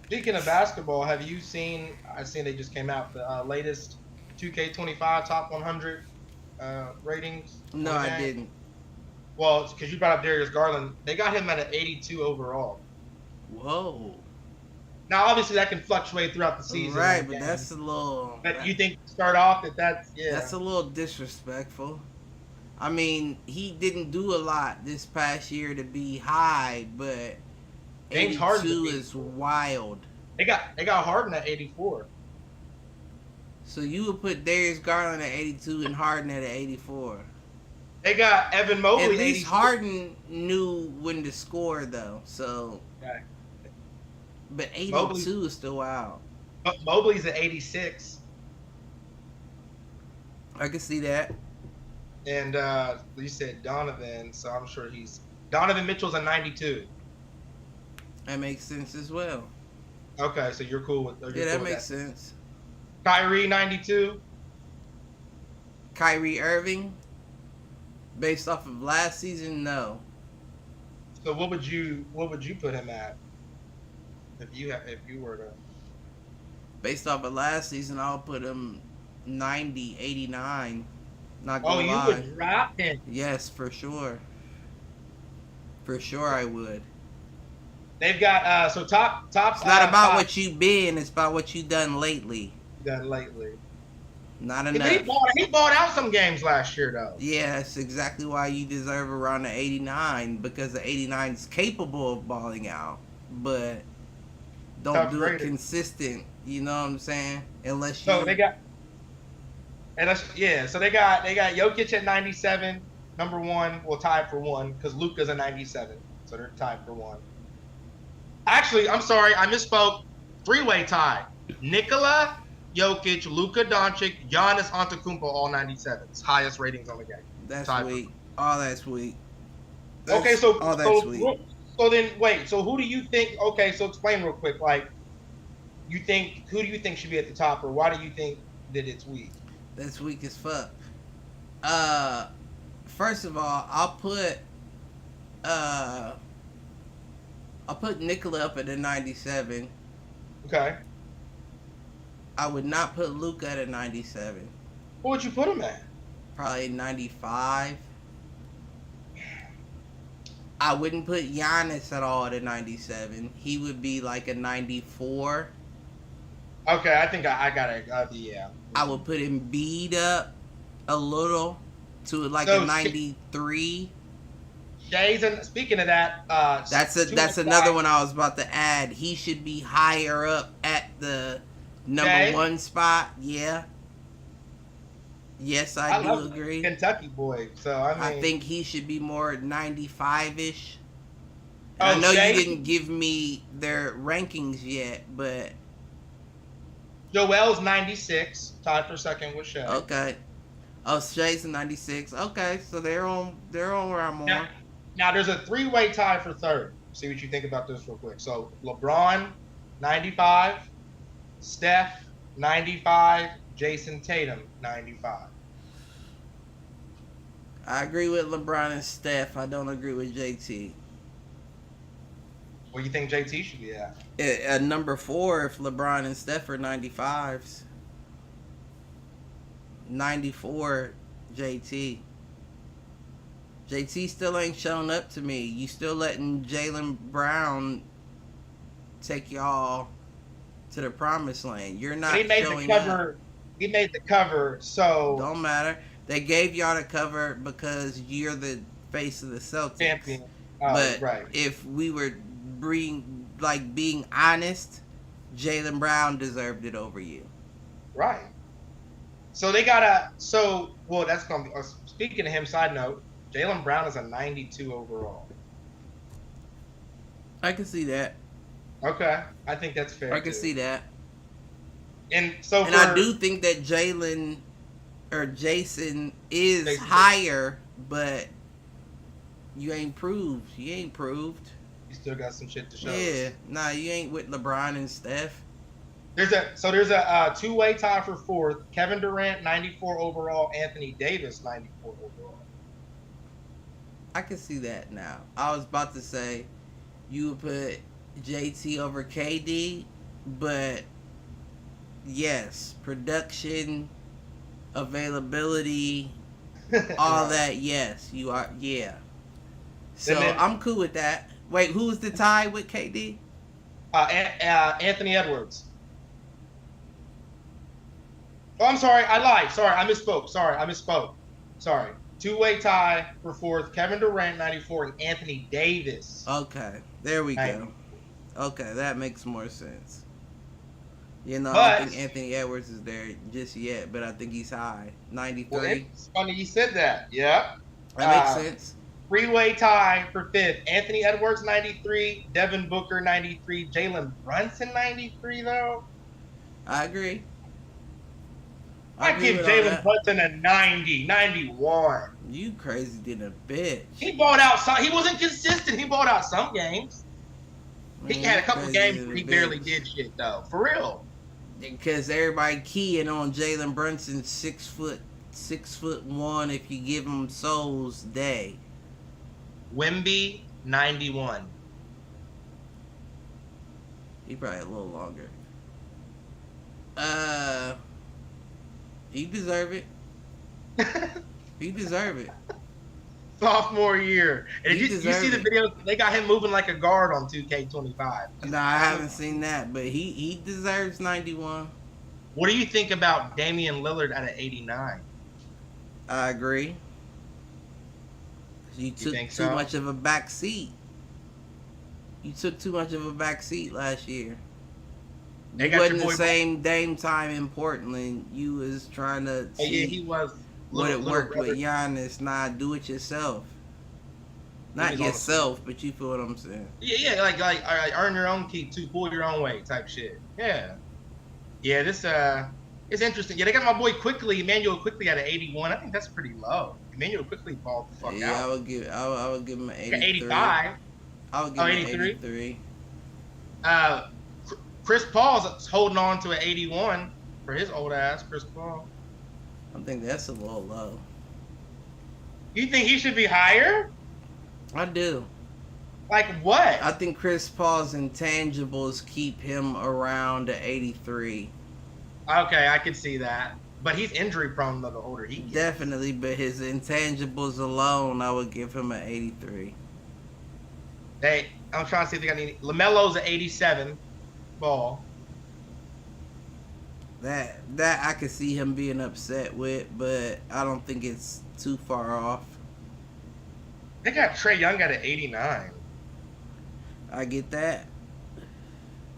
Speaking of basketball, have you seen? I've seen they just came out the latest 2K25 top 100 ratings. No, I didn't. Well, because you brought up Darius Garland, they got him at an 82 overall. Whoa. Now, obviously, that can fluctuate throughout the season. Right, but that's a little. But you think start off that's That's a little disrespectful. I mean, he didn't do a lot this past year to be high, but 82 is wild. They got Harden at 84. So you would put Darius Garland at 82 and Harden at 84. They got Evan Mobley. At least Harden knew when to score, though. So. Okay. But 82 is still wild. Mobley's at 86. I can see that. And you said Donovan, so I'm sure Donovan Mitchell's a 92. That makes sense as well. Okay, so you're cool with that makes sense. Kyrie 92. Kyrie Irving, based off of last season, no. So what would you put him at if you were to? Based off of last season, I'll put him 90, 89. Not gonna lie. You would drop him? Yes, for sure. For sure, I would. They've got so top. It's not about what you've been; it's about what you've done lately. Not enough. He bought out some games last year, though. Yeah, that's exactly why you deserve around the 89, because the 89 is capable of balling out, but don't do it consistent. You know what I'm saying? Unless you. So they got. So they got Jokic at 97, number one. Well, tied for one because Luka's a 97, so they're tied for one. Actually, I'm sorry, I misspoke. 3-way tie: Nikola Jokic, Luka Doncic, Giannis Antetokounmpo, all 97s. Highest ratings on the game. That's sweet. Oh, that's sweet. Okay, so that's sweet. So then, wait. So who do you think? Okay, so explain real quick. Like, who do you think should be at the top, or why do you think that it's weak? That's weak as fuck. First of all, I'll put Nikola up at a 97. Okay. I would not put Luka at a 97. What would you put him at? Probably 95. I wouldn't put Giannis at all at a 97. He would be like a 94. Okay, I think I got it. Yeah. I would put Embiid up a little to like a 93. And speaking of that, that's another one I was about to add. He should be higher up at the number one spot. Yeah. Yes, I do agree. Kentucky boy. So I think he should be more 95-ish. I know you didn't give me their rankings yet, but Joel's 96, tied for second with Shea. Okay. Oh, Shea's a 96. Okay, so they're on where I'm on. Now there's a 3-way tie for third. See what you think about this real quick. So LeBron, 95, Steph, 95, Jason Tatum, 95. I agree with LeBron and Steph. I don't agree with JT. What do you think JT should be at? At number 4, if LeBron and Steph are 95s. 94 JT. JT still ain't shown up to me. You still letting Jaylen Brown take y'all to the promised land. You're not showing up. He made the cover, so don't matter. They gave y'all the cover because you're the face of the Celtics. Champion. But right. if we were being honest, Jaylen Brown deserved it over you. Right. So they gotta. Well, that's gonna be. Speaking of him, side note, Jaylen Brown is a 92 overall. I can see that. Okay, I think that's fair. I can see that. And I do think that Jason is higher, but you ain't proved. You still got some shit to show. Yeah, nah, you ain't with LeBron and Steph. There's a two-way tie for 4th. Kevin Durant 94 overall, Anthony Davis 94 overall. I can see that now. I was about to say you would put JT over KD, but yes, production, availability, all that. Yes, you are. Yeah. So I'm cool with that. Wait, who's the tie with KD? Anthony Edwards. Oh, I'm sorry. I lied. Sorry, I misspoke. Sorry. Two-way tie for 4th. Kevin Durant 94 and Anthony Davis. Okay, there we go. Okay, that makes more sense. You know, but, I don't think Anthony Edwards is there just yet, but I think he's high. 93. Well, it's funny you said that. Yeah. That makes sense. Three-way tie for 5th. Anthony Edwards 93, Devin Booker 93, Jalen Brunson 93 though. I agree. I give Jalen Brunson a 90, 91. You crazy than a bitch. He bought out some. He wasn't consistent. He bought out some games. Man, he had a couple games where he barely did shit though. For real. Because everybody keying on Jalen Brunson 6'1" if you give him Souls Day. Wemby 91. He probably a little longer. He deserve it. He deserve it. Sophomore year. And you see the videos? They got him moving like a guard on 2K25. No, I haven't seen that, but he deserves 91. What do you think about Damian Lillard at an 89? I agree. You took too much of a back seat. You took too much of a back seat last year. You wasn't the same Dame time in Portland. You was trying to see he was what it worked with Giannis. Nah, do it yourself. Not yourself, but you feel what I'm saying. Yeah, like earn your own keep too, pull your own weight type shit. Yeah. Yeah, this it's interesting. Yeah, they got my boy Emmanuel Quickly at an 81. I think that's pretty low. Emmanuel Quickly balled the fuck out. Yeah, I would give him an 83. 85. I would give him 83. Chris Paul's holding on to an 81 for his old ass, Chris Paul. I think that's a little low. You think he should be higher? I do. Like what? I think Chris Paul's intangibles keep him around the 83. Okay, I can see that. But he's injury prone the older he gets. Definitely, but his intangibles alone, I would give him an 83. I'm trying to see if they got any. LaMelo's an 87 ball. That I could see him being upset with, but I don't think it's too far off. They got Trae Young at an 89. I get that.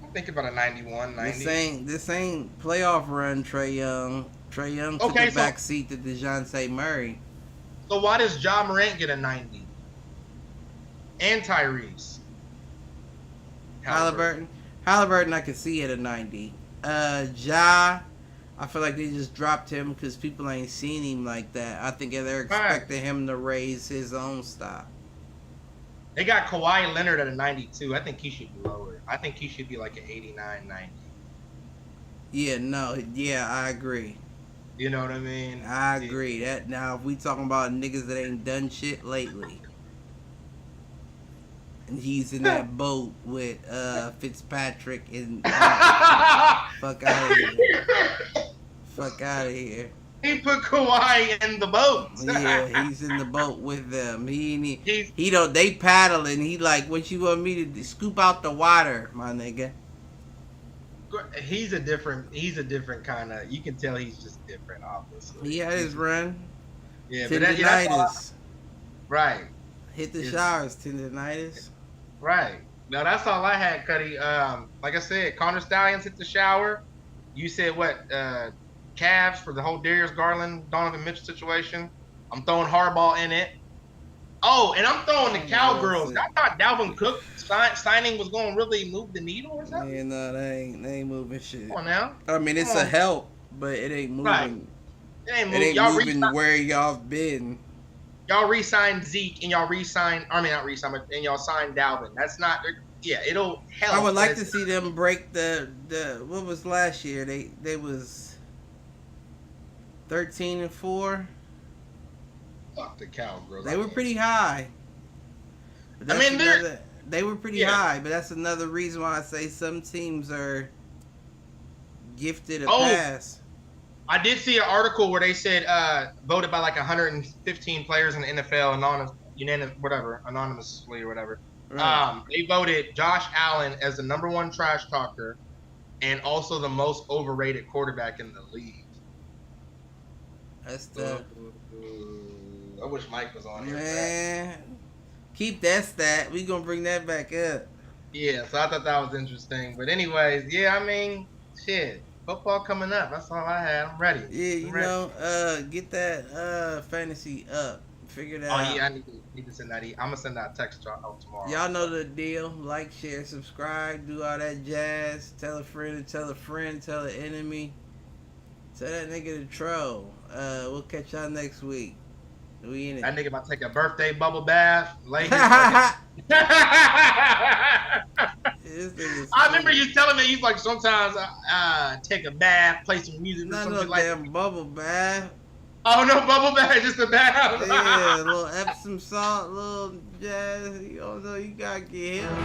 I'm thinking about a 91, 90. This ain't playoff run Trae Young. Trae Young took a back seat to DeJounte Murray. So why does Ja Morant get a 90? And Tyrese? Halliburton, I could see at a 90. Ja, I feel like they just dropped him because people ain't seen him like that. I think they're expecting him to raise his own stock. They got Kawhi Leonard at a 92. I think he should be lower. I think he should be like an 89, 90. Yeah, I agree. You know what I mean? I agree. That now, if we talking about niggas that ain't done shit lately, And he's in that boat with Fitzpatrick and fuck out of here. Fuck out of here. He put Kawhi in the boat. Yeah, he's in the boat with them. He don't. They paddling. He like, what you want me to scoop out the water, my nigga? He's a different kind of. You can tell he's just different, obviously. He had his run. Yeah, tendinitis. Right. Hit the showers. Tendinitis. Right. No, that's all I had, Cuddy. Like I said, Connor Stallions hit the shower. You said what? Cavs for the whole Darius Garland, Donovan Mitchell situation. I'm throwing Harbaugh in it. Oh, and I'm throwing the Cowgirls. I thought Dalvin Cook signing was going to really move the needle or something. Yeah, no, they ain't moving shit. Come on now. I mean, it's a help, but it ain't moving. Right. It ain't moving where y'all been. Y'all re-signed Zeke and y'all re-signed. I mean, not re-signed, but and y'all signed Dalvin. That's not. Yeah, it'll help. I would like to see them break the what was last year? They was 13-4. Fuck the Cowgirls. They were pretty high. I mean, they were pretty high, but that's another reason why I say some teams are gifted a pass. I did see an article where they said voted by like 115 players in the NFL anonymously or whatever. Right. They voted Josh Allen as the #1 trash talker and also the most overrated quarterback in the league. That's tough. I wish Mike was on here. Man, keep that stat. We gonna bring that back up. Yeah, so I thought that was interesting. But anyways, yeah, I mean, shit. Football coming up. That's all I had. I'm ready. Yeah, I'm ready. Get that fantasy up. Figure that out. Oh yeah, I need to send that. I'm gonna send that text out tomorrow. Y'all know the deal. Like, share, subscribe, do all that jazz. Tell a friend, tell a friend, tell an enemy. Tell that nigga to troll. We'll catch y'all next week. We in it. That nigga about to take a birthday bubble bath. Lay his I remember you telling me you like sometimes take a bath, play some music or something like that. Not no damn bubble bath. Oh no, bubble bath, just a bath. Yeah, a little Epsom salt, little jazz. You don't know, you gotta get him.